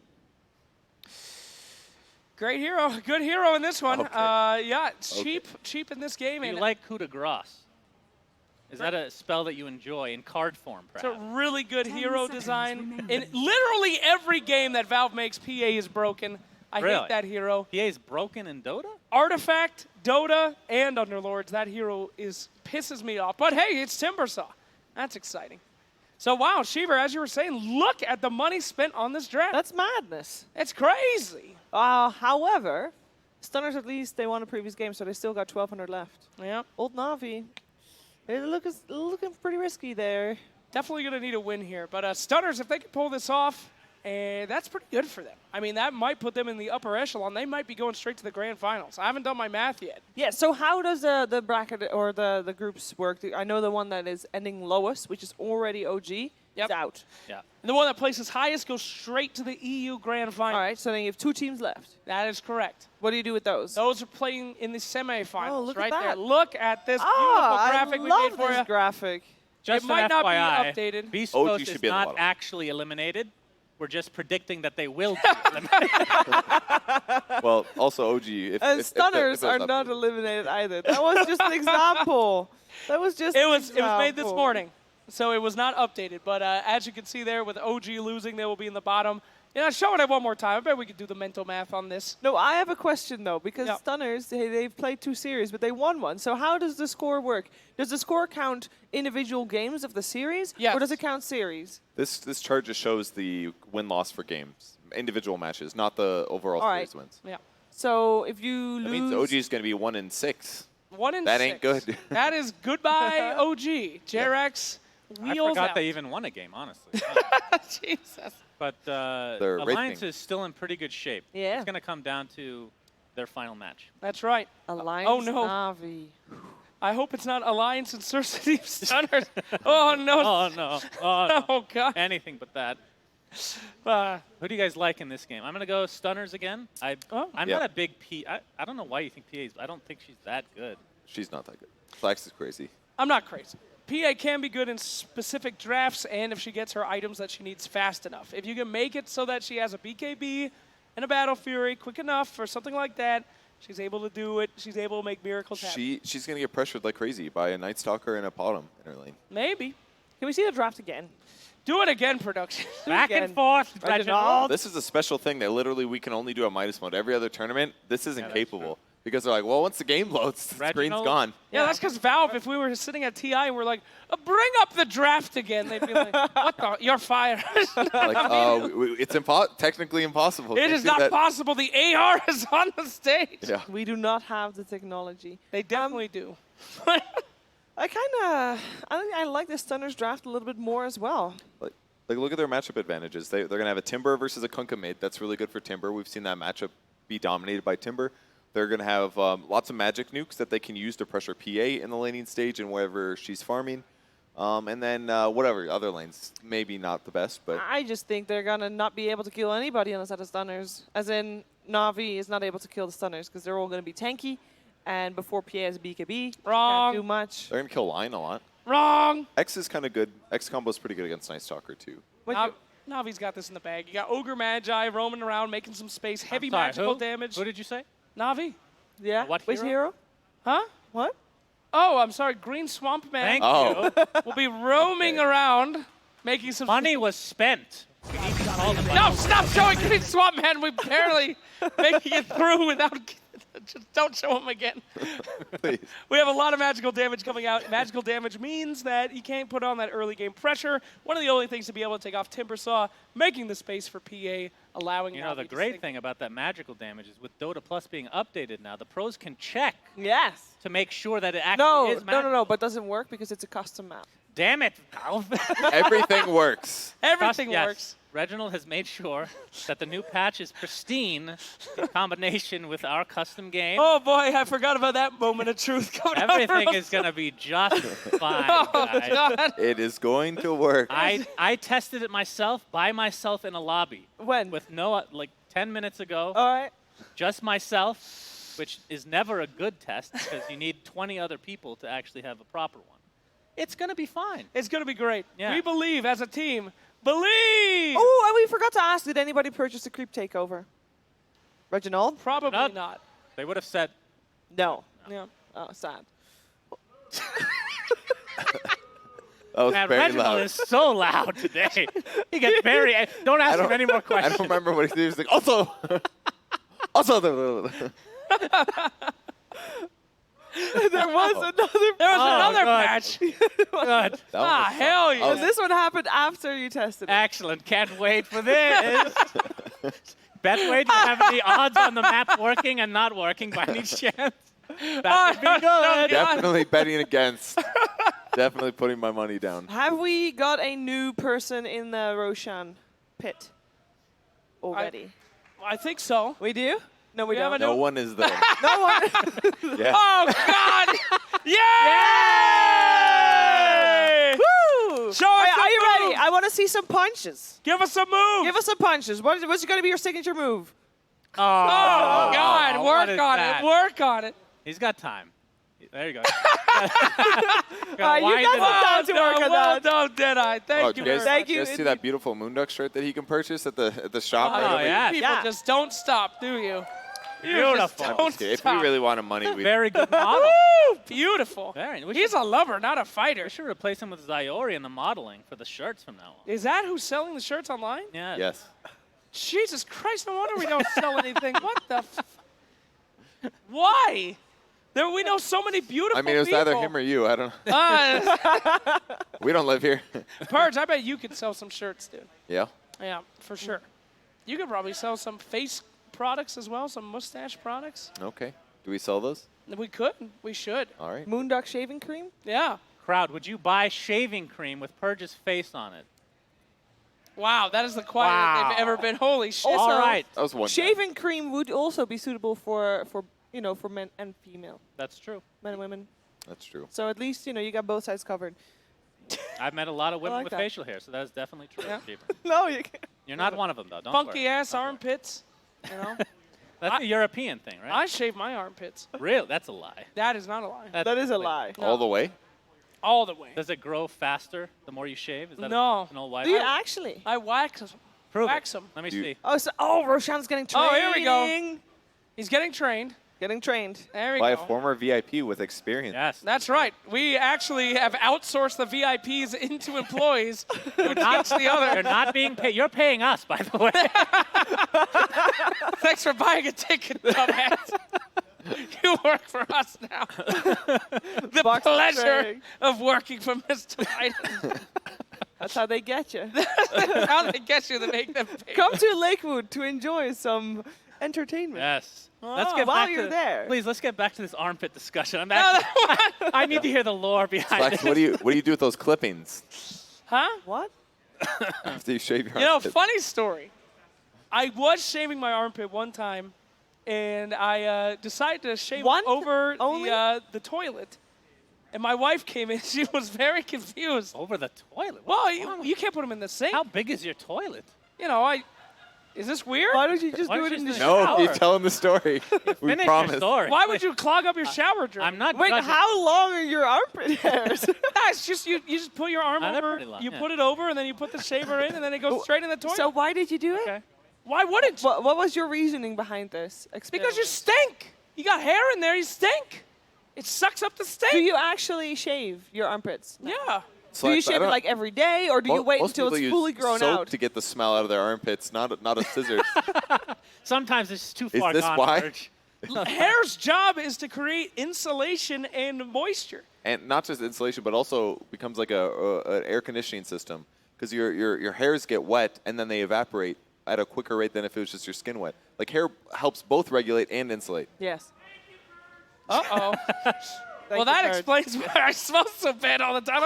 Great hero. Good hero in this one. Okay. Yeah, cheap in this game. Do you And like coup de grace? Is that a spell that you enjoy in card form, it's perhaps? a really good hero design. In literally every game that Valve makes, PA is broken. I hate that hero. PA is broken in Dota? Artifact, Dota, and Underlords. That hero pisses me off. But hey, it's Timbersaw. That's exciting. So wow, Shiver, as you were saying, look at the money spent on this draft. That's madness. It's crazy. However, Stunners at least, they won a previous game, so they still got 1,200 left. Yeah. Old Navi, they're looking pretty risky there. Definitely going to need a win here. But Stunners, if they can pull this off, that's pretty good for them. I mean, that might put them in the upper echelon. They might be going straight to the grand finals. I haven't done my math yet. Yeah, so how does the bracket or the groups work? I know the one that is ending lowest, which is already OG, is out. Yeah. And the one that places highest goes straight to the EU grand final. All right, so then you have 2 teams left. That is correct. What do you do with those? Those are playing in the semifinals Oh, look at right that. there. Look at this beautiful graphic I we love made for this you. graphic. Just It might an not be FYI, updated. Beast OG Coast should is be at the not bottom. actually eliminated. We're just predicting that they will be eliminated. Well, also OG. If Stunners it was are not updated. eliminated either. That was just an example. That was just It was made this example. morning, so it was not updated. But as you can see there, with OG losing, they will be in the bottom. Yeah, show it one more time. I bet we could do the mental math on this. No, I have a question though, because Yeah. Stunners, they've played 2 series, but they won one. So how does the score work? Does the score count individual games of the series, Yes. or does it count series? This chart just shows the win-loss for games, individual matches, not the overall All right. series wins. Yeah. So if you That lose, means OG is going to be 1 in 6. 1 in 6. That ain't good. That is goodbye, OG. JRX I wheels forgot out. they even won a game, honestly. Jesus. But They're Alliance raping. is still in pretty good shape. Yeah. It's going to come down to their final match. That's right. Alliance Oh, no. Navi. I hope it's not Alliance and Sir City Stunners. Oh, no. Oh, no. Oh, no. Oh, God. Anything but that. Uh, Who do you guys like in this game? I'm going to go Stunners again. I'm Yeah. not a big P. I don't know why you think PA is. I don't think she's that good. She's not that good. Flax is crazy. I'm not crazy. PA can be good in specific drafts and if she gets her items that she needs fast enough. If you can make it so that she has a BKB and a Battle Fury quick enough or something like that, she's able to do it. She's able to make miracles happen. She's going to get pressured like crazy by a Night Stalker and a Potom in her lane. Maybe. Can we see the draft again? Do it again, production. Back again. and forth. Reginald. This is a special thing that literally we can only do at Midas mode. Every other tournament, this isn't capable. Because they're like, well, once the game loads, the screen's Reginald. gone. Yeah, that's because Valve, if we were sitting at TI and we're like, bring up the draft again, they'd be like, what the? You're fired. Like, it's technically impossible. It Can't is do not that. possible. The AR is on the stage. Yeah. We do not have the technology. They definitely do. I like the Stunners draft a little bit more as well. Like, look at their matchup advantages. They're going to have a Timber versus a Kunkka mid. That's really good for Timber. We've seen that matchup be dominated by Timber. They're going to have lots of magic nukes that they can use to pressure PA in the laning stage and wherever she's farming. And then whatever, other lanes, maybe not the best, but I just think they're going to not be able to kill anybody on a set of Stunners. As in, Navi is not able to kill the Stunners because they're all going to be tanky. And before PA has BKB, Wrong. can't do much. they're going to kill Line a lot. Wrong. X is kind of good. X combo is pretty good against Night Stalker, too. Navi's got this in the bag. You got Ogre Magi roaming around, making some space, heavy Sorry, magical who? damage. Who did you say? Navi. Yeah. What Which hero? hero? Huh? What? Oh, I'm sorry. Green Swamp Man Thank Oh. you. will be roaming around, making some Money was spent. We need to call the money. No, stop showing Green Swamp Man. We're barely making it through without. Just don't show him again. Please. We have a lot of magical damage coming out. Magical damage means that you can't put on that early game pressure. One of the only things to be able to take off Timbersaw, making the space for PA, allowing You know, the Navi to great sink. thing about that magical damage is with Dota Plus being updated now, the pros can check Yes. to make sure that it actually No, is no, magical. no, but it doesn't work because it's a custom map. Damn it, Valve. Everything works. Everything Yes. works. Reginald has made sure that the new patch is pristine in combination with our custom game. Oh boy, I forgot about that moment of truth coming out. Everything is going to be just fine, Oh guys. God. It is going to work. I tested it myself, by myself in a lobby. When? With no, like 10 minutes ago, All right. just myself, which is never a good test because you need 20 other people to actually have a proper one. It's going to be fine. It's going to be great. Yeah. We believe as a team. Believe! Oh, and we forgot to ask, did anybody purchase the creep takeover? Reginald? Probably Not- not. They would have said, No. Yeah. Oh, sad. That was man, very Reginald loud. is so loud today. He gets very, don't ask him any more I questions. don't remember what he did. He was like, also, There was another. There was Oh, another good. match. Good. That Ah, was hell yeah. And this one happened after you tested it. Excellent. Can't wait for this. Betway, do you have any odds on the map working and not working by any chance? That would be good. definitely betting against. Definitely putting my money down. Have we got a new person in the Roshan pit already? I think so. We do? No, we We have don't. a No one is there. No one. Yeah. Oh, God! Yay! Woo! Show us Are some you ready? moves. I want to see some punches. Give us a move. Give us some punches. What's going to be your signature move? Oh, God. what Work is on that? it. Work on it. He's got time. There you go. You got some time to work on well that. done, Deadeye. Thank you. you guys, very Thank much. you. guys see that beautiful Moonduck shirt that he can purchase at the shop? right Oh, over here? yeah. People Yeah. just don't stop, do you? You Beautiful. just I'm don't just kidding. If stop. we really wanted money, we'd. Very good model. Woo! Beautiful. Very. We He's should, a lover, not a fighter. we should replace him with Zyori in the modeling for the shirts from now on. Is that who's selling the shirts online? Yeah. Yes. Jesus Christ, no wonder we don't sell anything. What the Why? We know so many beautiful I mean, it was people. either him or you. I don't know. We don't live here. Purge, I bet you could sell some shirts, dude. Yeah. Yeah, for sure. You could probably sell some face products as well, some mustache products. Okay. Do we sell those? We could. We should. All right. Moondog shaving cream? Yeah. Crowd, would you buy shaving cream with Purge's face on it? Wow, that is the quietest they've ever been. Holy shit. Also, All right. That was one. Shaving cream would also be suitable for men and female. That's true. Men and women. That's true. So at least, you got both sides covered. I've met a lot of women like with that. facial hair, so that is definitely true. Yeah. Cheaper. No, you can't. You're not one of them, though. Don't Funky worry. ass armpits. You know? That's a European thing, right? I shave my armpits. Real? That's a lie. That is not a lie. That is a lie. All the way? All the way. Does it grow faster the more you shave? Is that No. an old wife? Do you actually? I wax them. Prove wax it. them. Let me see. Oh, Roshan's getting trained. Oh, here we go. He's getting trained. Getting trained. There we By a go. former VIP with experience. Yes. That's right. We actually have outsourced the VIPs into employees. Who teach the They're other. not being paid. You're paying us, by the way. Thanks for buying a ticket, dumbass. You work for us now. The Box pleasure training. of working for Mr. Midas. That's how they get you. How they get you to make them pay. Come to Lakewood to enjoy some entertainment. Yes. Let's get while back you're to there. Please, let's get back to this armpit discussion. I need to hear the lore behind Flex, it. what do you do with those clippings Huh? What? after you shave your You know, armpit? funny story. I was shaving my armpit one time, and I decided to shave One? over Only? the toilet. And my wife came in. She was very confused. Over the toilet? Well, you can't put them in the sink. How big is your toilet? You know, is this weird? Why don't you just Why do don't it in you the just- shower? No, he's telling the story. we Finish promise. your story. Why would you clog up your shower drain? I'm not Wait, judging. how long are your armpit hairs? It's just you just put your arm They're over, pretty long, you yeah. put it over, and then you put the shaver in, and then it goes straight in the toilet. So why did you do it? Okay. Why wouldn't you? What was your reasoning behind this? Because you stink. You got hair in there, you stink. It sucks up the stink. Do you actually shave your armpits? Yeah. Do you shave it like every day, or do you wait Most until people it's use fully grown soap out? to get the smell out of their armpits, not a scissors. Sometimes it's too Is far this gone. why? Serge. Hair's job is to create insulation and moisture. And not just insulation, but also becomes like an air conditioning system because your hairs get wet and then they evaporate at a quicker rate than if it was just your skin wet. Like hair helps both regulate and insulate. Yes. Uh-oh. Well, that explains why I smell so bad all the time.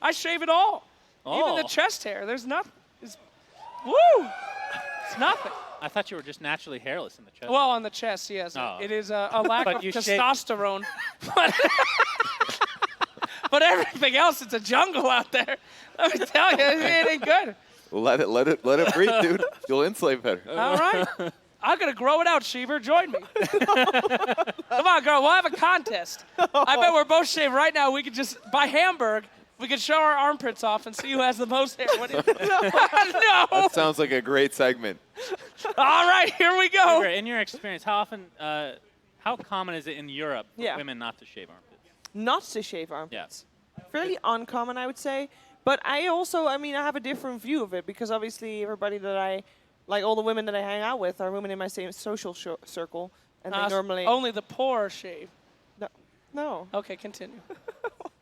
I shave it all. Even the chest hair. There's nothing. Woo! It's nothing. I thought you were just naturally hairless in the chest. Well, on the chest, yes. Oh. It is a lack But of you testosterone. But everything else, it's a jungle out there. Let me tell you, it ain't good. Let it breathe, dude. You'll insulate better. All right. I'm going to grow it out, Sheever. Join me. Come on, girl. We'll have a contest. I bet we're both shaved right now. We could just, by Hamburg, we could show our armpits off and see who has the most hair. What do you No. That sounds like a great segment. All right, here we go. Sheever, in your experience, how common is it in Europe for women not to shave armpits? Not to shave armpits. Yeah. Fairly uncommon, I would say. But I have a different view of it because obviously everybody like all the women that I hang out with are women in my same social circle, and they normally Only the poor shave. no. Okay, continue.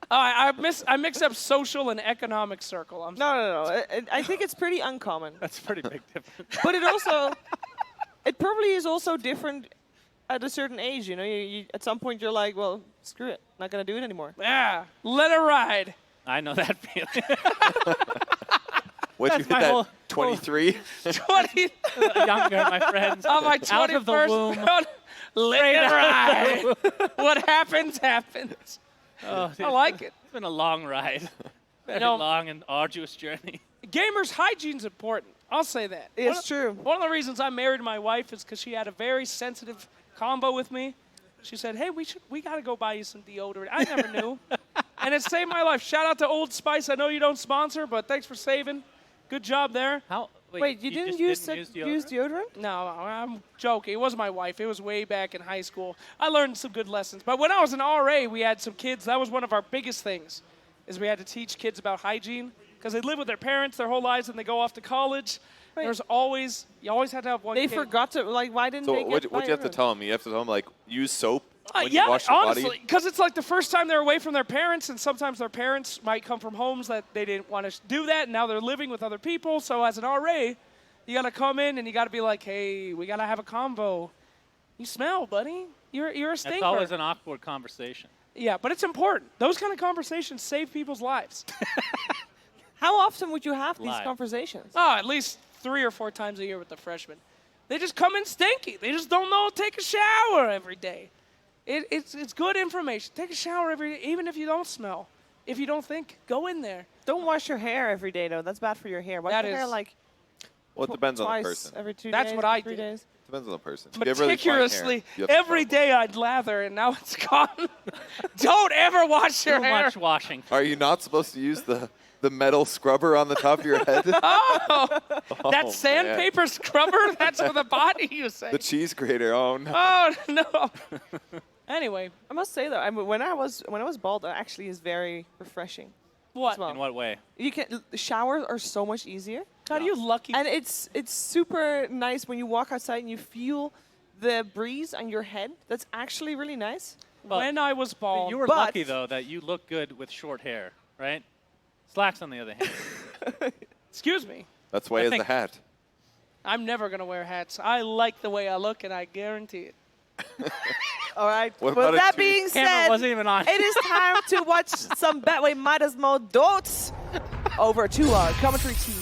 I mix up social and economic circle. I'm No. I think it's pretty uncommon. That's a pretty big difference. But it probably is also different at a certain age. You know, you at some point you're like, well, screw it, not gonna do it anymore. Yeah, let it ride. I know that feeling. What'd you hit that? 23? 20. Younger, my friends. On my Out of the 21st womb. let it ride. What happens, happens. Oh, dude, I like it. It's been a long ride. Very long and arduous journey. Gamers' hygiene's important. I'll say that. It's true. One of the reasons I married my wife is because she had a very sensitive combo with me. She said, "Hey, we got to go buy you some deodorant." I never knew, and it saved my life. Shout out to Old Spice. I know you don't sponsor, but thanks for saving. Good job there. Wait, you didn't use deodorant? No, I'm joking. It wasn't my wife. It was way back in high school. I learned some good lessons. But when I was an RA, we had some kids. That was one of our biggest things, is we had to teach kids about hygiene because they live with their parents their whole lives and they go off to college. Right. You always had to have one They kid. forgot to, why didn't So they get what do you have to tell them? You have to tell them, like, use soap when yeah, you wash your honestly, body? because it's like the first time they're away from their parents, and sometimes their parents might come from homes that they didn't want to do that, and now they're living with other people. So as an RA, you You gotta come in and you gotta be like, hey, we gotta have a convo. You smell, buddy. You're a stinker. That's always an awkward conversation. Yeah, but it's important. Those kind of conversations save people's lives. How often would you have these Live. conversations? Oh, at least 3 or 4 times a year with the freshmen. They just come in stinky. They just don't know how to take a shower every day. It's good information. Take a shower every day, even if you don't smell. If you don't think, go in there. Don't wash your hair every day, though. That's bad for your hair. Wash That your hair is- like Well, it depends on twice the person. every 2 days. That's what I 3 do. days. Depends on the person. If you have really fine hair, Meticulously, you have to every start. day I'd lather, and now it's gone. Don't ever wash your Too hair. much washing. Are you not supposed to use the metal scrubber on the top of your head? Oh, that man. sandpaper scrubber? That's for the body, you say. The cheese grater. Oh no. Oh, no. Anyway, I must say though, I mean, when I was bald, it actually is very refreshing. what? As well. In what way? You can showers are so much easier, God, you lucky. and it's super nice when you walk outside and you feel the breeze on your head. That's actually really nice. When I was bald. You were But- lucky, though, that you look good with short hair, right? Slacks, on the other hand. Excuse me. That's why I he has think- the hat. I'm never going to wear hats. I like the way I look, and I guarantee it. All right. What With about a that tweet? being Camera said, wasn't even on. it is time to watch some Betway Midas mode dots over to our commentary team.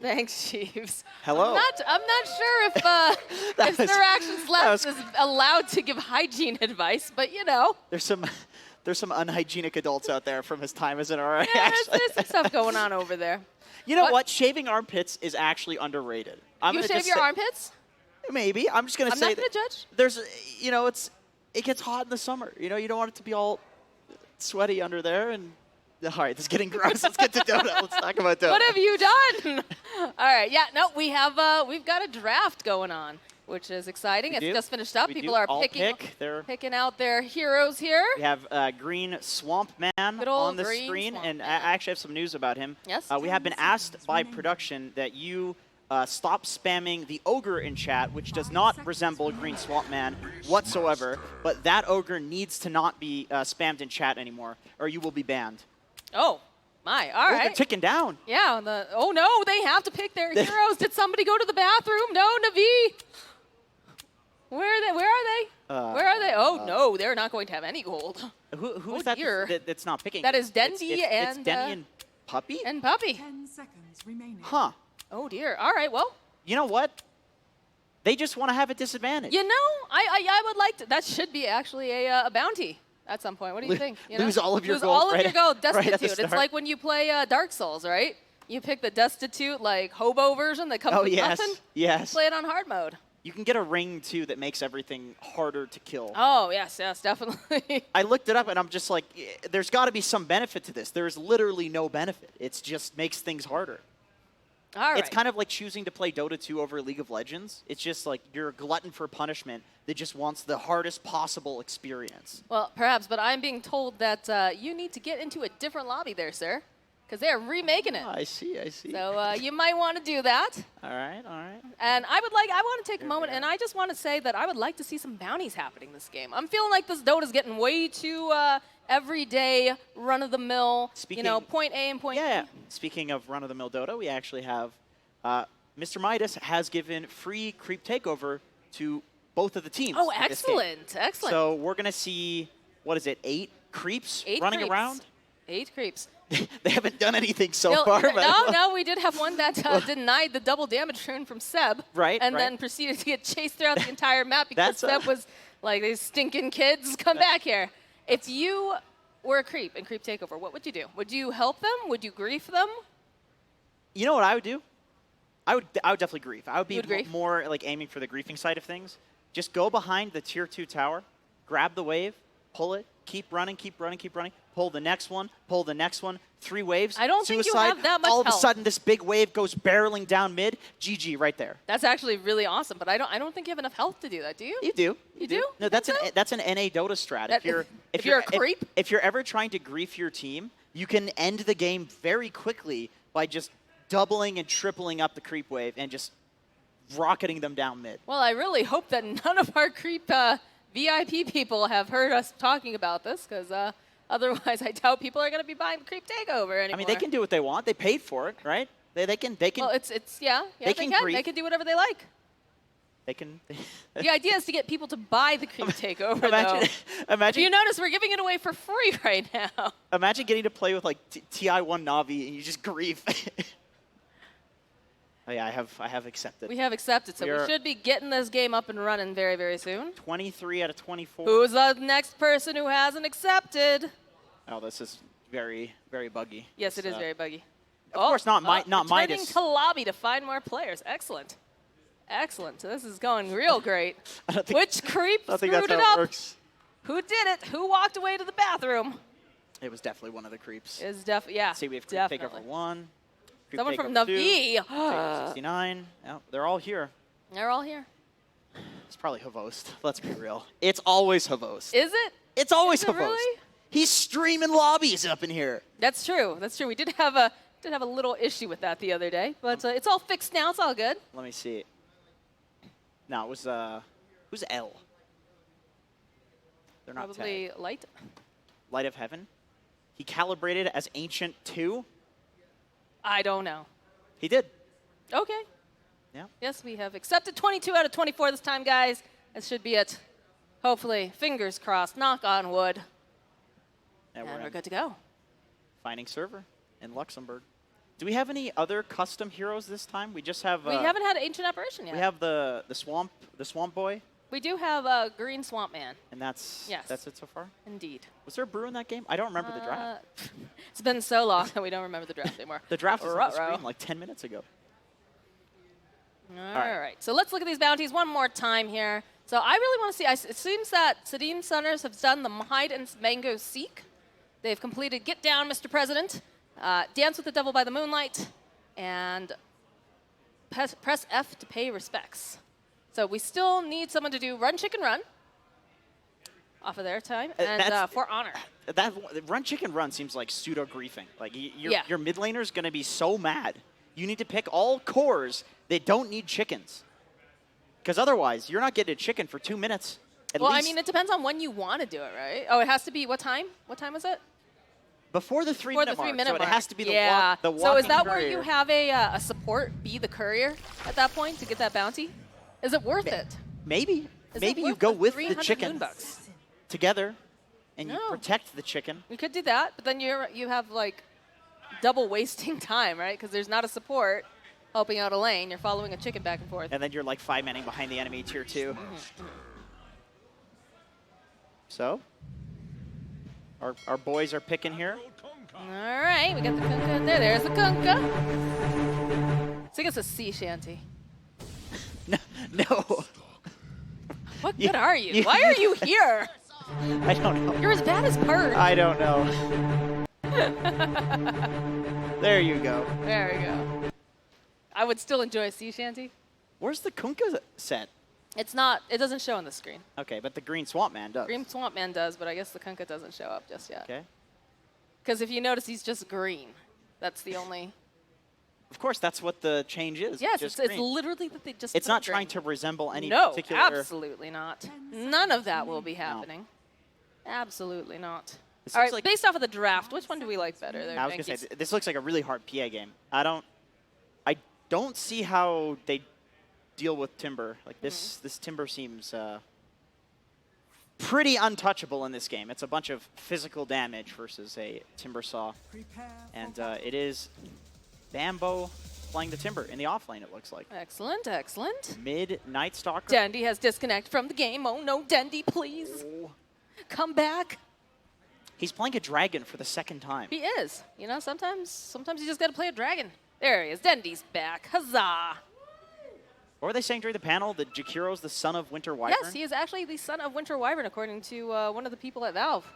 Thanks, Chiefs. Hello. I'm not sure if was- Sir Actions Left was- is allowed to give hygiene advice, but you know, There's some unhygienic adults out there from his time as an RA. yeah, actually. there's some stuff going on over there. You know What? what? Shaving armpits is actually underrated. I'm You gonna shave just your say- armpits? Maybe. I'm just gonna I'm say not going that to judge. there's, it gets hot in the summer. You know, you don't want it to be all sweaty under there. And all right, this is getting gross. Let's get to Dota. Let's talk about Dota. What have you done? All right, yeah, no, we've got a draft going on, which is exciting. We It's do. just finished up. We People do. are All picking pick. out their heroes here. We have Green Swamp Man Good old on the Green screen, Swamp and I Man. actually have some news about him. Yes? We have been asked by production that you stop spamming the ogre in chat, which does not resemble Green Swamp Man whatsoever, but that ogre needs to not be spammed in chat anymore, or you will be banned. Oh, my, all Oh, they're right. ticking down. Yeah, oh no, they have to pick their heroes. Did somebody go to the bathroom? No, Navi. Where are they? Where are they? Oh no, they're not going to have any gold. Who's Oh, that dear. that's not picking? That is It's- Dendy it's and, Dendy and Puppy? And Puppy. 10 seconds remaining. Huh. Oh dear. All right, well, You know what? They just want to have a disadvantage. you know, I would like to. That should be actually a bounty at some point. What do you think? You know? Lose all of your Lose gold all of right your at- gold. right at the Destitute. It's start. like when you play Dark Souls, right? You pick the destitute, like hobo version that comes Oh, with yes. nothing. Yes. Play it on hard mode. You can get a ring, too, that makes everything harder to kill. Oh yes, definitely. I looked it up, and I'm just like, there's got to be some benefit to this. There's literally no benefit. It just makes things harder. All right. It's kind of like choosing to play Dota 2 over League of Legends. It's just like you're a glutton for punishment that just wants the hardest possible experience. Well, perhaps, but I'm being told that you need to get into a different lobby there, sir, because they're remaking it. I see. So you might want to do that. All right. And I want to take a moment, and I just want to say that I would like to see some bounties happening this game. I'm feeling like this Dota's getting way too everyday, run-of-the-mill, point A and point B. Yeah. Speaking of run-of-the-mill Dota, we actually have Mr. Midas has given free creep takeover to both of the teams. Oh, in this game. excellent, excellent. So we're going to see, 8 creeps running creeps. around? 8 creeps. They haven't done anything so far. But No, we did have one that denied the double damage rune from Seb. Right, And right. then proceeded to get chased throughout the entire map because That's, Seb was like, these stinking kids, come back here. If you were a creep in Creep Takeover, what would you do? Would you help them? Would you grief them? You know what I would do? I would definitely grief. I would be You would grief? more like aiming for the griefing side of things. Just go behind the tier 2 tower, grab the wave, pull it, keep running, pull the next one, 3 waves. I don't think you suicide, have that much all of a help. sudden this big wave goes barreling down mid, GG right there. That's actually really awesome, but I don't think you have enough health to do that, do you? You do. You do? No, that's an NA Dota strat. That- if you're a creep? If you're ever trying to grief your team, you can end the game very quickly by just doubling and tripling up the creep wave and just rocketing them down mid. Well, I really hope that none of our creep VIP people have heard us talking about this, because otherwise I doubt people are going to be buying Creep Takeover anymore. I mean, they can do what they want. They paid for it, right? They can. Well, it's yeah. They They can can. grief. They can do whatever they like. They can. The idea is to get people to buy the creep takeover. Imagine, though. imagine. You notice we're giving it away for free right now. Imagine getting to play with like TI1 Navi and you just grief. Oh yeah, I have accepted. We have accepted, so we should be getting this game up and running very, very soon. 23 out of 24. Who's the next person who hasn't accepted? Oh, this is very, very buggy. Yes, it is very buggy. Of course, not Turning Midas. to lobby to find more players. Excellent. Excellent. So this is going real great. Which creep I think screwed that's it how up? it works. Who did it? Who walked away to the bathroom? It was definitely one of the creeps. Is yeah. See, we have creep takeover 1. Creep Someone from takeover 2, NAVI. takeover 69. Yeah, they're all here. They're all here. It's probably Havost. Let's be real. It's always Havost. Is it? It's always Is it Havost. really? He's streaming lobbies up in here. That's true. That's true. We did have a little issue with that the other day, but it's all fixed now. It's all good. Let me see. No, it was who's L? They're not Probably tagged. Light. Light of Heaven. He calibrated as Ancient 2. I don't know. He did. Okay. Yeah. Yes, we have accepted 22 out of 24 this time, guys. That should be it. Hopefully, fingers crossed, knock on wood. Yeah, And we're good to go. Finding server in Luxembourg. Do we have any other custom heroes this time? We just have. We haven't had Ancient Apparition yet. We have the swamp Boy. We do have Green Swamp Man. And that's it so far. Indeed. Was there a brew in that game? I don't remember the draft. It's been so long that we don't remember the draft anymore. The draft was on the Ruh-roh. screen like 10 minutes ago. All right. So let's look at these bounties one more time here. So I really want to see. It seems that Sadim Sunners have done the Hide and Mango Seek. They've completed Get Down, Mr. President, Dance with the Devil by the Moonlight, and press F to pay respects. So we still need someone to do Run Chicken Run off of their time, and For Honor. That Run Chicken Run seems like pseudo griefing. Like your mid laner's going to be so mad. You need to pick all cores that don't need chickens, because otherwise you're not getting a chicken for 2 minutes. At least. I mean, it depends on when you want to do it, right? Oh, it has to be what time? What time is it? Before the 3 minute mark. So it has to be the yeah. the walking So is that courier. where you have a support be the courier at that point to get that bounty? Is it worth it? Maybe. Is Maybe it you worth go the with 300 the chicken moonbucks? together, and you protect the chicken. You could do that, but then you have like double wasting time, right? Because there's not a support helping out a lane. You're following a chicken back and forth. And then you're like 5-manning behind the enemy tier 2. So, our boys are picking here. All right, we got the kunkka in there. There's the kunkka. I think it's a sea shanty. No. What good are you? Why are you here? I don't know. You're as bad as Purge. I don't know. There you go. There we go. I would still enjoy a sea shanty. Where's the kunkka set? It's not. It doesn't show on the screen. Okay, but the green swamp man does. Green Swamp Man does, but I guess the kunkka doesn't show up just yet. Okay. Because if you notice, he's just green. That's the only. Of course, that's what the change is. Yes, just it's green. literally that they just. It's put not green. trying to resemble any No, particular. absolutely not. None of that will be happening. Absolutely not. This All looks right, like- based off of the draft, which one do we like better? There, I was gonna say this looks like a really hard PA game. I don't see how they deal with Timber. Like this Timber seems pretty untouchable in this game. It's a bunch of physical damage versus a Timber Saw, and it is Bambo playing the Timber in the off lane. It looks like. Excellent, excellent. Mid Night Stalker. Dendy has disconnect from the game. Oh no, Dendy, please come back. He's playing a dragon for the second time. He is. You know, sometimes you just got to play a dragon. There he is. Dendy's back. Huzzah! What were they saying during the panel? That Jakiro's the son of Winter Wyvern? Yes, he is actually the son of Winter Wyvern, according to one of the people at Valve.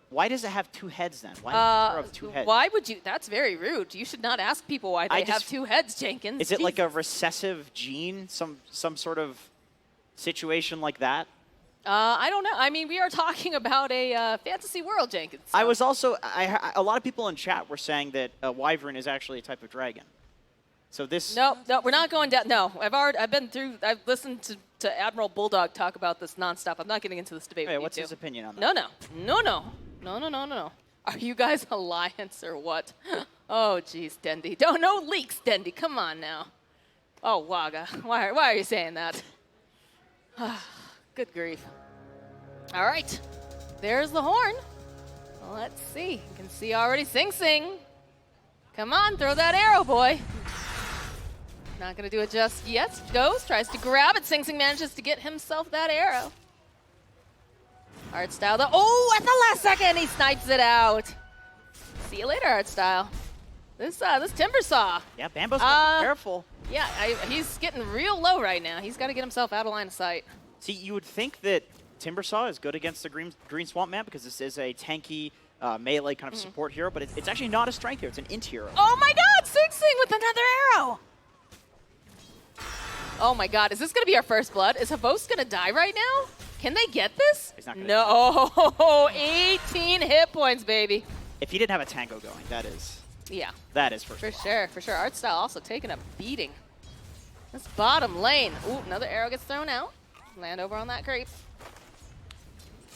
Why does it have 2 heads then? Why does Jakiro have 2 heads? Why would you? That's very rude. You should not ask people why they have 2 heads, Jenkins. Is it like a recessive gene? Some sort of situation like that? I don't know. I mean, we are talking about a fantasy world, Jenkins. So. I was also, a lot of people in chat were saying that a wyvern is actually a type of dragon. So this. No, we're not going down. No, I've listened to Admiral Bulldog talk about this nonstop. I'm not getting into this debate. Wait, with what's you his two. opinion on that? No. Are you guys alliance or what? Oh, geez, Dendy. Don't no leaks, Dendy. Come on now. Oh, Waga. Why are you saying that? Good grief. All right. There's the horn. Let's see. You can see already Sing Sing. Come on, throw that arrow, boy. Not going to do it just yet. Goes, tries to grab it. Sing Sing manages to get himself that arrow. Art Style, though. Oh, at the last second, he snipes it out. See you later, Art Style. This Timber Saw. Yeah, Bambo's gotta be careful. Yeah, he's getting real low right now. He's got to get himself out of line of sight. See, you would think that Timber Saw is good against the Green Swamp Man because this is a tanky melee kind of support hero, but it's actually not a strength hero. It's an int hero. Oh my god, Sing Sing with another arrow. Oh my god, is this going to be our first blood? Is Havos going to die right now? Can they get this? He's not gonna No, 18 hit points, baby. If he didn't have a tango going, that is. Yeah. That is for sure. For sure. Art Style also taking a beating. This bottom lane. Ooh, another arrow gets thrown out. Land over on that creep.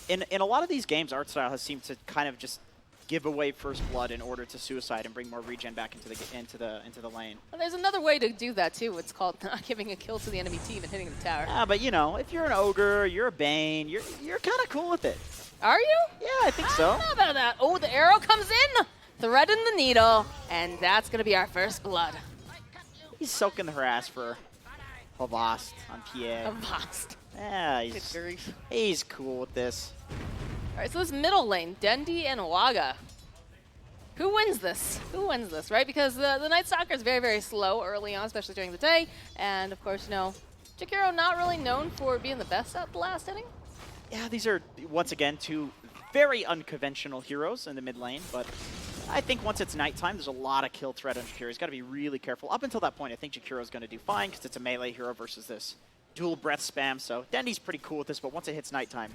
In a lot of these games, Art Style has seemed to kind of just give away first blood in order to suicide and bring more regen back into the lane. Well, there's another way to do that too. It's called not giving a kill to the enemy team and hitting the tower. Yeah, but you know, if you're an ogre, you're a bane, you're kind of cool with it. Are you? Yeah, I think so. I don't know about that. Oh, the arrow comes in, threading the needle, and that's gonna be our first blood. He's soaking the harass for Havast on PA. Havast. Yeah, Good he's cool with this. All right, so this middle lane, Dendy and Waga. Who wins this? Who wins this, right? Because the Night Stalker is very, very slow early on, especially during the day. And, of course, you know, Jakiro not really known for being the best at the last inning. Yeah, these are, once again, two very unconventional heroes in the mid lane. But I think once it's nighttime, there's a lot of kill threat on Jakiro. He's got to be really careful. Up until that point, I think Jakiro's going to do fine because it's a melee hero versus this dual breath spam. So Dendy's pretty cool with this, but once it hits nighttime,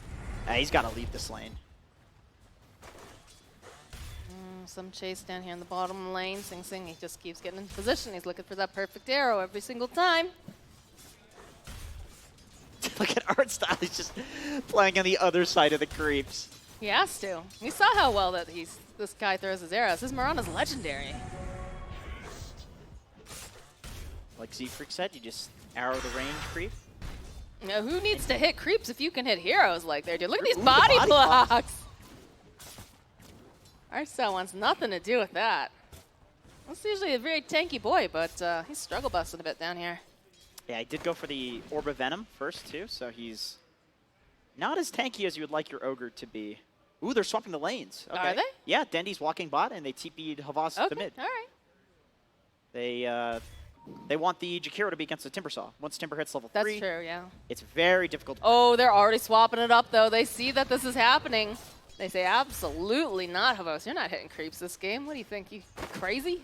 he's got to leave this lane. Some chase down here in the bottom lane. Sing Sing, he just keeps getting into position. He's looking for that perfect arrow every single time. Look at Art Style. He's just playing on the other side of the creeps. He has to. We saw how well that this guy throws his arrows. His Mirana's legendary. Like Z-Freak said, you just arrow the range creep. Now, who needs to hit creeps if you can hit heroes like they're doing? Look at these body blocks. Art Style wants nothing to do with that. That's usually a very tanky boy, but he's struggle busting a bit down here. Yeah, I did go for the Orb of Venom first, too, so he's not as tanky as you would like your Ogre to be. Ooh, they're swapping the lanes. Okay. Are they? Yeah, Dendy's walking bot, and they TP'd Havas to mid. All right. They want the Jakiro to be against the Timber Saw. Once Timber hits level 3, That's true, yeah. it's very difficult. Oh, they're already swapping it up, though. They see that this is happening. They say, absolutely not, Havos. You're not hitting creeps this game. What do you think? You crazy?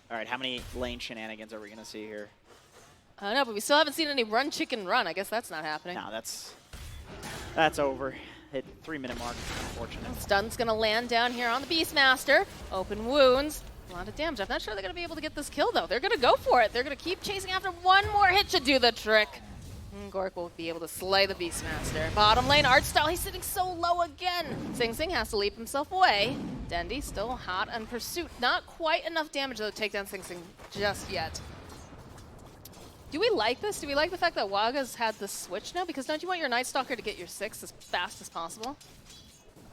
All right, how many lane shenanigans are we going to see here? I don't know, but we still haven't seen any run, chicken, run. I guess that's not happening. No, that's over. Hit 3-minute mark, unfortunate. Stun's going to land down here on the Beastmaster. Open wounds. A lot of damage. I'm not sure they're going to be able to get this kill, though. They're going to go for it. They're going to keep chasing after one more hit to do the trick. And Gork will be able to slay the Beastmaster. Bottom lane, Art Style. He's sitting so low again. Sing Sing has to leap himself away. Dendy still hot in pursuit. Not quite enough damage, though, to take down Sing Sing just yet. Do we like this? Do we like the fact that Waga's had the switch now? Because don't you want your Night Stalker to get your 6 as fast as possible?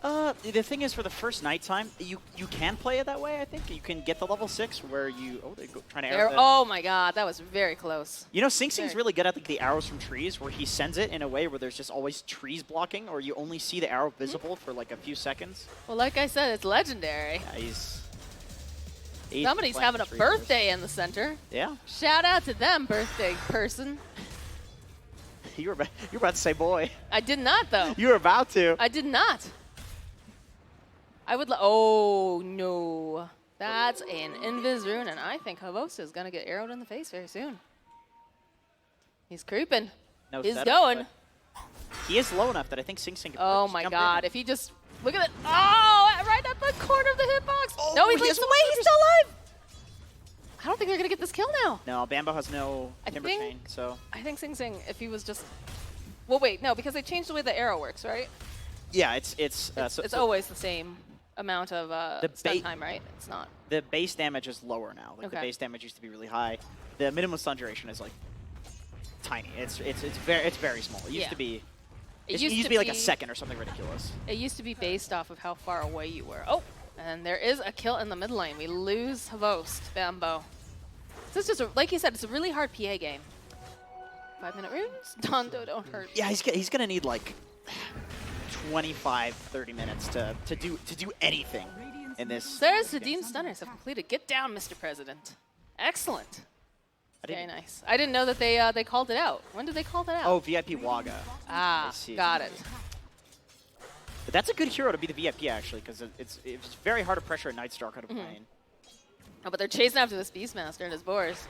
The thing is, for the first nighttime, you can play it that way, I think. You can get the level 6 where you... Oh, they're trying to arrow Oh my god, that was very close. You know, Sing Sing's really good at like, the arrows from trees, where he sends it in a way where there's just always trees blocking, or you only see the arrow visible for like a few seconds. Well, like I said, it's legendary. Yeah, he's Somebody's having a birthday in the center. Yeah. Shout out to them, birthday person. You were about to say boy. I did not, though. You were about to. I did not. I would. Oh no, that's an Invis rune, and I think Havosa is gonna get arrowed in the face very soon. He's creeping. No He's setup, going. He is low enough that I think Sing Sing can Oh just my jump god! in. If he just look at it. Oh, right at the corner of the hitbox. Oh, no, he he leaps has away. He's still alive. I don't think they're gonna get this kill now. No, Bambo has no timber chain, so. I think Sing Sing, if he was just. Well, wait, no, because they changed the way the arrow works, right? Yeah, it's It's always the same. amount of stun time, right? It's not. The base damage is lower now. Like the Okay. base damage used to be really high. The minimum stun duration is like tiny. It's very small. It used to be. It used to be like a second or something ridiculous. It used to be based off of how far away you were. Oh, and there is a kill in the mid lane. We lose Havost, Bambo. This is just, like you said, it's a really hard PA game. 5-minute runes? Dondo don't hurt. Yeah, he's gonna need like 25, 30 minutes to do anything in this. There's Sadim's stunners have completed. Get down, Mr. President. Excellent. Very nice. I didn't know that they called it out. When did they call that out? Oh, VIP Waga. Ah, got it. But that's a good hero to be the VIP actually, because it's very hard to pressure a Nightstalker out of lane. Oh, but they're chasing after this Beastmaster and his boars.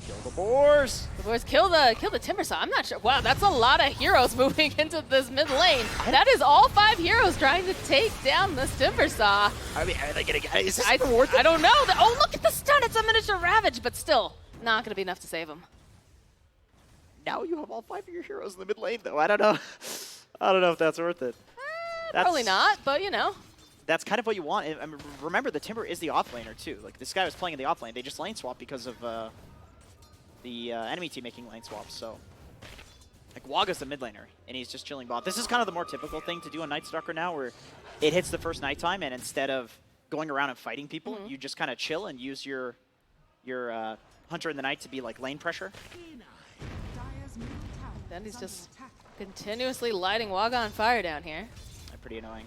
Kill the boars. The boars kill the Timbersaw. I'm not sure. Wow, that's a lot of heroes moving into this mid lane. That is all 5 heroes trying to take down this Timbersaw. I mean, are they gonna get? Is this worth it? I don't know. Oh, look at the stun. It's a miniature Ravage, but still not going to be enough to save him. Now you have all 5 of your heroes in the mid lane, though. I don't know. I don't know if that's worth it. Probably not, but you know. That's kind of what you want. I mean, remember, the Timber is the offlaner too. Like this guy was playing in the offlane. They just lane swap because of the enemy team making lane swaps. So, like Waga's the mid laner, and he's just chilling bot. This is kind of the more typical thing to do on Nightstalker now, where it hits the first nighttime, and instead of going around and fighting people, you just kind of chill and use your Hunter in the Night to be like lane pressure. Then he's just continuously lighting Waga on fire down here. Pretty annoying.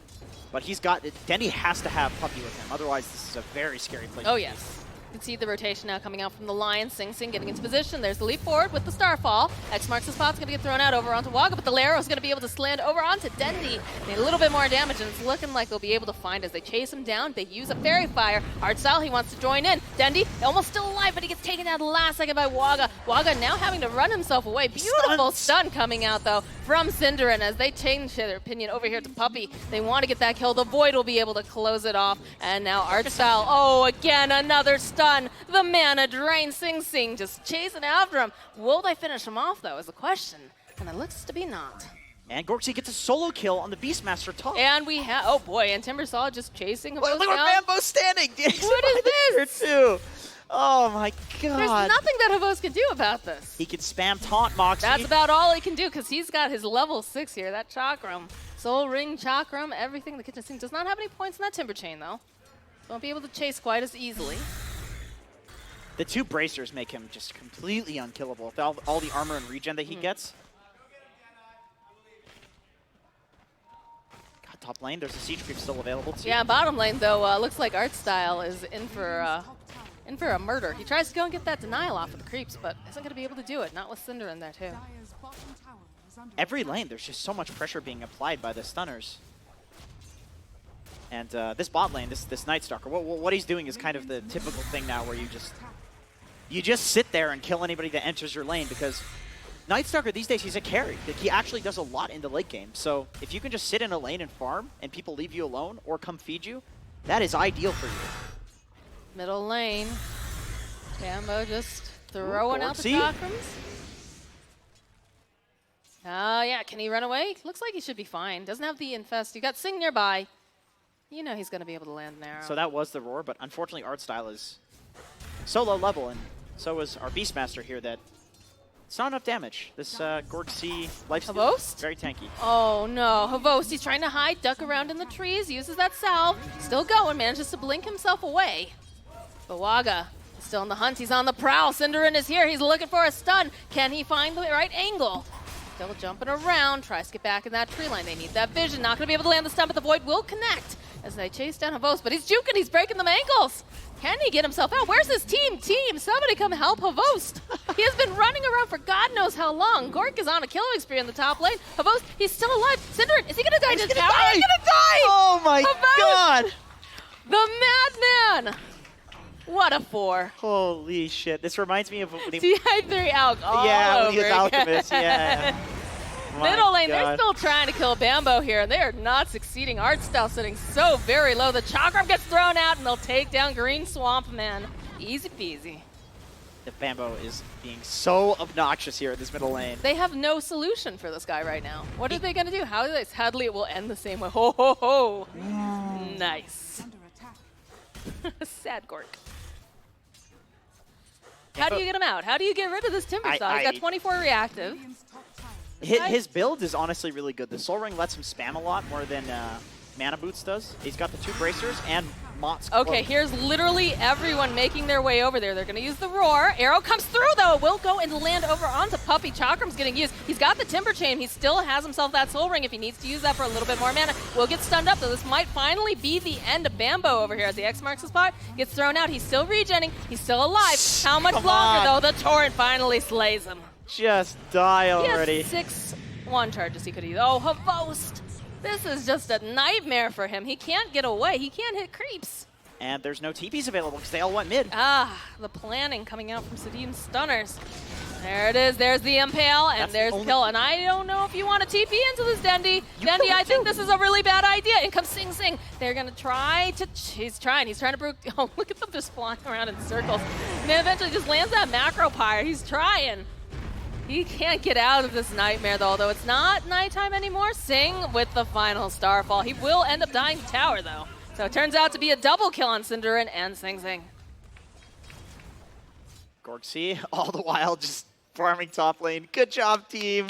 But he's got... Dendy has to have Puppy with him. Otherwise, this is a very scary place. Oh, yes. You can see the rotation now coming out from the Lion. Sing Sing getting into position. There's the leap forward with the Starfall. X marks the spot's going to get thrown out over onto Waga, but the Laro is going to be able to slant over onto Dendy. Need a little bit more damage, and it's looking like they'll be able to find as they chase him down. They use a Fairy Fire. Artstyle, he wants to join in. Dendy, almost still alive, but he gets taken down the last second by Waga. Waga now having to run himself away. Beautiful stun coming out, though, from Cinderin as they change their opinion over here to Puppy. They want to get that kill. The Void will be able to close it off. And now Artstyle, oh, again, another stun. The mana drain. Sing Sing just chasing after him. Will they finish him off, though, is the question. And it looks to be not. And Gorksy gets a solo kill on the Beastmaster top. And we have, oh boy, and Timbersaw just chasing him. Look where Bambo's standing. What is this? Too. Oh my god. There's nothing that Havos can do about this. He can spam taunt Moxie. That's about all he can do, because he's got his level 6 here, that Chakram. Soul Ring, Chakram, everything. The kitchen sink does not have any points in that Timber Chain, though. Won't be able to chase quite as easily. The 2 bracers make him just completely unkillable with all the armor and regen that he gets. God, top lane, there's a siege creep still available too. Yeah, bottom lane, though, looks like Artstyle is in for a murder. He tries to go and get that denial off of the creeps, but isn't going to be able to do it. Not with Cinder in there, too. Every lane, there's just so much pressure being applied by the stunners. And this bot lane, this Nightstalker, what he's doing is kind of the typical thing now where you just sit there and kill anybody that enters your lane, because Nightstalker these days, he's a carry. Like, he actually does a lot in the late game. So if you can just sit in a lane and farm and people leave you alone or come feed you, that is ideal for you. Middle lane. Bambo just throwing out the Chakrams. Yeah, can he run away? Looks like he should be fine. Doesn't have the infest. You got Sing nearby. You know he's going to be able to land an arrow. So that was the roar, but unfortunately Artstyle is so low level, and so is our Beastmaster here, that it's not enough damage. This Gorksy lifesteal is very tanky. Oh no, Havost, he's trying to hide, duck around in the trees, uses that salve, still going, manages to blink himself away. But Waga is still on the hunt, he's on the prowl. Cinderin is here, he's looking for a stun. Can he find the right angle? Still jumping around, tries to get back in that tree line. They need that vision, not gonna be able to land the stun, but the Void will connect as they chase down Havost, but he's juking, he's breaking them ankles. Can he get himself out? Where's his team? Somebody come help Havost. He has been running around for God knows how long. Gork is on a killing spree in the top lane. Havost, he's still alive. Cinderin, is he gonna die to the tower? He's gonna die! Oh my god! The madman! What a 4. Holy shit. This reminds me of when he... TI3 Alk all yeah, over when he was again. Alchemist, yeah. Middle lane, they're still trying to kill Bambo here, and they are not succeeding. Artstyle sitting so very low. The Chakram gets thrown out, and they'll take down Green Swamp Man. Easy peasy. The Bambo is being so obnoxious here in this middle lane. They have no solution for this guy right now. What are they going to do? How do they? Sadly, it will end the same way. Ho, ho, ho. Nice. Sad Gork. How do you get him out? How do you get rid of this Timber Saw? He's got 24 reactive. His build is honestly really good. The Soul Ring lets him spam a lot more than Mana Boots does. He's got the 2 bracers and Mott's Okay, Cloak. here's literally everyone making their way over there. They're going to use the Roar. Arrow comes through, though. It will go and land over onto Puppy. Chakram's getting used. He's got the Timber Chain. He still has himself that Soul Ring if he needs to use that for a little bit more mana. Will get stunned up, though. This might finally be the end of Bambo over here as the X marks the spot. Gets thrown out. He's still regenning. He's still alive. How much longer, though? The Torrent finally slays him. Just die already. He has 6-1 charges he could use. Oh, Havost. This is just a nightmare for him. He can't get away. He can't hit creeps. And there's no TPs available because they all went mid. Ah, the planning coming out from Sadim's stunners. There it is. There's the Impale, and there's the kill. And I don't know if you want to TP into this, Dendi. Dendi, I think this is a really bad idea. In comes Sing Sing. They're going to try to... He's trying to break... Oh, look at them just flying around in circles. And then eventually just lands that Macro Pyre. He's trying. He can't get out of this nightmare, though. Although it's not nighttime anymore. Sing with the final Starfall. He will end up dying to tower, though. So it turns out to be a double kill on Cinderin and Sing Sing. Gorksy, all the while just farming top lane. Good job, team.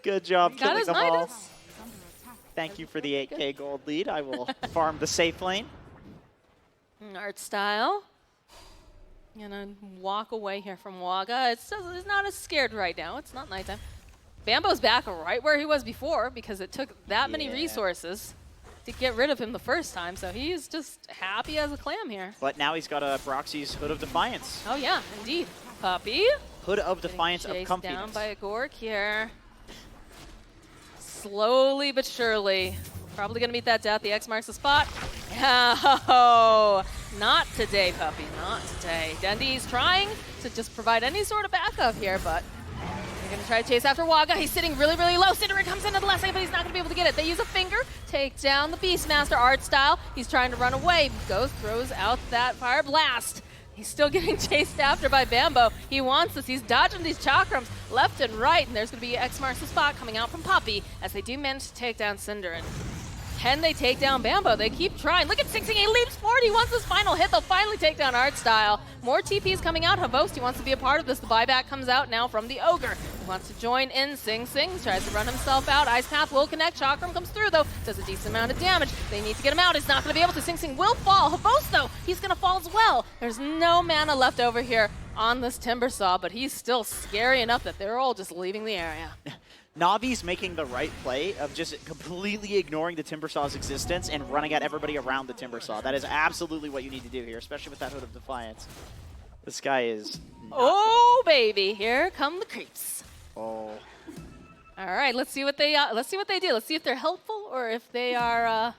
Good job killing them all. Thank you for the 8K gold lead. I will farm the safe lane. Art style. Gonna walk away here from Waga. It's not as scared right now. It's not nighttime. Bambo's back right where he was before because it took that many resources to get rid of him the first time, so he's just happy as a clam here. But now he's got a Broxy's Hood of Defiance. Oh yeah, indeed. Puppy. Hood of Defiance of Chased Comfiness. down by a Gork here. Slowly but surely. Probably gonna meet that death. The X marks the spot. Oh, not today, Puppy, not today. Dendi's trying to just provide any sort of backup here, but they're gonna try to chase after Waga. He's sitting really, really low. Cinderin comes in at the last second, but he's not gonna be able to get it. They use a finger, take down the Beastmaster art style. He's trying to run away. Goes, throws out that Fire Blast. He's still getting chased after by Bambo. He wants this. He's dodging these chakrams left and right, and there's gonna be X marks the spot coming out from Puppy as they do manage to take down Cinderin. Can they take down Bambo? They keep trying. Look at Sing Sing. He leaps forward. He wants this final hit. They'll finally take down Art Style. More TPs coming out. Havost, he wants to be a part of this. The buyback comes out now from the Ogre. He wants to join in. Sing Sing tries to run himself out. Ice Path will connect. Chakram comes through, though. Does a decent amount of damage. They need to get him out. He's not going to be able to. Sing Sing will fall. Havost, though, he's going to fall as well. There's no mana left over here on this Timber Saw, but he's still scary enough that they're all just leaving the area. Navi's making the right play of just completely ignoring the Timber Saw's existence and running at everybody around the Timber Saw. That is absolutely what you need to do here, especially with that Hood of Defiance. This guy is... Oh, baby. Here come the creeps. Oh. All right, let's see what they do. Let's see if they're helpful or if they are...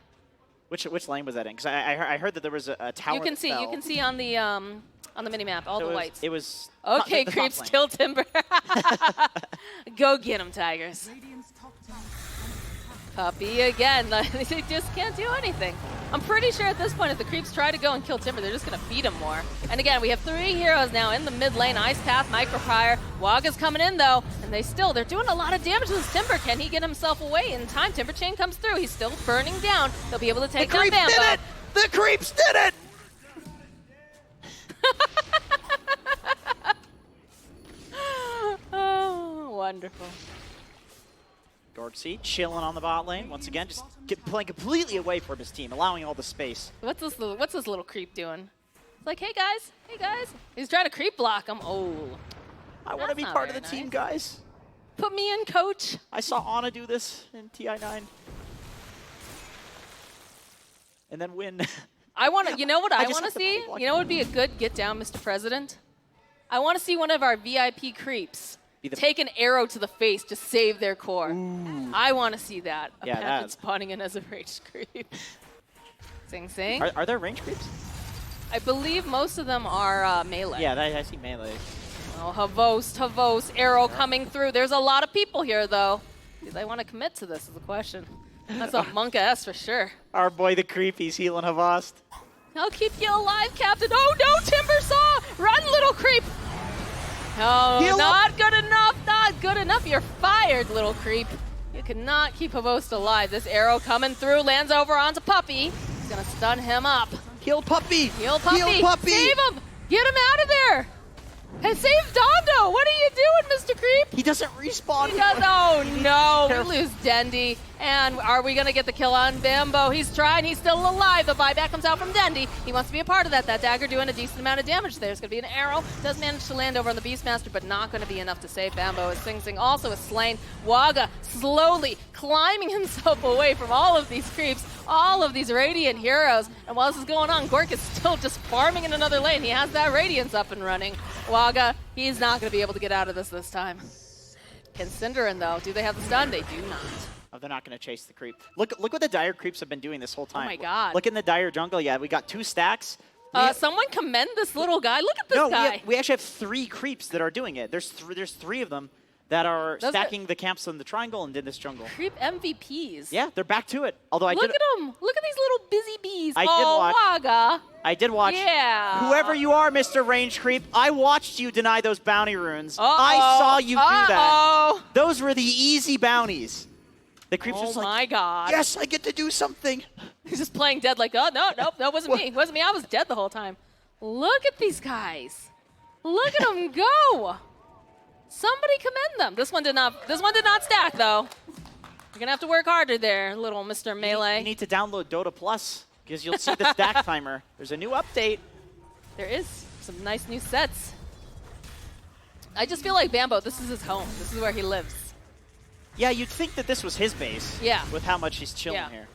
Which lane was that in? Because I heard that there was a tower. You can see on the mini map all so the whites. It was okay. the Creeps top lane. kill Timber. Go get them, Tigers. Puppy again. They just can't do anything. I'm pretty sure at this point, if the creeps try to go and kill Timber, they're just gonna feed him more. And again, we have 3 heroes now in the mid lane. Ice Path, Micropyre. Waga's coming in though, and they're doing a lot of damage to this Timber. Can he get himself away in time? Timber Chain comes through. He's still burning down. They'll be able to take down Bambo. Did it! The creeps did it! Oh, wonderful. Gorksy chilling on the bot lane. Once again, just playing completely away from his team, allowing all the space. What's this little creep doing? It's like, hey guys. He's trying to creep block him. Oh. I want to be part of the team, guys. Put me in, coach. I saw Ana do this in TI9. And then win. I want to, you know what I want to see? You know what would be a good get down, Mr. President? I want to see one of our VIP creeps take an arrow to the face to save their core. Ooh. I want to see that. Yeah, Imagine spawning in as a ranged creep. Sing Sing. Are there range creeps? I believe most of them are melee. Yeah, I see melee. Oh, Havost, arrow coming through. There's a lot of people here, though. Do they want to commit to this is the question. That's a monk-ass for sure. Our boy the creep, he's healing Havost. I'll keep you alive, Captain. Oh no, Timber Saw! Run, little creep! No, Heal not good enough. Not good enough. You're fired, little creep. You cannot keep Havost alive. This arrow coming through lands over onto Puppy. He's gonna stun him up. Heal Puppy. Heal Puppy. Heal Puppy. Save him. Get him out of there. And save Dondo. What are you doing, Mr. Creep? He doesn't respawn. He does. Oh no, we lose Dendy. And are we gonna get the kill on Bambo? He's trying. He's still alive. The buyback comes out from Dendy. He wants to be a part of that. That dagger doing a decent amount of damage. There's gonna be an arrow. Does manage to land over on the Beastmaster, but not gonna be enough to save Bambo. As Sing Sing also is slain. Waga slowly climbing himself away from all of these creeps, all of these Radiant heroes. And while this is going on, Gork is still just farming in another lane. He has that Radiance up and running. Waga, he's not gonna be able to get out of this time. Can Cinderin though? Do they have the stun? They do not. Oh, they're not going to chase the creep. Look what the Dire creeps have been doing this whole time. Oh my god. Look in the Dire jungle. Yeah, we got 2 stacks. Someone commend this little guy. Look at this guy. We actually have 3 creeps that are doing it. There's 3 of them that are stacking the camps in the triangle and in this jungle. Creep MVPs. Yeah, they're back to it. Although Look at them. Look at these little busy bees. I did watch. Waga. I did watch. Yeah. Whoever you are, Mr. Range Creep, I watched you deny those bounty runes. Uh-oh. I saw you do that. Uh-oh. Those were the easy bounties. The creep's just like, my god. yes, I get to do something. He's just playing dead like, oh, no, nope, that wasn't me. It wasn't me. I was dead the whole time. Look at these guys. Look at them go. Somebody commend them. This one did not stack, though. You're going to have to work harder there, little Mr. Melee. You need to download Dota Plus because you'll see the stack timer. There's a new update. There is some nice new sets. I just feel like Bambo, this is his home. This is where he lives. Yeah, you'd think that this was his base. Yeah. With how much he's chilling here.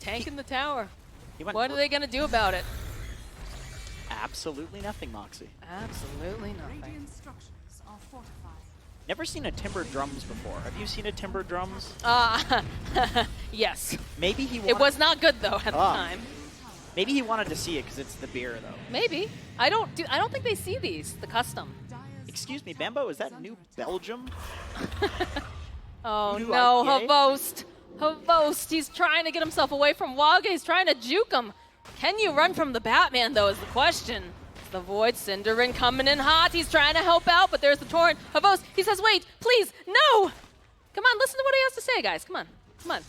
Tanking the tower. What are they going to do about it? Absolutely nothing, Moxie. Absolutely nothing. Radiant structures are fortified. Never seen a Timber Drums before. Have you seen a Timber Drums? Yes. Maybe he wanted... It was not good, though, at the time. Maybe he wanted to see it because it's the beer, though. Maybe. I don't think they see these, the custom. Excuse me, Bambo, is that New Belgium? Oh New no, IPA? Havost. Havost, he's trying to get himself away from Waga. He's trying to juke him. Can you run from the Batman, though, is the question. The Void, Cinderin coming in hot. He's trying to help out, but there's the Torrent. Havost, he says, wait, please, no! Come on, listen to what he has to say, guys. Come on, come on.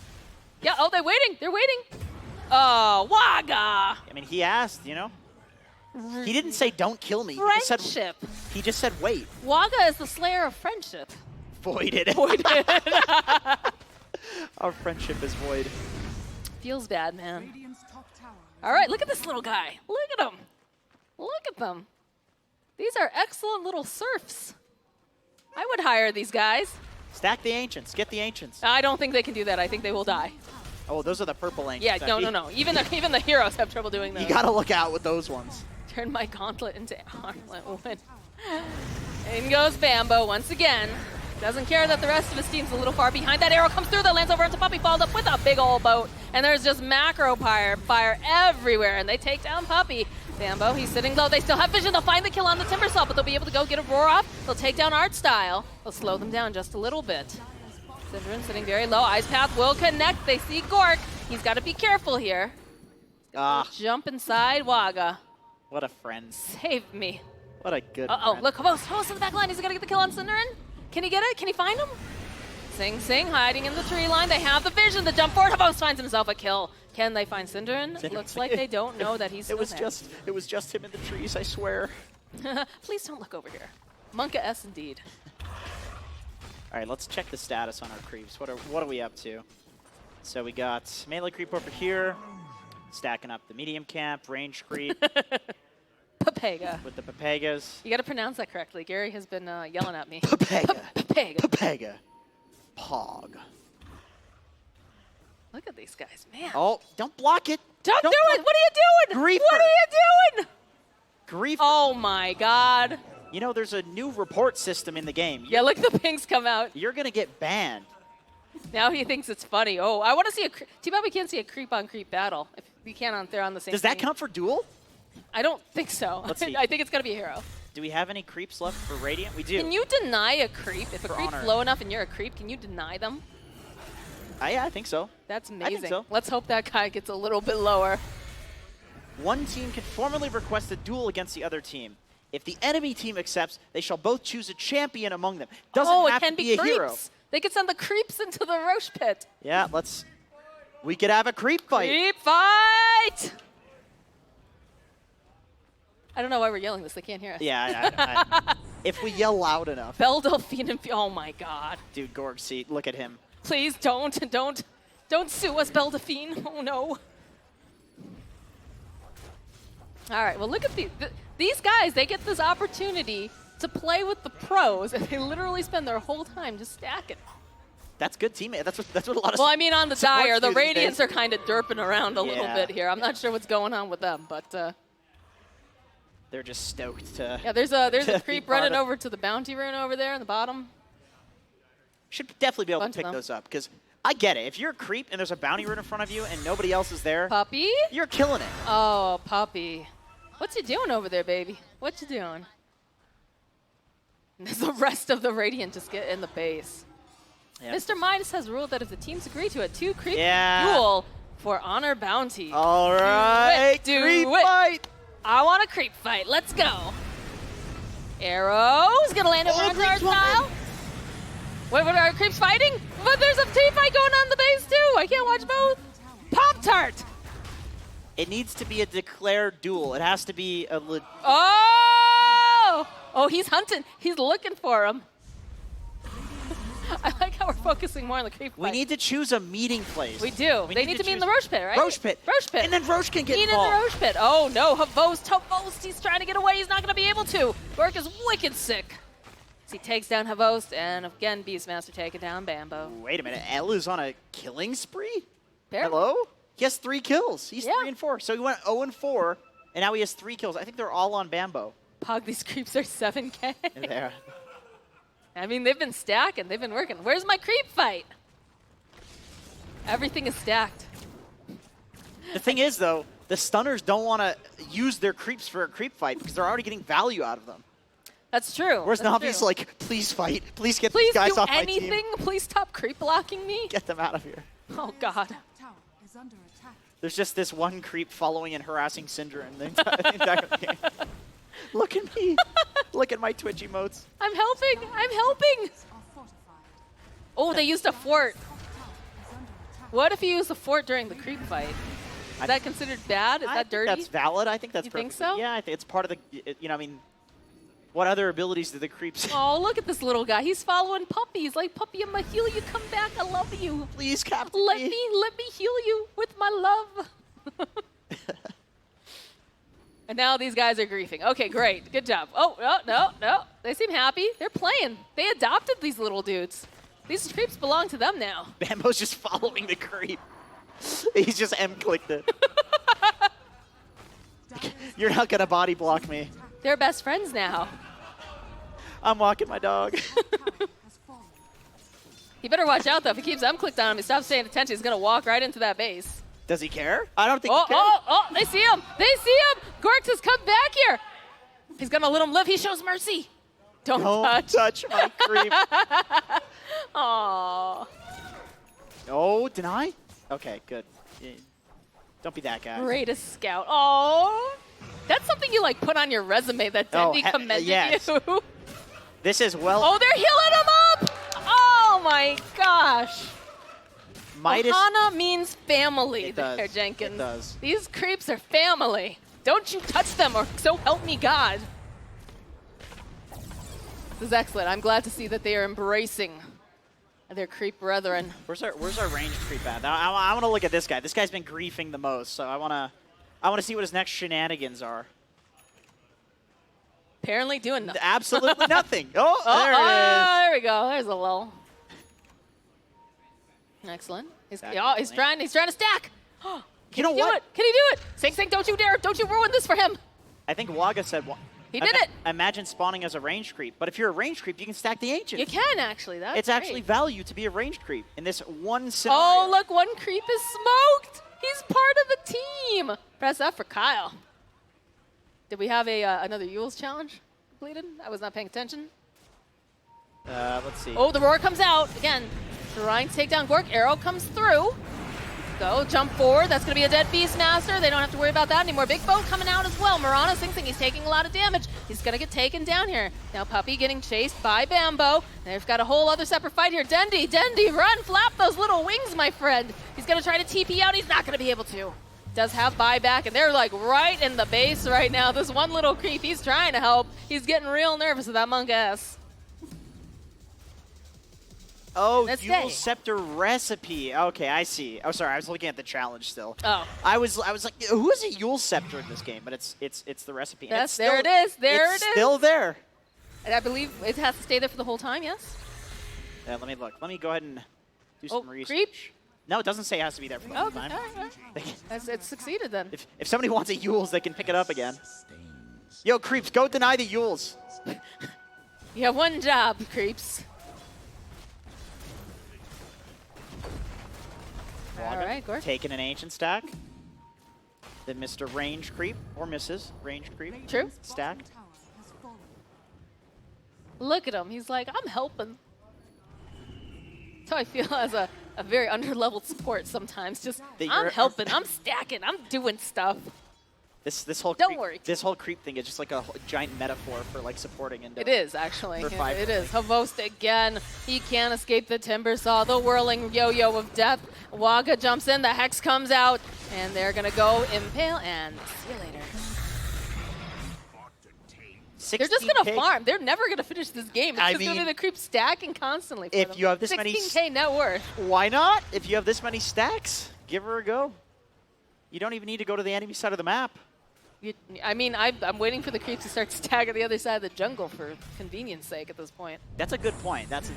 Yeah, oh, they're waiting. They're waiting. Oh, Waga! I mean, he asked, you know? He didn't say, don't kill me. Friendship. He just said, wait. Waga is the slayer of friendship. Voided. Voided. Our friendship is void. Feels bad, man. Radiant's top tower. All right, look at this little guy. Look at him. Look at them. These are excellent little serfs. I would hire these guys. Stack the Ancients. Get the Ancients. I don't think they can do that. I think they will die. Oh, those are the purple Ancients. Yeah, no. Even the heroes have trouble doing those. You gotta look out with those ones. Turn my gauntlet into armlet. Win. In goes Bambo once again. Doesn't care that the rest of his team's a little far behind. That arrow comes through, that lands over onto Puppy, followed up with a big old boat. And there's just macro fire everywhere, and they take down Puppy. Bambo, he's sitting low. They still have vision. They'll find the kill on the Timber Saw, but they'll be able to go get a roar off. They'll take down Art Style. They'll slow them down just a little bit. Cinderin sitting very low. Ice Path will connect. They see Gork. He's got to be careful here. Jump inside Waga. What a friend. Save me. What a good Uh-oh, friend. look, Havost in the back line. He's going to get the kill on Cinderin. Can he get it? Can he find him? Sing Sing hiding in the tree line. They have the vision. The jump forward. Havost finds himself a kill. Can they find Cinderin? Looks like they don't know that he's still there. It was just him in the trees, I swear. Please don't look over here. Monka S indeed. All right, let's check the status on our creeps. What are we up to? So we got melee creep over here, stacking up the medium camp, range creep. Papega. With the Papegas. You got to pronounce that correctly. Gary has been yelling at me. Papega. Papega. Papega. Pog. Look at these guys, man. Oh, don't block it. Don't do it. What are you doing? Griefer. What are you doing? Grief. Oh my God. You know, there's a new report system in the game. Yeah, look at the pings come out. You're going to get banned. Now he thinks it's funny. Oh, I want to see too bad we can't see a creep on creep battle. If we can't, they're on the same Does that team. count for duel? I don't think so. Let's see. I think it's got to be a hero. Do we have any creeps left for Radiant? We do. Can you deny a creep? If a For creep's honor. low enough and you're a creep, can you deny them? Yeah, I think so. That's I amazing. think so. Let's hope that guy gets a little bit lower. one team can formally request a duel against the other team. If the enemy team accepts, they shall both choose a champion among them. Doesn't oh, have it can to be a creeps. hero. They could send the creeps into the Roche pit. Yeah, we could have a creep fight. Creep fight! I don't know why we're yelling this. They can't hear us. Yeah, if we yell loud enough. Belle Delphine and oh my God. Dude, Gorg, see, look at him. Please don't sue us, Belle Delphine. Oh no. All right, well look at these guys. They get this opportunity to play with the pros, and they literally spend their whole time just stacking. That's good teammate. That's what a lot of. Well, I mean, on the supports Dire, the do these days. Radiants are kind of derping around a little Yeah. bit here. I'm not sure what's going on with them, but they're just stoked to. yeah, there's a to be creep part running of- over to the bounty rune over there in the bottom. Should definitely be able Bunch to of pick them. those up because I get it. If you're a creep and there's a bounty rune in front of you and nobody else is there, Puppy? you're killing it. Oh, Puppy. What's you doing over there, baby? What you doing? And the rest of the Radiant just get in the base. Yep. Mr. Midas has ruled that if the teams agree to a 2 creep Yeah. duel for honor bounty. All right, do creep it. fight. I want a creep fight. Let's go. Arrow's gonna land it Oh, on creeps style. Wait, what are creeps fighting? But there's a team fight going on in the base too. I can't watch both. Pop-Tart. It needs to be a declared duel. It has to be a. Oh! Oh, he's hunting. He's looking for him. I like how we're focusing more on the creep fight. We need to choose a meeting place. We do. They need to meet in the Roche pit, right? Roche pit. Roche pit. And then Roche can get Meet in the involved. Roche pit. Oh no, Havost, he's trying to get away. He's not going to be able to. Gork is wicked sick. So he takes down Havost, and again, Beastmaster taking down Bambo. Wait a minute. L is on a killing spree? Apparently. Hello? He has 3 kills. He's Yeah. 3 and 4. So he went 0 and 4, and now he has 3 kills. I think they're all on Bambo. Pog, these creeps are 7K. There. I mean, they've been stacking. They've been working. Where's my creep fight? Everything is stacked. The thing is, though, the stunners don't want to use their creeps for a creep fight because they're already getting value out of them. That's true. Whereas That's Navi's true. like, please fight. Please get Please these guys do off anything. my team. Please stop creep blocking me. Get them out of here. Oh, God. Tower is under attack. There's just this one creep following and harassing Syndra in the entire game. Look at me. Look at my Twitch emotes. I'm helping. I'm helping. Are fortified. Oh, they used a fort. Tower is under attack. What if you use a fort during the creep fight? Is that considered bad? Is I that think dirty? that's valid. I think that's You think perfectly- so? Yeah, I think it's part of the, I mean, what other abilities do the creeps Oh, look at this little guy. He's following Puppy. He's like, Puppy, I'm going to heal you. Come back. I love you. Please, Captain. Let me heal you with my love. And now these guys are griefing. Okay, great. Good job. Oh, no. They seem happy. They're playing. They adopted these little dudes. These creeps belong to them now. Bambo's just following the creep. He's just M-clicked it. You're not going to body block me. They're best friends now. I'm walking my dog. Has fallen. He better watch out, though. If he keeps M-clicked on him, he stops paying attention, he's going to walk right into that base. Does he care? I don't think Oh, he cares. oh, they see him. They see him. Gorks has come back here. He's going to let him live. He shows mercy. Don't touch. my creep. Aww. Oh, deny? Okay, good. Yeah. Don't be that guy. Greatest scout. Oh, that's something you like put on your resume that Dendi commended yes. you. This is well. Oh, they're healing him up. Oh my gosh. Midas. Ohana means family It there, does. Jenkins. It does. These creeps are family. Don't you touch them or so help me God. This is excellent. I'm glad to see that they are embracing their creep brethren. Where's our ranged creep at? I want to look at this guy. This guy's been griefing the most, so I want to see what his next shenanigans are. Apparently doing nothing. Absolutely nothing. Oh, there it is. There we go. There's a lull. Excellent. He's trying to stack. You know Can he do what? it? Can he do it? Sing Sing, don't you dare. Don't you ruin this for him. I think Waga said He did it. Imagine spawning as a ranged creep, but if you're a ranged creep, you can stack the ancient. You can actually. That's It's actually great. value to be a ranged creep in this one scenario. Oh, look, one creep is smoked. He's part of the team. Press F for Kyle. Did we have another Yule's challenge completed? I was not paying attention. Let's see. Oh, the roar comes out. Again, trying to take down Gork. Arrow comes through. go. Jump forward. That's going to be a dead Beastmaster. They don't have to worry about that anymore. Big Boat coming out as well. Murano's thinking he's taking a lot of damage. He's going to get taken down here. Now Puppy getting chased by Bambo. They've got a whole other separate fight here. Dendi, run, flap those little wings, my friend. He's going to try to TP out. He's not going to be able to. Does have buyback, and they're like right in the base right now. This one little creep, he's trying to help. He's getting real nervous with that monk ass. Oh, Let's Dual stay. Scepter recipe. Okay, I see. Oh, sorry, I was looking at the challenge still. Oh. I was like, who is a Yule Scepter in this game? But it's the recipe. And Yes, it's there still- it is. There it's it is. still there. And I believe it has to stay there for the whole time, yes? Let me look. Let me go ahead and do some research. Creep? No, it doesn't say it has to be there for the whole Oh, time. all right. It's succeeded then. If somebody wants a Yules, they can pick it up again. Yo, creeps, go deny the Yules. You have one job, creeps. All right, Gork. Taking an ancient stack. Then Mr. Range Creep, or Mrs. Range Creep. True. Stacked. Look at him. He's like, I'm helping. So I feel as a very underleveled support sometimes. Just, That I'm you're- helping. I'm stacking. I'm doing stuff. This whole Don't creep, worry. This whole creep thing is just like a giant metaphor for like supporting and It is, actually. For five It is. Havost again. He can't escape the Timber Saw, the whirling yo-yo of death. Waga jumps in, the Hex comes out, and they're going to go Impale, and see you later. They're just going to 16K. farm. They're never going to finish this game. It's I just going to mean, be the creep stacking constantly for if them. you have this many 16K net worth. Why not? If you have this many stacks, give her a go. You don't even need to go to the enemy side of the map. I mean, I'm waiting for the creeps to start stacking the other side of the jungle for convenience sake at this point. That's a good point. That's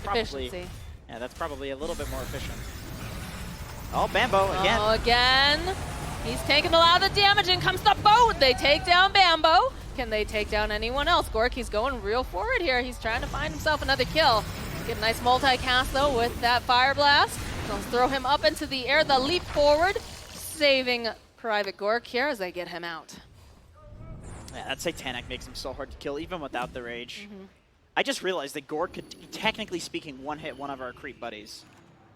probably Efficiency. yeah, that's probably a little bit more efficient. Oh, Bambo again. Oh, again. He's taking a lot of the damage. In comes the boat. They take down Bambo. Can they take down anyone else? Gork, he's going real forward here. He's trying to find himself another kill. Get a nice multi-cast, though, with that Fire Blast. Let's throw him up into the air. The leap forward, saving Private Gork here as they get him out. Yeah, that Satanic makes him so hard to kill, even without the rage. I just realized that Gork could, technically speaking, one-hit one of our creep buddies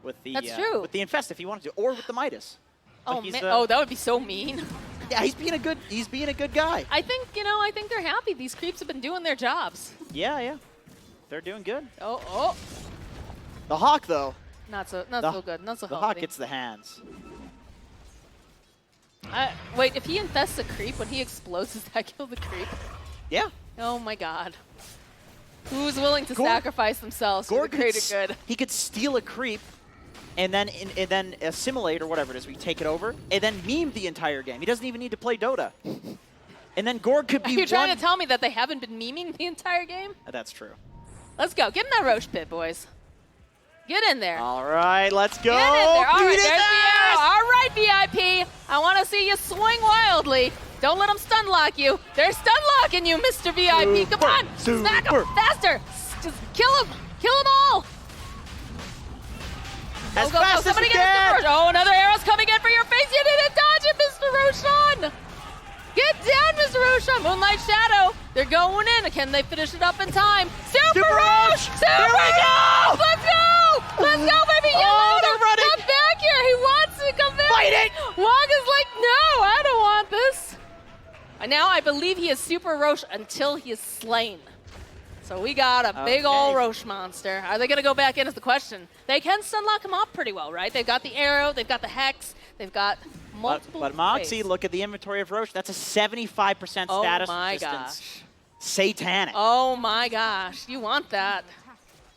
with the That's true. with the Infest if he wanted to, or with the Midas. But Oh, he's man. the- Oh, that would be so mean. Yeah, he's being a good guy. I think, I think they're happy. These creeps have been doing their jobs. Yeah. They're doing good. Oh. The Hawk, though. Not so good. Not so The healthy. Hawk gets the hands. Wait, if he infests a creep, when he explodes, does that kill the creep? Yeah. Oh my god. Who's willing to Gork- sacrifice themselves for the greater good? He could steal a creep and then assimilate or whatever it is. We take it over and then meme the entire game. He doesn't even need to play Dota. And then Gorg could Are be you trying to tell me that they haven't been memeing the entire game? That's true. Let's go. Get in that Roche pit, boys. Get in there. All right, let's go. Get in there. All right, Beat his there's the ass! arrow. All right, VIP. I want to see you swing wildly. Don't let them stun lock you. They're stun locking you, Mr. VIP. Come on. Smack them faster. Just kill them. Kill them all. As Go. fast as Somebody you get can. Mr. Roche. Oh, another arrow's coming in for your face. You didn't dodge it, Mr. Roshan. Get down, Mr. Roshan. Moonlight Shadow. They're going in. Can they finish it up in time? Super Roche! Super Roche! Let's go! Let's go, baby! Oh, they're running. Come back here. He wants to come back. Fight it! Waga's like, no, I don't want this. And now I believe he is Super Roche until he is slain. So we got a big ol' Roche monster. Are they going to go back in is the question. They can stunlock him off pretty well, right? They've got the arrow, they've got the hex, they've got multiple But Moxie, ways. look at the inventory of Roche. That's a 75% Oh status my resistance. gosh. Satanic. Oh my gosh, you want that.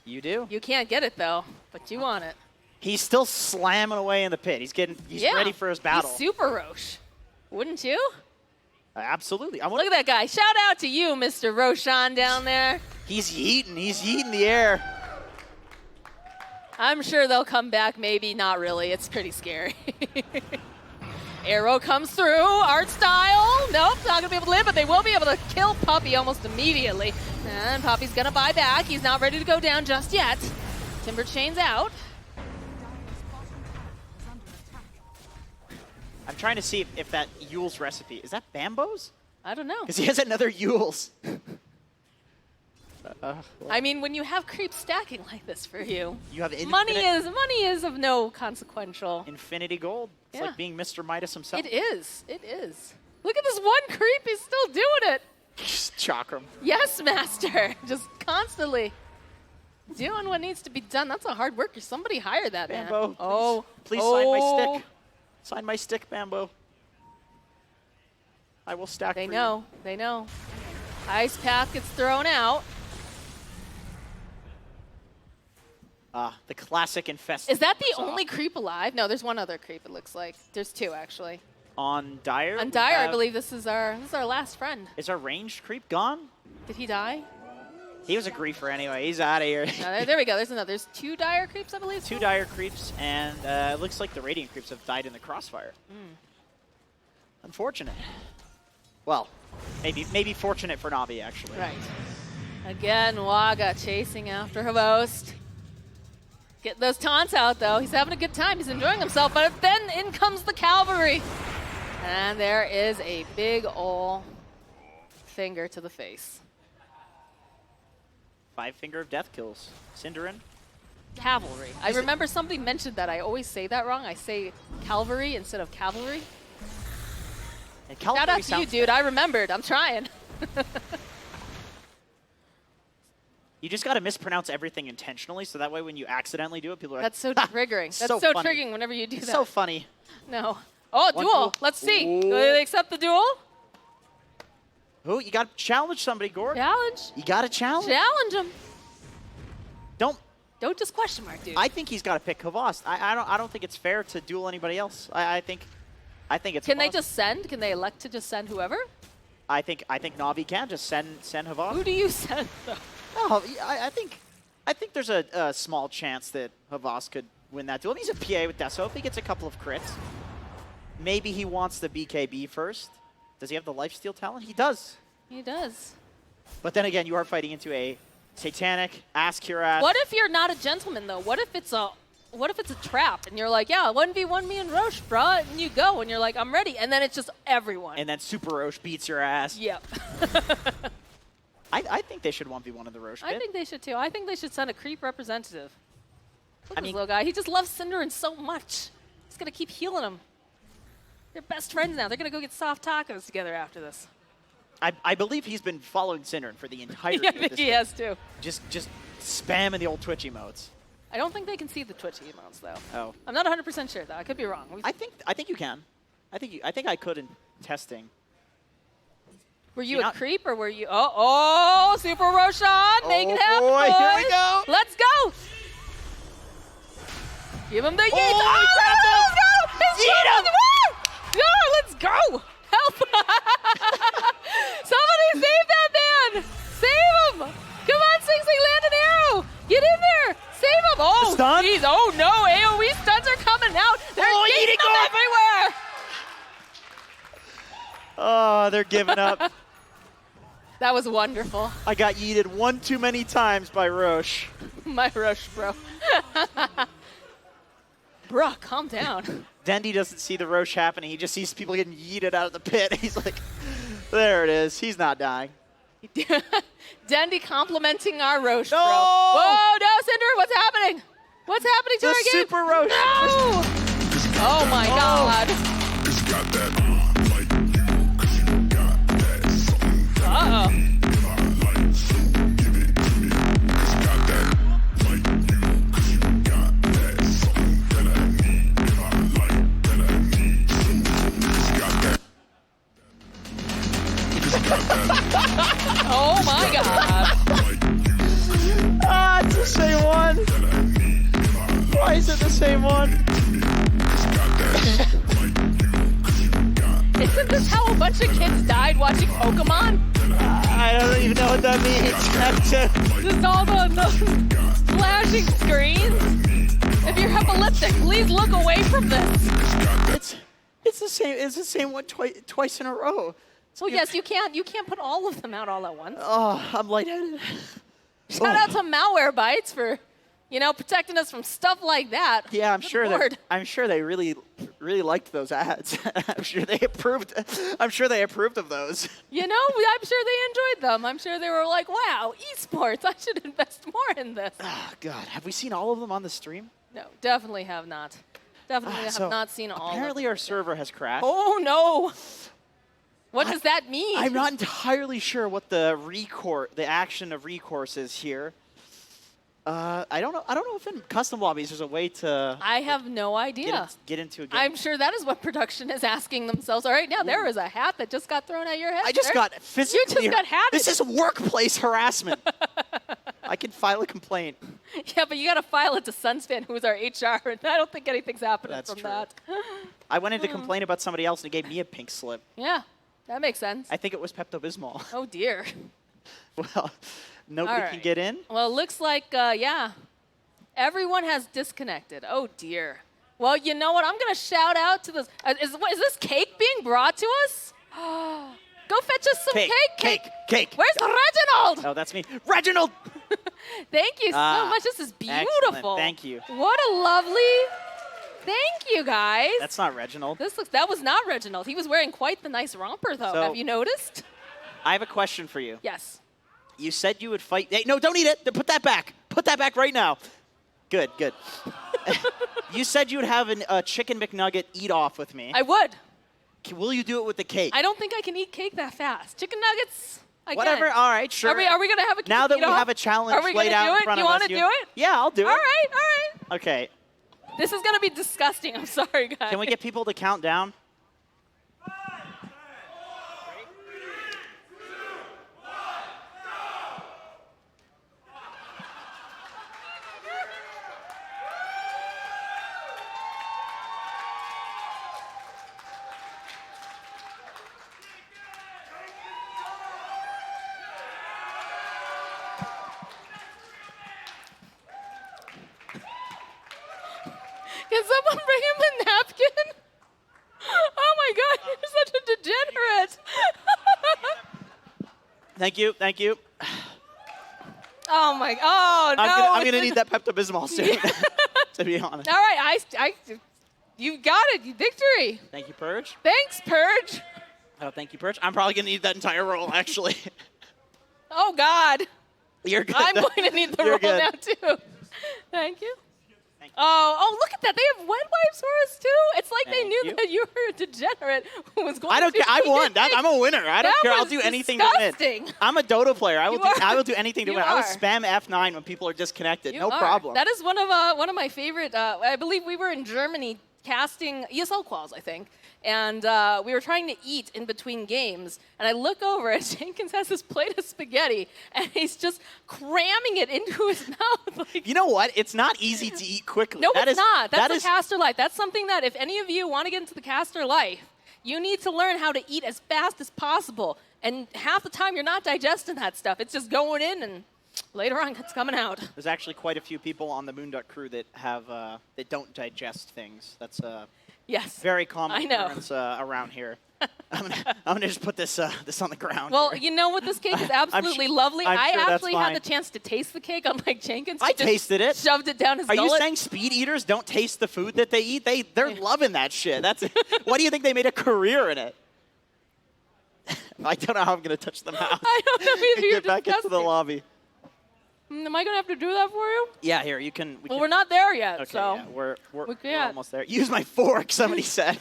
You do. You can't get it though, but you want it. He's still slamming away in the pit. He's Yeah. ready for his battle. He's Super Roche. Wouldn't you? Absolutely. Look at that guy. Shout out to you, Mr. Roshan down there. He's yeeting the air. I'm sure they'll come back, maybe not really. It's pretty scary. Arrow comes through, art style. Nope, not gonna be able to live, but they will be able to kill Puppy almost immediately. And Puppy's gonna buy back. He's not ready to go down just yet. Timber chains out. I'm trying to see if that Yule's recipe, is that Bambo's? I don't know. Because he has another Yule's. I mean, when you have creeps stacking like this for you, You have money is of no consequential. infinity gold. It's Yeah. like being Mr. Midas himself. It is. It is. Look at this one creep. He's still doing it. Just chakram. Yes, master. Just constantly doing what needs to be done. That's a hard worker. Somebody hire that man. Bambo, Oh, please sign my oh. stick. Sign my stick, Bambo. I will stack They for know. They know. Ice path gets thrown out. you. The classic infested. Is that the Microsoft. only creep alive? No, there's one other creep. It looks like there's two actually. On Dire? On we Dire, I have- believe this is our last friend. Is our ranged creep gone? Did he die? He was a griefer anyway. He's out of here. No, there we go. There's another. There's two Dire creeps, I believe. Two Dire creeps, and it looks like the Radiant creeps have died in the crossfire. Unfortunate. Well, maybe fortunate for Navi, actually. Right. Again, Waga chasing after Havost. Get those taunts out, though. He's having a good time. He's enjoying himself. But then in comes the cavalry. And there is a big ol' finger to the face. 5 Finger of Death kills. Cinderin. Cavalry. I remember somebody mentioned that. I always say that wrong. I say cavalry instead of cavalry. And Shout out to you, dude. I remembered. I'm trying. You just got to mispronounce everything intentionally, so that way when you accidentally do it, people are That's so like, triggering. That's so so funny. triggering whenever you do that. So funny. No. Oh, One duel. duel. Let's see. Ooh. Do they accept the duel? Oh, you got to challenge somebody, Gord. Challenge. You got to challenge. Challenge him. Don't just question mark, dude. I think he's got to pick Havost. I don't think it's fair to duel anybody else. I think it's. Can they Havost. just send? Can they elect to just send whoever? I think Navi can just send Havost. Who do you send? Though? Oh, I think there's a small chance that Havost could win that duel. He's a PA with Deso. If he gets a couple of crits, maybe he wants the BKB first. Does he have the lifesteal talent? He does. He does. But then again, you are fighting into a satanic ass cure ass. What if you're not a gentleman though? What if it's a trap and you're like, yeah, 1v1 me and Roche, bruh, and you go and you're like, I'm ready, and then it's just everyone. And then Super Roche beats your ass. Yep. I think they should 1v1 in the Roche I bit. think they should too. I think they should send a creep representative. Look at mean- this little guy. He just loves Cinderin so much. He's gonna keep healing him. They're best friends now. They're gonna go get soft tacos together after this. I believe he's been following Cinderin for the entirety Yeah, I of think this he game. has too. Just spamming the old Twitch emotes. I don't think they can see the Twitch emotes though. Oh. I'm not 100% sure though. I could be wrong. I think you can. I think I could in testing. Were you You're a not- creep or were you? Oh, Super Roshan, make it happen, boy, boys. here we go. Let's go. Give him the yeet. Oh, Oh, no, Yeet him. No, let's go. Help. Somebody save that man. Save him. Come on, Sing Sing, land an arrow. Get in there. Save him. Oh, Stun? jeez. Oh, no. AoE stuns are coming out. They're Oh, yeeting yeeting them going. everywhere. Oh, they're giving up. That was wonderful. I got yeeted one too many times by Roche. My rush, bro. Bruh, calm down. Dendy doesn't see the Roche happening. He just sees people getting yeeted out of the pit. He's like, there it is. He's not dying. Dendy complimenting our Roche, No! bro. Whoa, no, Cinder, what's happening? What's happening to The our game? Super Roche. No! Oh my god. Uh-oh. Oh my god. Ah, it's the same one. Why is it the same one? Isn't this how a bunch of kids died watching Pokemon? I don't even know what that means. Just all the flashing screens? If you're epileptic, please look away from this. It's the same. It's the same one twice in a row. Oh yes, you can't put all of them out all at once. Oh, I'm lightheaded. Shout out to Malware Bites for You know, protecting us from stuff like that. Yeah, I'm Good sure Lord. I'm sure they really liked those ads. I'm sure they approved of those. You know, I'm sure they enjoyed them. I'm sure they were like, wow, esports, I should invest more in this. Oh, God. Have we seen all of them on the stream? No, definitely have not. Definitely have So, not seen all of them. Apparently our server has crashed. Oh, no. What does that mean? I'm not entirely sure what the action of recourse is here. I don't know if in custom lobbies there's a way to I have no idea. get into a game. I'm sure that is what production is asking themselves. All right, now there is a hat that just got thrown at your head. I just There- got physically. You just got hatted. This is workplace harassment. I can file a complaint. Yeah, but you got to file it to Sunspan, who is our HR, and I don't think anything's happening That's from true. that. I went in to complain about somebody else and they gave me a pink slip. Yeah, that makes sense. I think it was Pepto-Bismol. Oh, dear. Well, nobody All can right. get in. Well, it looks like, yeah, everyone has disconnected. Oh, dear. Well, you know what? I'm going to shout out to this. Is this cake being brought to us? Go fetch us some cake. Cake. Where's Reginald? Oh, that's me. Reginald! Thank you so Ah, much. This is excellent. beautiful. Thank you. What a lovely. Thank you, guys. That's not Reginald. That was not Reginald. He was wearing quite the nice romper, though. So- Have you noticed? I have a question for you. Yes. You said you would fight. Hey, no, don't eat it. Put that back. Put that back right now. Good. You said you would have a chicken McNugget eat off with me. I would. Will you do it with the cake? I don't think I can eat cake that fast. Chicken nuggets. I Whatever. Can. All right. Sure. Are we gonna have a cake Now that we eat-off? have a challenge Are we laid gonna out do in it? front You of want us, to do it? Yeah, I'll do it. All right. Okay. This is gonna be disgusting. I'm sorry, guys. Can we get people to count down? Can someone bring him a napkin? Oh my God, you're such a degenerate. Thank you. Oh my. Oh no. I'm gonna need that Pepto-Bismol soon. To be honest. All right, you got it. Victory. Thank you, Purge. Thanks, Purge. Oh, thank you, Purge. I'm probably gonna need that entire roll, actually. Oh God. You're good. I'm going to need the You're roll good. now too. Thank you. Oh, look at that. They have wet wipes for us too. It's like they Thank knew you. that you were a degenerate who was going I don't to care. I eat won. it. I'm a winner. I don't That care. I'll was do anything disgusting. to win. I'm a Dota player. I You are. will do anything to You win. I will are. spam F9 when people are disconnected. You No are. problem. That is one of my favorite. I believe we were in Germany casting ESL quals, I think, and we were trying to eat in between games. And I look over, and Jenkins has this plate of spaghetti, and he's just cramming it into his mouth. Like, You know what? It's not easy to eat quickly. no, That it's is- not. that That's is- the caster life. That's something that if any of you want to get into the caster life, you need to learn how to eat as fast as possible. And half the time, you're not digesting that stuff. It's just going in, and later on, it's coming out. There's actually quite a few people on the Moonduck crew that have that don't digest things. That's Yes. very common I know. occurrence around here. I'm gonna just put this on the ground. Well, here. you know what? This cake is absolutely lovely. I'm I sure that's actually had fine. the chance to taste the cake, unlike Jenkins. I who just tasted it. Shoved it down his Are gullet. you saying speed eaters don't taste the food that they eat? They're loving that shit. That's why do you think they made a career in it? I don't know how I'm gonna touch the mouse. I don't know either. You're Get back into the disgusting. lobby. Am I gonna have to do that for you? Yeah, here you can. Well, we're not there yet, Okay, so yeah, we're We we're can't. almost there. Use my fork. Somebody said.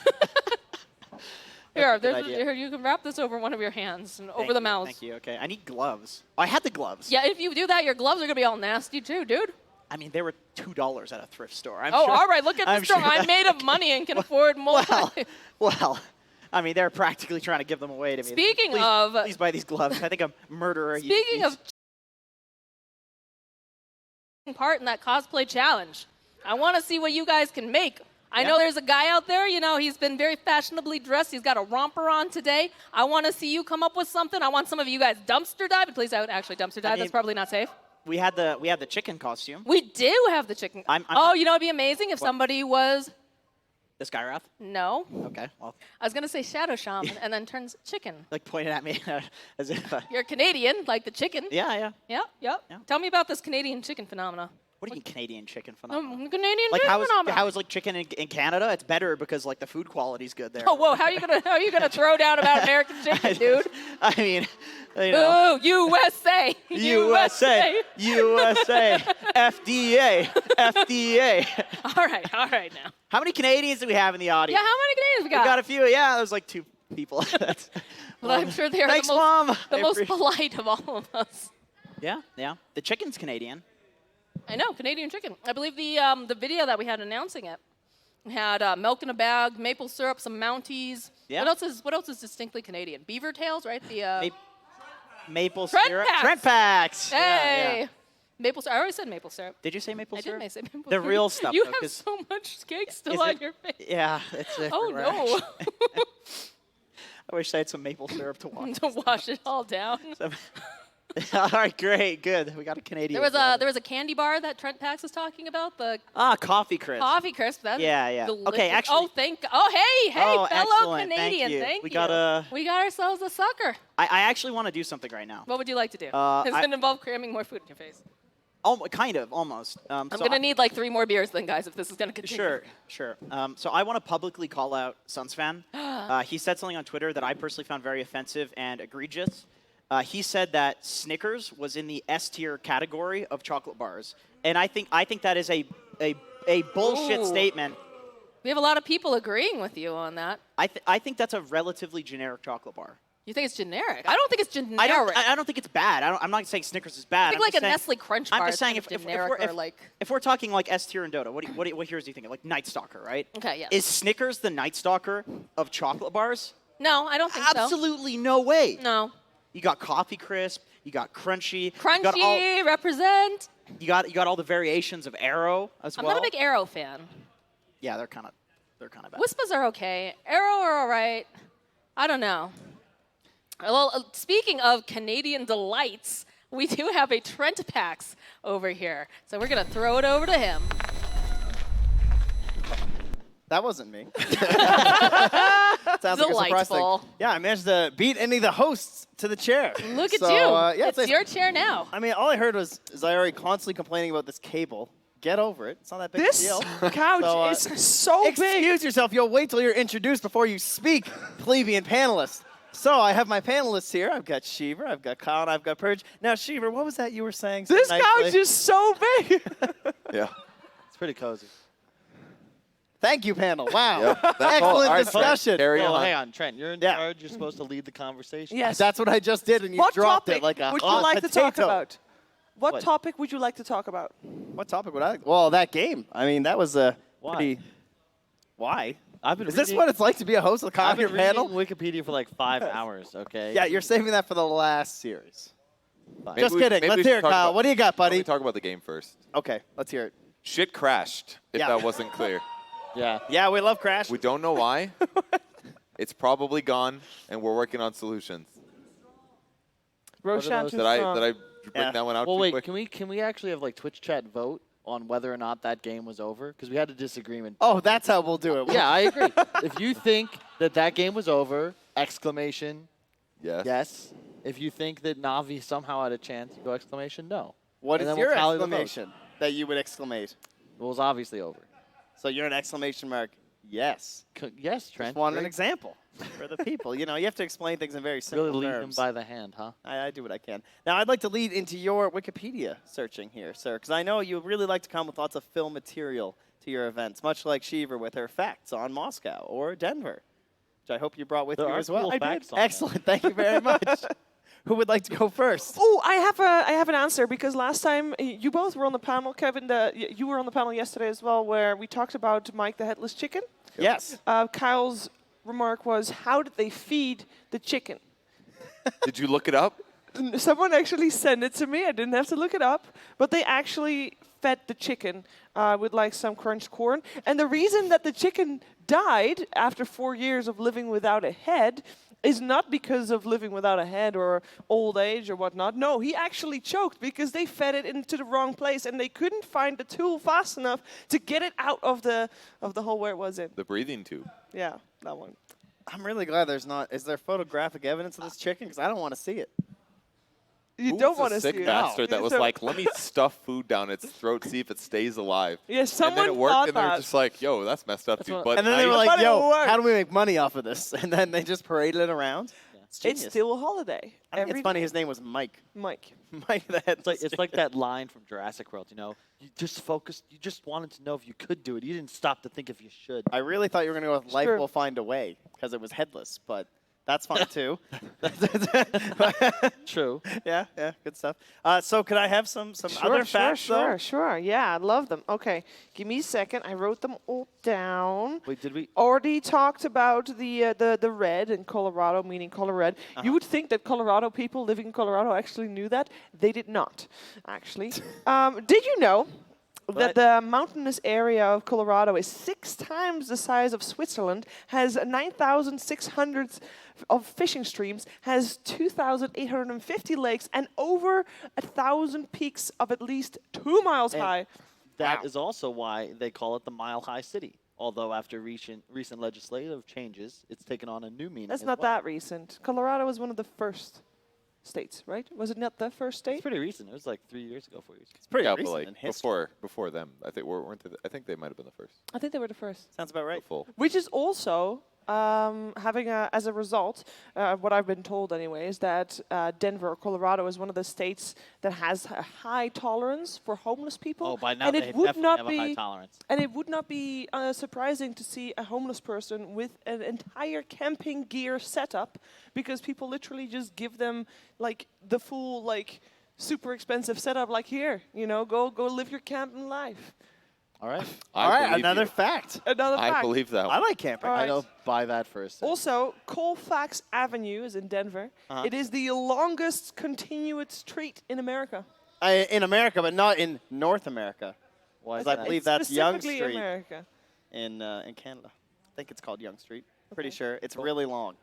here, a good idea. here. You can wrap this over one of your hands and over Thank the you, mouse. Thank you. Okay, I need gloves. Oh, I had the gloves. Yeah, if you do that, your gloves are gonna be all nasty too, dude. I mean, they were $2 at a thrift store. I'm Oh, sure, all right. Look at I'm this store. sure I'm that- made of money and can afford more. Well, I mean, they're practically trying to give them away to me. Speaking Please- of- please buy these gloves. I think a murderer. Speaking of part in that cosplay challenge, I want to see what you guys can make. I know there's a guy out there, you know, he's been very fashionably dressed. He's got a romper on today. I want to see you come up with something. I want some of you guys dumpster dive. Please don't actually dumpster dive. mean- That's probably not safe. we had the chicken costume. We do have the chicken. I'm oh, you know, it'd be amazing if somebody was. The Skyrath. No. Okay. Well, I was going to say Shadow Shaman and then turns chicken. like pointed at me as if. You're Canadian, like the chicken. Yeah. Yep. Tell me about this Canadian chicken phenomena. What do you mean Canadian chicken phenomenon? Canadian Like chicken how is like chicken in Canada? It's better because like the food quality's good there. Oh, whoa! How are you gonna throw down about American chicken, dude? I mean, you know. Boo! USA! USA! USA! FDA! FDA! All right now. How many Canadians do we have in the audience? Yeah, how many Canadians we got? We got a few. Yeah, there's like 2 people. Well, I'm sure they're Thanks, the Mom. most polite of all of us. Yeah. The chicken's Canadian. I know, Canadian chicken. I believe the video that we had announcing it had milk in a bag, maple syrup, some Mounties. Yeah. What else is distinctly Canadian? Beaver tails, right? The maple Trent syrup. Packs. Trent Packs. Hey. Yeah. I already said maple syrup. Did you say maple I syrup? did say maple The syrup. real stuff. You though, have 'cause so much cake still is on it- your face. Yeah, it's Oh everywhere, no. actually. I wish I had some maple syrup to wash. To wash it all down. All right, great, good. We got a Canadian. There was a candy bar that Trent Pax was talking about. The Coffee crisp. coffee crisp. That's Yeah. delicious. Okay, actually. Hey, Oh, fellow excellent. Thank Canadian. you. Thank We you. got ourselves a sucker. I actually want to do something right now. What would you like to do? Uh, Does it involve cramming more food in your face? Kind of, almost. I'm gonna need like 3 more beers then, guys, if this is gonna continue. Sure. So I want to publicly call out Suns fan. He said something on Twitter that I personally found very offensive and egregious. He said that Snickers was in the S tier category of chocolate bars, and I think that is a bullshit Ooh. statement. We have a lot of people agreeing with you on that. I think that's a relatively generic chocolate bar. You think it's generic? I don't think it's generic. I don't think it's bad. I'm not saying Snickers is bad. I think I'm like a just saying- Nestle Crunch bar I'm just is saying kind of if generic we're, or like. if we're talking like S tier and Dota, what heroes do you think of? Like Night Stalker, right? Okay, yeah. Is Snickers the Night Stalker of chocolate bars? No, I don't think so. Absolutely no way. No. You got Coffee Crisp. You got Crunchy. Crunchy, represent. You got all the variations of Arrow as I'm well. not a big Arrow fan. Yeah, they're kind of bad. Wispas are okay. Arrow are all right. I don't know. Well, speaking of Canadian delights, we do have a Trent Pax over here. So we're going to throw it over to him. That wasn't me. Sounds like a surprise Delightful. thing. Yeah, I managed to beat any of the hosts to the chair. Look at So, you. yeah, it's your chair now. I mean, all I heard was Zayori constantly complaining about this cable. Get over it. It's not that big This a deal. couch So, is so big. Excuse yourself. You'll wait till you're introduced before you speak, plebeian panelist. So I have my panelists here. I've got Sheever, I've got Kyle, and I've got Purge. Now, Sheever, what was that you were saying? so This nicely? couch is so big. Yeah. It's pretty cozy. Thank you, panel. Wow. Yep, that's all. Excellent All right, discussion. carry Well, on. hang on, Trent. You're in charge. You're supposed to lead the conversation. Yes. That's what I just did, and you What dropped topic it like a would you hot like to talk potato. about? What What? topic would you like to talk about? What topic would I? Well, that game. I mean, that was a Why? pretty. Why? I've been Is this reading- what it's like to be a host of the I've been Conquer panel? reading Wikipedia for like 5 hours. Okay. Yeah, you're saving that for the last series. Maybe Just we- kidding. maybe Let's we hear should it, talk Kyle. about- What do you got, Why don't buddy? we talk about the game first. Okay, let's hear it. Shit crashed, if Yeah. that wasn't clear. Yeah. Yeah, we love Crash. We don't know why. It's probably gone, and we're working on solutions. Roshan Did I bring that one out Well, too wait. quick? Can we actually have like Twitch chat vote on whether or not that game was over? Because we had a disagreement. Oh, that's how we'll do it. Yeah, I agree. If you think that game was over, exclamation, Yes. yes. If you think that Navi somehow had a chance, you go exclamation, no. What And is then we'll your tally the votes. exclamation that you would exclamate? It was obviously over. So you're an exclamation mark. Yes. Yes, Trent. Just want an great. example for the people. You know, you have to explain things in very simple Really lead terms. them by the hand, huh? I do what I can. Now, I'd like to lead into your Wikipedia searching here, sir, because I know you really like to come with lots of film material to your events, much like Sheever with her facts on Moscow or Denver, which I hope you brought with There you are as well. cool facts on that. Excellent. Thank you very much. Who would like to go first? Oh, I have an answer because last time you both were on the panel, Kevin. You were on the panel yesterday as well, where we talked about Mike the Headless Chicken. Yes. Kyle's remark was, "How did they feed the chicken?" Did you look it up? Someone actually sent it to me. I didn't have to look it up, but they actually fed the chicken with like some crunched corn. And the reason that the chicken died after 4 years of living without a head is not because of living without a head or old age or whatnot. No, he actually choked because they fed it into the wrong place and they couldn't find the tool fast enough to get it out of the hole where it was in. The breathing tube. Yeah, that one. I'm really glad there's not. Is there photographic evidence of this chicken? Because I don't want to see it. You Who's don't the want to see sick it. bastard that was So- like, let me stuff food down its throat, see if it stays alive. Yeah, And someone then it worked, thought and they're that. just like, yo, that's messed up, dude. But And then now they were you- like, But it yo, worked. how do we make money off of this? And then they just paraded it around. It's It's genius. still a holiday. I think Every it's funny his name was Mike. Mike. Mike the head. It's like that line from Jurassic World, you know? You just focused, you just wanted to know if you could do it. You didn't stop to think if you should. I really thought you were going to go with Life True. Will Find a Way because it was headless, but that's fun too. True. Yeah, good stuff. So could I have some other facts though? Sure. Yeah, I love them. Okay, give me a second. I wrote them all down. Wait, did we? Already talked about the red in Colorado, meaning color red. You would think that Colorado people living in Colorado actually knew that. They did not, actually. Did you know that the mountainous area of Colorado is 6 times the size of Switzerland, has 9,600 of fishing streams, has 2,850 lakes, and over 1,000 peaks of at least 2 miles high? That is also why they call it the Mile High City. Although after recent legislative changes, it's taken on a new meaning. That's as not well. that recent. Colorado was one of the first states, right? Was it not the first state? It's pretty recent. It was like 3 years ago, 4 years ago. It's pretty yeah, but recent like in history. before them, I think weren't they, I think they might have been the first. I think they were the first. Sounds about right. Full. Which is also having as a result, what I've been told anyway, is that Denver, Colorado, is one of the states that has a high tolerance for homeless people. Oh, by now and they it would definitely not have a be high tolerance. And it would not be surprising to see a homeless person with an entire camping gear setup, because people literally just give them like the full super expensive setup. Like, here, go live your camping life. All right. All right, believe another you. fact. Another fact. I believe that. I like camping. All right. I don't buy that for a second. Also, Colfax Avenue is in Denver. It is the longest continuous street in America. In America, but not in North America. Why is Because I that? believe It's that's Young specifically Street America. in Canada. I think it's called Young Street. Pretty sure. It's really long.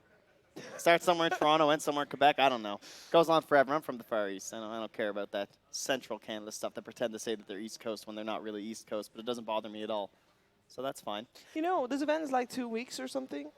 Starts somewhere in Toronto, ends somewhere in Quebec. I don't know. Goes on forever. I'm from the Far East. I don't care about that central Canada stuff that pretend to say that they're East Coast when they're not really East Coast, but it doesn't bother me at all. So that's fine. This event is like 2 weeks or something.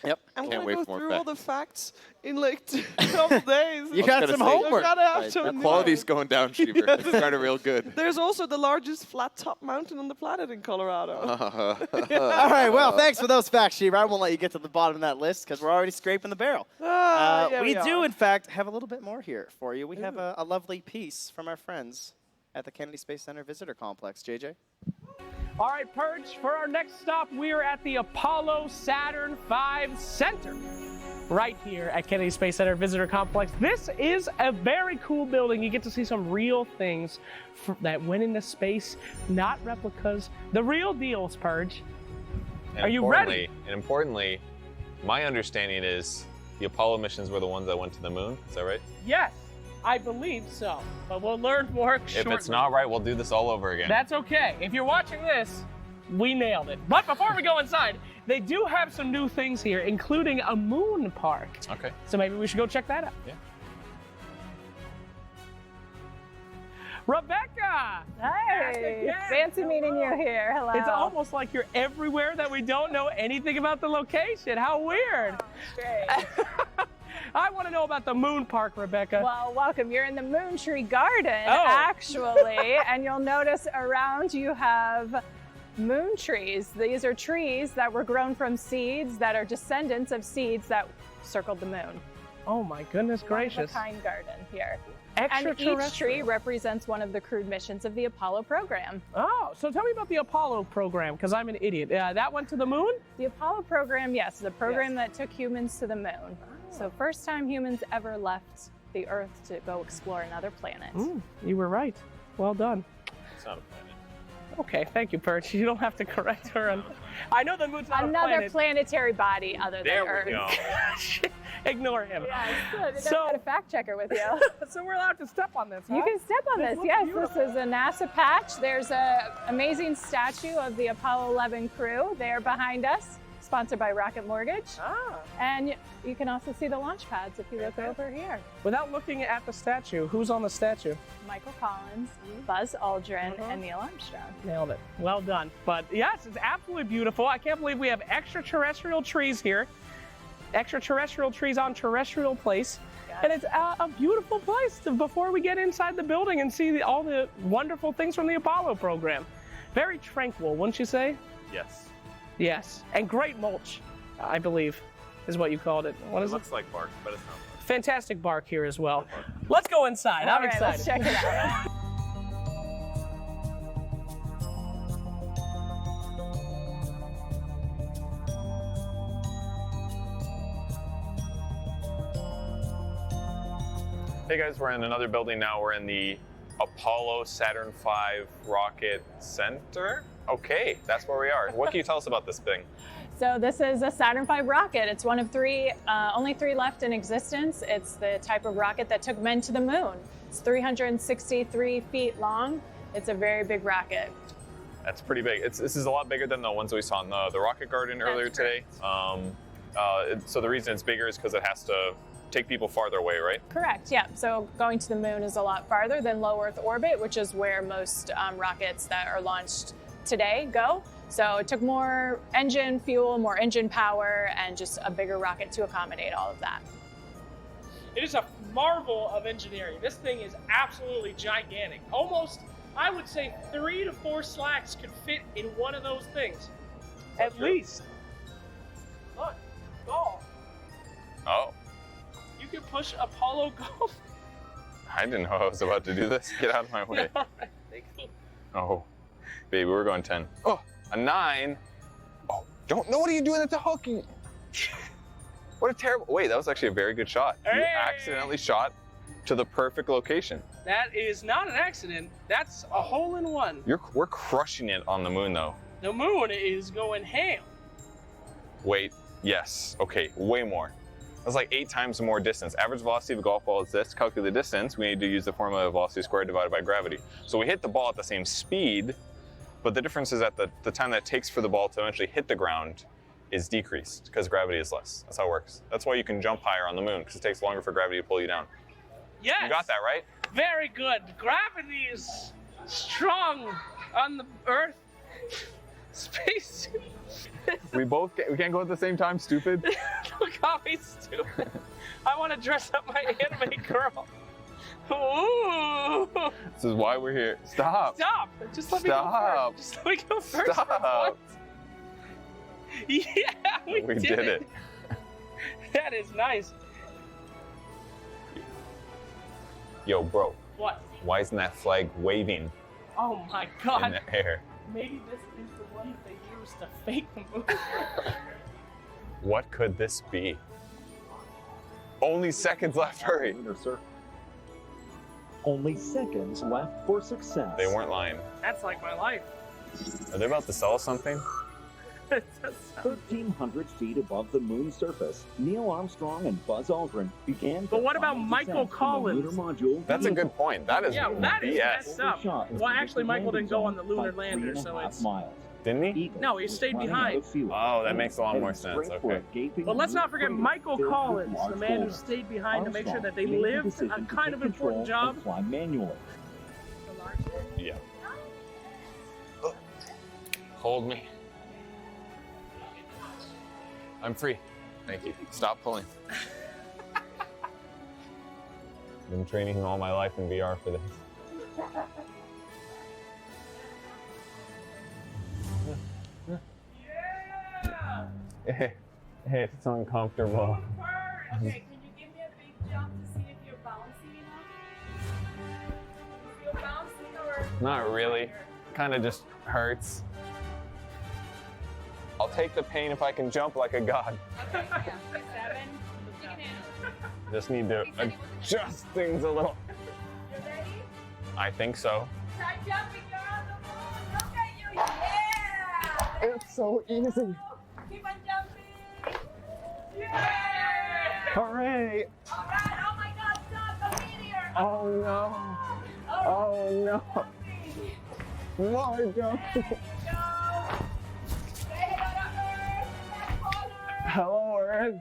Yep. I'm Can't going wait to go for more through all the facts. facts in like a couple days. You I got was some gonna say, homework. I gotta have Right. some The new quality's ones. going down, Shiver. It's starting real good. There's also the largest flat top mountain on the planet in Colorado. All right, well, thanks for those facts, Shiva. I won't let you get to the bottom of that list because we're already scraping the barrel. Yeah, we do, are. in fact, have a little bit more here for you. We have a lovely piece from our friends at the Kennedy Space Center Visitor Complex. JJ? All right, Purge, for our next stop, we are at the Apollo Saturn V Center, right here at Kennedy Space Center Visitor Complex. This is a very cool building. You get to see some real things that went into space, not replicas, the real deals, Purge. Are you ready? And importantly, my understanding is the Apollo missions were the ones that went to the moon. Is that right? Yes, I believe so, but we'll learn more shortly. If it's not right, we'll do this all over again. That's okay. If you're watching this, we nailed it. But before we go inside, they do have some new things here, including a moon park. Okay. So maybe we should go check that out. Yeah. Rebecca! Hey, fancy meeting you here. Hello. It's almost like you're everywhere that we don't know anything about the location. How weird. Great. I want to know about the moon park, Rebecca. Well, welcome. You're in the Moon Tree Garden, Oh. actually, and you'll notice around you have moon trees. These are trees that were grown from seeds that are descendants of seeds that circled the moon. Oh my goodness gracious. One-of-a-kind garden here. And each Extraterrestrial. tree represents one of the crewed missions of the Apollo program. Oh, so tell me about the Apollo program, because I'm an idiot. That went to the moon? The Apollo program, yes, the program that took humans to the moon. So first time humans ever left the Earth to go explore another planet. You were right. Well done. It's not a planet. Okay, thank you, Perch. You don't have to correct her. I know the moon's not Another a planet. planetary body other There than Earth. we go. Ignore him. Yeah, it's good. So- So, got a fact checker with you. So we're allowed to step on this, huh? You can step on This this. looks Yes, beautiful. this is a NASA patch. There's an amazing statue of the Apollo 11 crew there behind us, sponsored by Rocket Mortgage. Ah. And you can also see the launch pads if you look over here. Without looking at the statue, who's on the statue? Michael Collins, Buzz Aldrin, and Neil Armstrong. Nailed it. Well done. But yes, it's absolutely beautiful. I can't believe we have extraterrestrial trees here. Extraterrestrial trees on terrestrial place. Yeah. And it's a beautiful place before we get inside the building and see all the wonderful things from the Apollo program. Very tranquil, wouldn't you say? Yes. Yes. And great mulch, I believe, is what you called it. What is it? Looks like bark, but it's not. Fantastic bark here as well. Let's go inside. I'm excited. Let's check it out. Hey guys, we're in another building now. We're in the Apollo Saturn V Rocket Center. Okay, that's where we are. What can you tell us about this thing? So this is a Saturn V rocket. It's one of three, only three left in existence. It's the type of rocket that took men to the moon. It's 363 feet long. It's a very big rocket. That's pretty big. This is a lot bigger than the ones we saw in the rocket garden earlier today. So the reason it's bigger is because it has to take people farther away, right? Correct, yeah. So going to the moon is a lot farther than low Earth orbit, which is where most rockets that are launched today go. So it took more engine fuel, more engine power, and just a bigger rocket to accommodate all of that. It is a marvel of engineering. This thing is absolutely gigantic. Almost, I would say 3 to 4 slacks could fit in one of those things. At least. Look, golf. Oh. You can push Apollo golf. I didn't know I was about to do this. Get out of my way. Oh, baby, we're going 10. Oh, a 9. Oh, don't know. What are you doing at the hook? What a terrible. Wait, that was actually a very good shot. Hey! You accidentally shot to the perfect location. That is not an accident. That's a hole in one. We're crushing it on the moon, though. The moon is going ham. Wait, yes. Okay, way more. That's like 8 times more distance. Average velocity of a golf ball is this. To calculate the distance, we need to use the formula of velocity squared divided by gravity. So we hit the ball at the same speed, but the difference is that the time that it takes for the ball to eventually hit the ground is decreased because gravity is less. That's how it works. That's why you can jump higher on the moon, because it takes longer for gravity to pull you down. Yes. You got that, right? Very good. Gravity is strong on the Earth. Space. We can't go at the same time, stupid. Look how he's stupid. I want to dress up my anime girl. Ooh. This is why we're here. Stop. Stop. Just let me go first. Just let me go first. Stop. Yeah, we did it. That is nice. Yo, bro. What? Why isn't that flag waving Oh my in God. the air? Maybe this is the one that they used to fake the move. What could this be? Only seconds left, hurry. Sir. Only seconds left for success. They weren't lying. That's like my life. Are they about to sell us something? 1,300 feet above the moon's surface, Neil Armstrong and Buzz Aldrin began. But what about Michael Collins? That's a good point. That is that is BS. messed up. Well, actually, Michael didn't go on the lunar lander, so it's... Didn't he? No, he stayed behind. Oh, that makes a lot more sense. Okay. But let's not forget Michael Collins, the man who stayed behind to make sure that they lived a kind of important job. Yeah. Hold me. I'm free. Thank you. Stop pulling. Been training all my life in VR for this. Hey, it's uncomfortable. Okay, can you give me a big jump to see if you're bouncing enough? If you're bouncing or... Not really. Kind of just hurts. I'll take the pain if I can jump like a god. 7, you can handle it. Just need to adjust things a little. You ready? I think so. Try jumping, you're on the moon. Look at you, yeah! It's so easy. Keep on jumping. Yeah! Hooray! All right, oh my God, stop, the meteor. Oh no. Oh no. More jumping. Hello, Earth.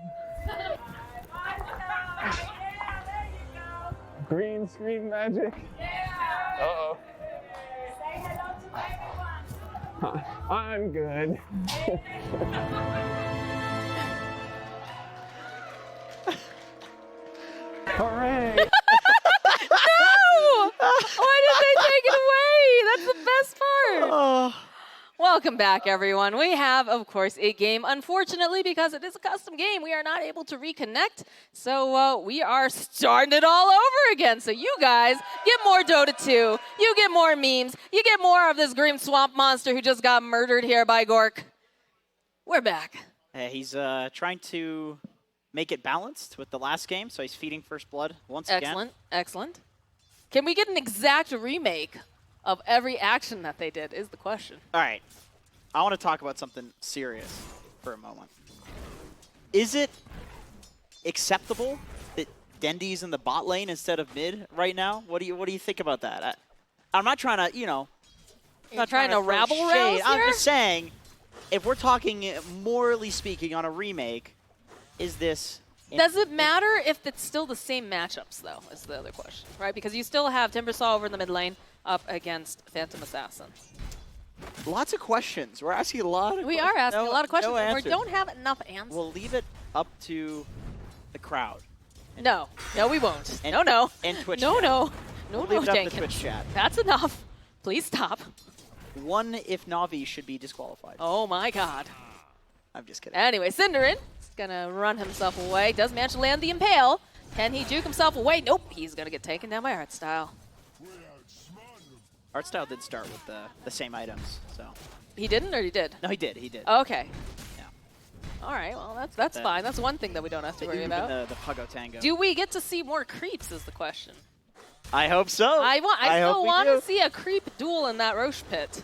Green screen magic. Uh-oh. Say hello to everyone. I'm good. All Welcome back, everyone. We have, of course, a game. Unfortunately, because it is a custom game, we are not able to reconnect. So we are starting it all over again. So you guys get more Dota 2. You get more memes. You get more of this green swamp monster who just got murdered here by Gork. We're back. He's trying to make it balanced with the last game, so he's feeding First Blood once again. Excellent, excellent. Can we get an exact remake of every action that they did is the question. All right. I want to talk about something serious for a moment. Is it acceptable that Dendy's in the bot lane instead of mid right now? What do you think about that? I'm not trying to, not trying to throw rabble shade. rouse I'm here? just saying, if we're talking morally speaking on a remake, is this... Does it matter if it's still the same matchups, though, is the other question, right? Because you still have Timbersaw over in the mid lane up against Phantom Assassin. Lots of questions. We're asking a lot of questions. We are asking a lot of questions, no and we answers. don't have enough answers. We'll leave it up to the crowd. No, we won't. And, no. And Twitch No, chat. no, We'll leave it up to Jenkins. Twitch chat. That's enough. Please stop. One if Navi should be disqualified. Oh my God. I'm just kidding. Anyway, Cinderin is gonna run himself away. Does manage to land the Impale. Can he juke himself away? Nope. He's gonna get taken down by Artstyle. Artstyle did start with the same items, so. He didn't, or he did? No, he did. He did. Okay. Yeah. All right. Well, that's fine. That's one thing that we don't have to worry about. The Puggo Tango. Do we get to see more creeps? Is the question. I hope so. I hope still we want do. to see a creep duel in that Roche pit.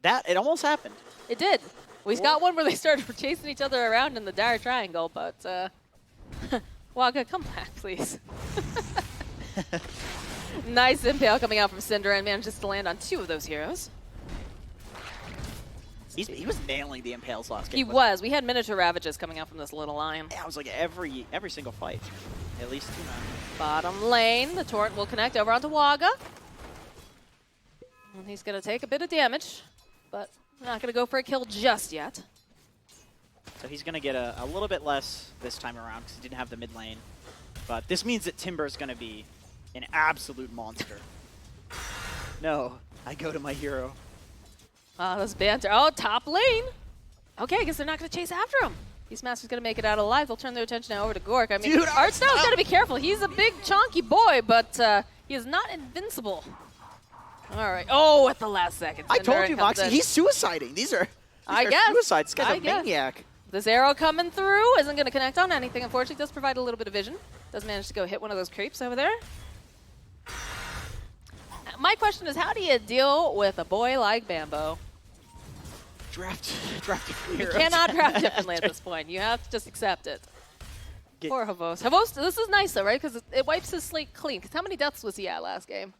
It almost happened. It did. We got one where they started chasing each other around in the dire triangle, but Wagga, come back, please. Nice Impale coming out from Cinder and manages to land on 2 of those heroes. He was nailing the Impales last game. He was. We had miniature Ravages coming out from this little lion. Yeah, it was like every single fight. At least 2 men. Bottom lane, the Torrent will connect over onto Wagga. And he's going to take a bit of damage, but not going to go for a kill just yet. So he's going to get a little bit less this time around because he didn't have the mid lane. But this means that Timber's going to be an absolute monster. No, I go to my hero. Oh, this banter. Oh, top lane. Okay, I guess they're not going to chase after him. Beastmaster's going to make it out alive. They'll turn their attention now over to Gork. I mean, Dude, Artstyle's got to be careful. He's a big, chunky boy, but he is not invincible. All right. Oh, at the last second. I told you, Cinderin comes Moxie, in. he's suiciding. These are suicides. This guy's a maniac. This arrow coming through isn't going to connect on anything. Unfortunately, does provide a little bit of vision. Does manage to go hit one of those creeps over there. My question is, how do you deal with a boy like Bambo? Draft You cannot draft differently at this point. You have to just accept it. Poor Havos. Havos, this is nice though, right? Because it wipes his slate clean. Because how many deaths was he at last game?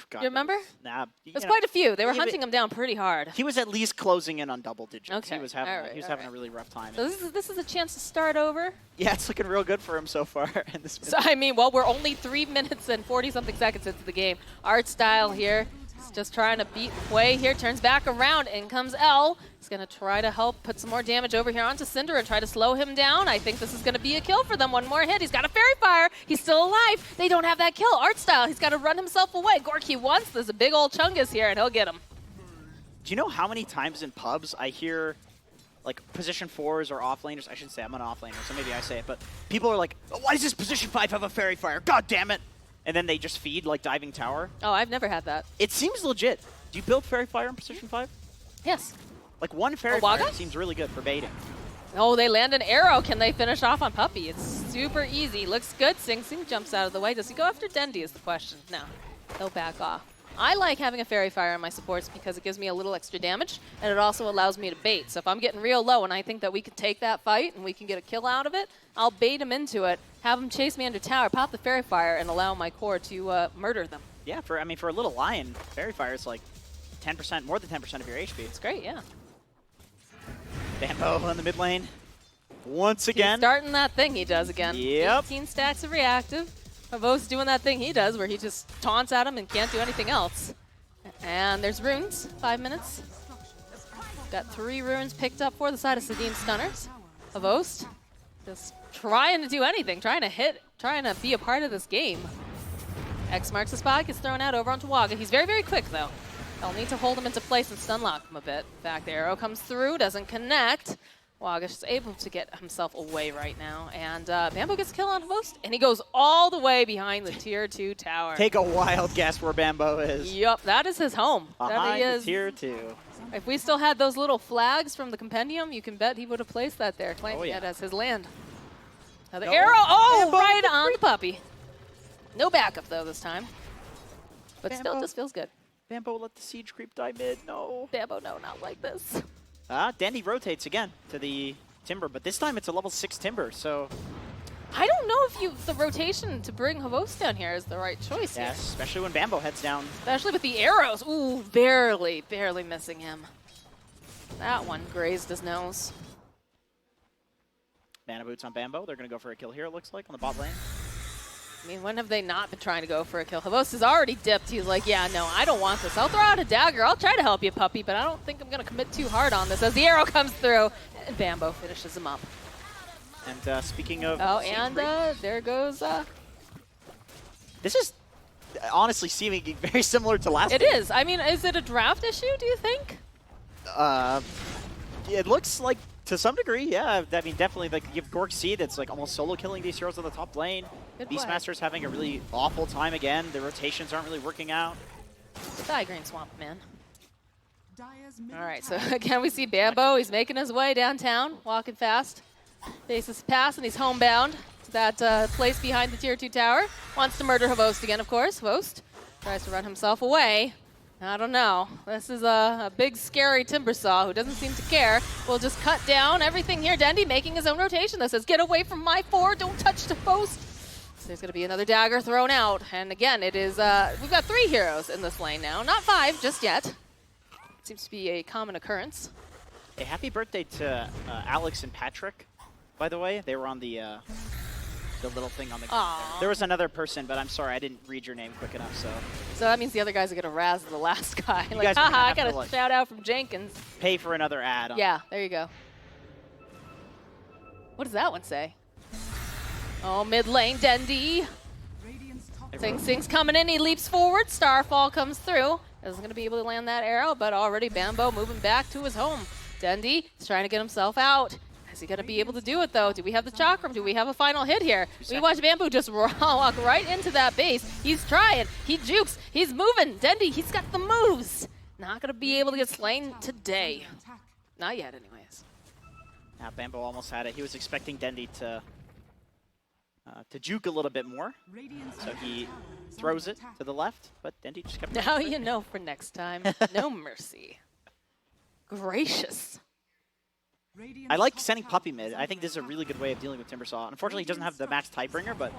God, You remember? Nah. There's quite a few. They were hunting him down pretty hard. He was at least closing in on double digits. Okay. He was having, All right, he was all having right. a really rough time. So this is a chance to start over. Yeah, it's looking real good for him so far. In this So I mean, well, we're only 3 minutes and 40-something seconds into the game. Artstyle here is just trying to beat Way here. Turns back around. In comes L. He's going to try to help put some more damage over here onto Cinder and try to slow him down. I think this is going to be a kill for them. One more hit. He's got a Fairy Fire. He's still alive. They don't have that kill. Artstyle, he's got to run himself away. Gorky wants. There's a big old Chungus here, and he'll get him. Do you know how many times in pubs I hear like position 4s or offlaners? I shouldn't say, I'm an offlaner, so maybe I say it, but people are like, oh, why does this position 5 have a Fairy Fire? God damn it! And then they just feed like Diving Tower. Oh, I've never had that. It seems legit. Do you build Fairy Fire in position 5? Yes. Like one Fairy Wagga? Fire seems really good for baiting. Oh, they land an arrow. Can they finish off on Puppy? It's super easy. Looks good. Sing Sing jumps out of the way. Does he go after Dendy is the question. No, he'll back off. I like having a Fairy Fire in my supports because it gives me a little extra damage, and it also allows me to bait. So if I'm getting real low and I think that we can take that fight and we can get a kill out of it, I'll bait him into it, have him chase me under tower, pop the Fairy Fire, and allow my core to murder them. Yeah, for a little lion, Fairy Fire is like 10%, more than 10% of your HP. It's great, yeah. Bambo in the mid lane. Once again. He's starting that thing he does again. Yep. 18 stacks of reactive. Pavo's doing that thing he does where he just taunts at him and can't do anything else. And there's runes, 5 minutes. Got 3 runes picked up for the side of Sadim Stunners. Pavo's just trying to do anything, trying to hit, trying to be a part of this game. X marks the spot, gets thrown out over onto Wagga. He's very, very quick though. They'll need to hold him into place and stun lock him a bit. In fact, the arrow comes through, doesn't connect. Wagash is able to get himself away right now. And Bambo gets a kill on Host, and he goes all the way behind the tier 2 tower. Take a wild guess where Bambo is. Yup, that is his home. Behind that he the is. tier 2. If we still had those little flags from the compendium, you can bet he would have placed that there, claiming yeah. it as his land. Now the No. arrow, oh, Bambo right on the puppy. No backup though this time. But still, Bambo. just feels good. Bambo let the siege creep die mid. No. Bambo, no, not like this. Dandy rotates again to the Timber, but this time it's a level 6 Timber, so... I don't know if the rotation to bring Havos down here is the right choice here. Yes, especially when Bambo heads down. Especially with the arrows. Ooh, barely missing him. That one grazed his nose. Mana boots on Bambo. They're going to go for a kill here, it looks like, on the bot lane. I mean, when have they not been trying to go for a kill? Havos has already dipped. He's like, yeah, no, I don't want this. I'll throw out a dagger. I'll try to help you, puppy, but I don't think I'm going to commit too hard on this. As the arrow comes through, and Bambo finishes him up. And speaking of... Oh, and there goes... This is honestly seeming very similar to last It game. is. I mean, is it a draft issue, do you think? It looks like, to some degree, yeah. I mean, definitely, like, you have Gork C that's like almost solo killing these heroes on the top lane. Good play. Beastmaster's having a really awful time again. The rotations aren't really working out. Die, Green Swamp, man. All right, so again, we see Bambo. He's making his way downtown, walking fast. Faces pass, and he's homebound to that place behind the tier 2 tower. Wants to murder Havost again, of course. Havost tries to run himself away. I don't know. This is a big, scary Timbersaw who doesn't seem to care. We'll just cut down everything here. Dendy making his own rotation that says, get away from my 4, don't touch the post. So there's going to be another dagger thrown out. And again, it is, we've got 3 heroes in this lane now. Not 5 just yet. Seems to be a common occurrence. Hey, happy birthday to Alex and Patrick, by the way. They were on the little thing on the... There was another person, but I'm sorry, I didn't read your name quick enough, so... So that means the other guys are going to razz the last guy. You Like, guys are gonna haha, I have got to, a like, shout out from Jenkins. Pay for another ad. Yeah, there you go. What does that one say? Oh, mid lane, Dendy. Sing Sing's coming in, he leaps forward, Starfall comes through. Isn't going to be able to land that arrow, but already Bambo moving back to his home. Dendy is trying to get himself out. Is he going to be able to do it, though? Do we have the chakram? Do we have a final hit here? We watch Bamboo just walk right into that base. He's trying. He jukes. He's moving. Dendy, he's got the moves. Not going to be able to get slain today. Not yet, anyways. Now Bambo almost had it. He was expecting Dendy to juke a little bit more. So he throws it to the left, but Dendy just kept... Now you know for next time. No mercy. Gracious. I like sending Puppy mid. I think this is a really good way of dealing with Timbersaw. Unfortunately, he doesn't have the max Tidebringer, but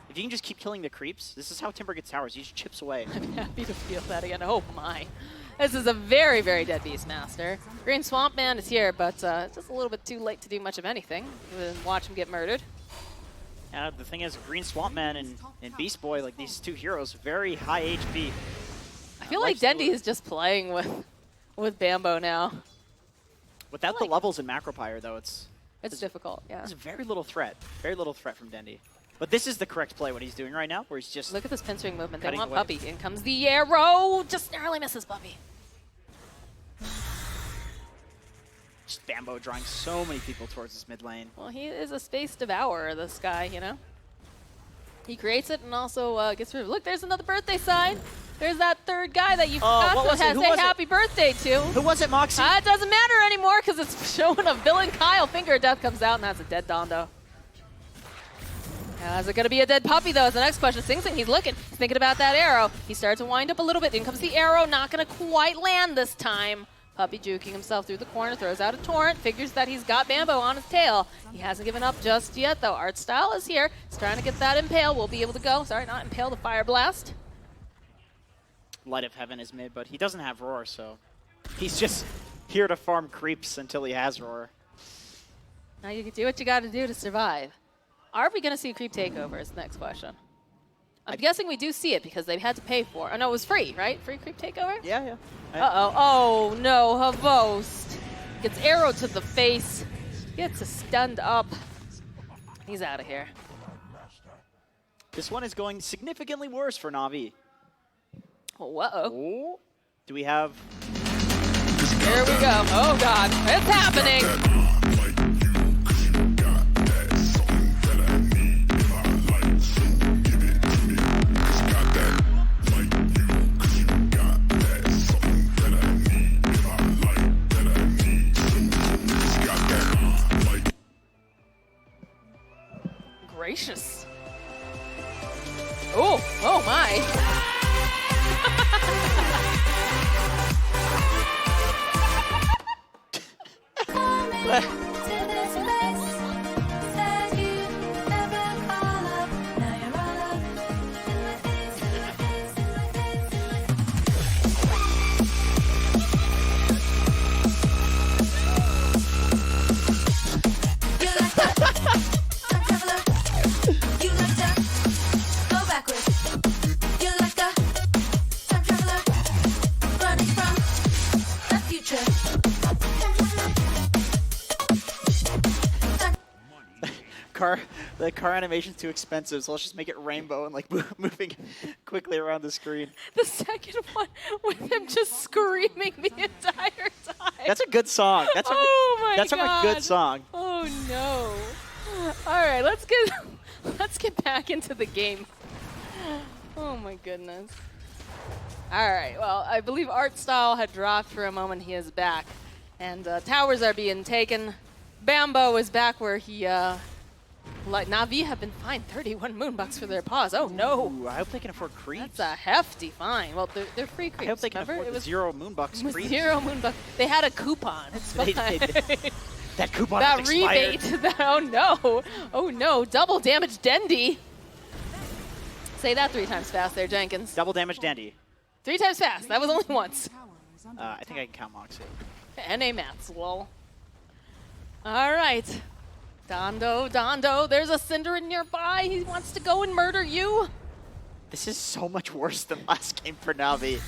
if you can just keep killing the creeps, this is how Timber gets towers. He just chips away. I'm happy to feel that again. Oh my. This is a very, very dead Beastmaster. Green Swamp Man is here, but it's just a little bit too late to do much of anything. We'll watch him get murdered. The thing is, Green Swamp Man and Beast Boy, like these 2 heroes, very high HP. I feel like Dendy is just playing with Bambo now. Without the levels in Macropyre, though, it's difficult, yeah. There's very little threat. Very little threat from Dendy. But this is the correct play, what he's doing right now, where he's just... Look at this pinstring movement. They cutting want away. Puppy. In comes the arrow. Just narrowly misses Puppy. Just Bambo drawing so many people towards his mid lane. Well, he is a space devourer, this guy, you know? He creates it and also gets rid of it. Look, there's another birthday sign. There's that 3rd guy that you forgot to say happy birthday to. Who was it, Moxie? It doesn't matter anymore because it's showing a villain Kyle. Finger of Death comes out, and that's a dead Dondo. Is it going to be a dead Puppy, though, is the next question. Sing Sing, he's looking. He's thinking about that arrow. He starts to wind up a little bit. In comes the arrow. Not going to quite land this time. Puppy juking himself through the corner, throws out a torrent, figures that he's got Bambo on his tail. He hasn't given up just yet, though. Art Style is here. He's trying to get that impale. We'll be able to go. Sorry, not impale, the Fire Blast. Light of Heaven is mid, but he doesn't have Roar, so he's just here to farm creeps until he has Roar. Now you can do what you got to do to survive. Are we going to see creep takeover is the next question. I'm guessing we do see it because they've had to pay for it. Oh, no, it was free, right? Free creep takeover? Yeah. Uh-oh. Oh, no. Havost gets arrow to the face. Gets stunned up. He's out of here. This one is going significantly worse for Navi. Whoa. Do we have... Here we go. Oh, God. It's happening. Gracious. Oh, oh my. The car animation's too expensive, so let's just make it rainbow and like moving quickly around the screen. The second one with him just screaming the entire time. That's a good song. That's God. a good song. Oh no. All right, let's get back into the game. Oh my goodness. All right, well, I believe Art Style had dropped for a moment. He is back. And towers are being taken. Bambo is back where he Navi have been fined 31 moonbucks for their pause. Oh no! Ooh, I hope they can afford creeps. That's a hefty fine. Well, they're free creeps. I hope they can remember? afford It was 0 moonbucks It was creeps. 0 moonbucks. They had a coupon. It's fine. That coupon that has expired. rebate. Oh no! Oh no! Double damage Dendy. Say that 3 times fast there, Jenkins. Double damage Dandy. 3 times fast. That was only once. I think I can count Moxie. NA maths, lol. All right. Dondo, there's a Cinder nearby. He wants to go and murder you. This is so much worse than last game for Navi.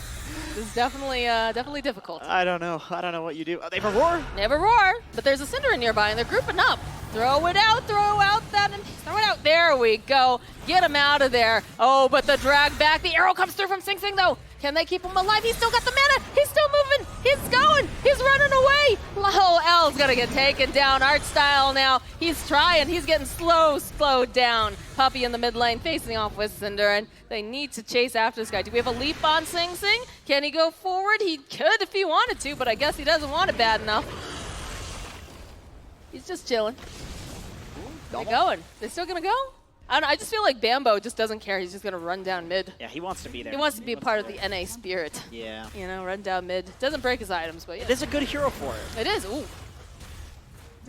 This is definitely difficult. I don't know what you do. Oh, they have a roar? They have a roar, but there's a Cinder nearby, and they're grouping up. Throw it out that, and throw it out. There we go. Get him out of there. Oh, but the drag back. The arrow comes through from Sing Sing, though. Can they keep him alive? He's still got the mana. He's still moving. He's going. He's running away. Oh, L's gonna get taken down. Art Style now. He's trying. He's getting slowed down. Puppy in the mid lane facing off with Cinder, and they need to chase after this guy. Do we have a leap on Sing Sing? Can he go forward? He could if he wanted to, but I guess he doesn't want it bad enough. He's just chilling. They're going. They're still gonna go? I don't know, I just feel like Bambo just doesn't care. He's just gonna run down mid. Yeah, he wants to be there. He wants to be a part of the NA spirit. Yeah. You know, run down mid. Doesn't break his items, but yeah. It is a good hero for it. It is. Ooh.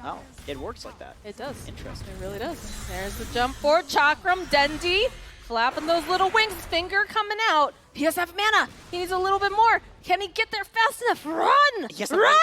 Oh, it works like that. It does. Interesting. It really does. There's the jump forward. Chakram, Dendy, flapping those little wings. Finger coming out. He doesn't have mana. He needs a little bit more. Can he get there fast enough? Run! Yes, Run,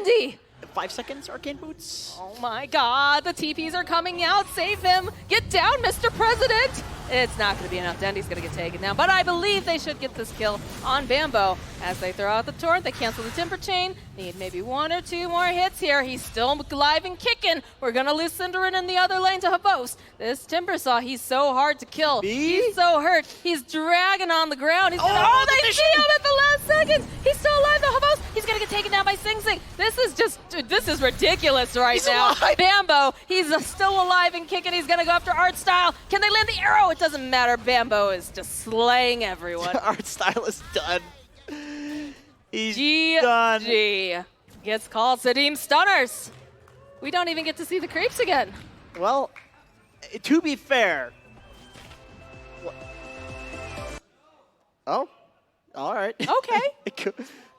Dendy! 5 seconds, Arcane Boots. Oh my god, the TPs are coming out. Save him. Get down, Mr. President. It's not going to be enough. Dendy's going to get taken down. But I believe they should get this kill on Bambo. As they throw out the torrent, they cancel the Timber Chain. Need maybe 1 or 2 more hits here. He's still alive and kicking. We're going to lose Cinderin in the other lane to Havos. This Timber Saw, he's so hard to kill. He's so hurt. He's dragging on the ground. He's gonna, they see him at the last second. He's still alive to Havos. He's going to get taken down by Sing Sing. This is ridiculous right now. Alive. Bambo, he's still alive and kicking. He's going to go after Art Style. Can they land the arrow? It doesn't matter. Bambo is just slaying everyone. Art Style is done. He's done. GG. Gets called Sadim Stunners. We don't even get to see the creeps again. Well, to be fair. Oh, all right. Okay.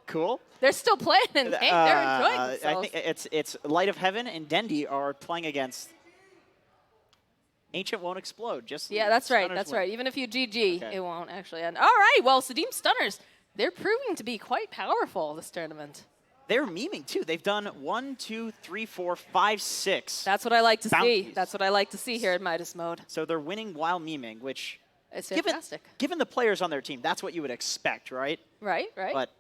Cool. They're still playing and hey, they're enjoying I themselves. think it's Light of Heaven and Dendy are playing against Ancient Won't Explode. Just yeah, that's right. Stunners That's win. right. Even if you GG, it won't actually end. All right. Well, Sadim Stunners, they're proving to be quite powerful this tournament. They're memeing too. They've done 1, 2, 3, 4, 5, 6. That's what I like to see. bounties. That's what I like to see here in Midas mode. So they're winning while memeing, which It's fantastic. given the players on their team, that's what you would expect, right? Right. But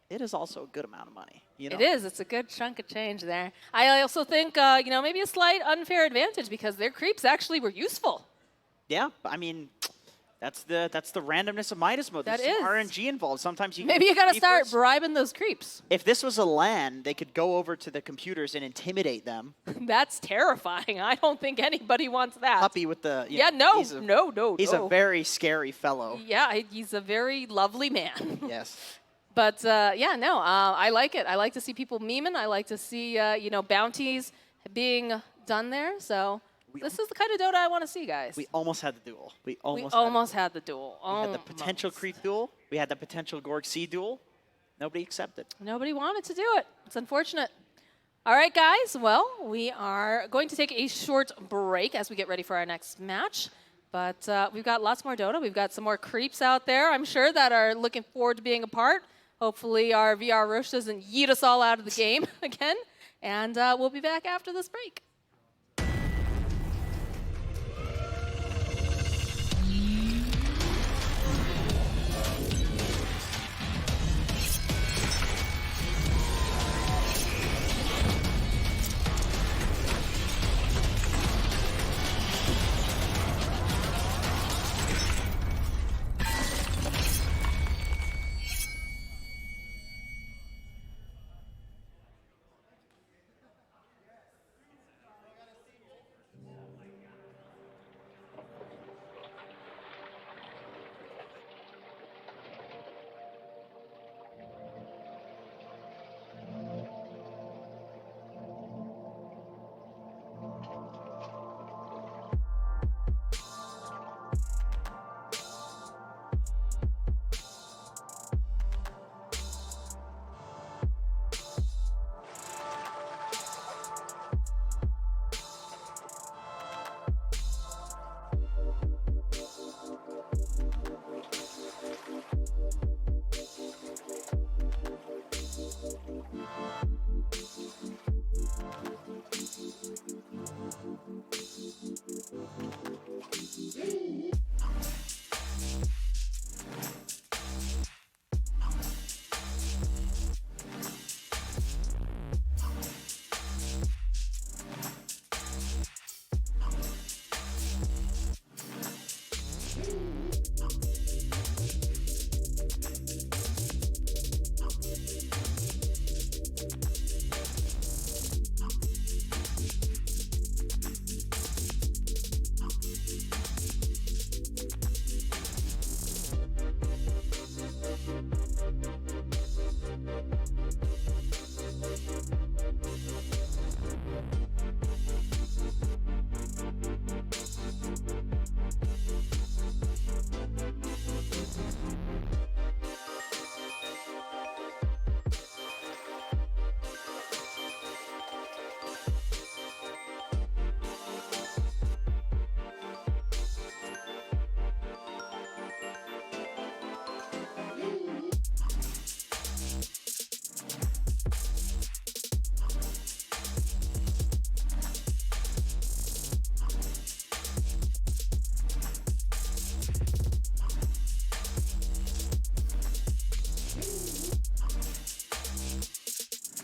it is also a good amount of money. You know? It is. It's a good chunk of change there. I also think, maybe a slight unfair advantage because their creeps actually were useful. Yeah, I mean, That's the randomness of Midas mode. That There's some is. RNG involved. Sometimes you Maybe you gotta start keepers. bribing those creeps. If this was a LAN, they could go over to the computers and intimidate them. That's terrifying. I don't think anybody wants that. Puppy with the Yeah, no, no. He's a very scary fellow. Yeah, he's a very lovely man. Yes. But yeah, no, I like it. I like to see people memeing. I like to see you know, bounties being done there. So this is the kind of Dota I want to see, guys. We almost had the duel. We almost had the duel. We had the potential creep duel. We had the potential Gorg C duel. Nobody accepted. Nobody wanted to do it. It's unfortunate. All right, guys. Well, we are going to take a short break as we get ready for our next match. But we've got lots more Dota. We've got some more creeps out there, I'm sure, that are looking forward to being a part. Hopefully our VR Roche doesn't yeet us all out of the game again. And we'll be back after this break.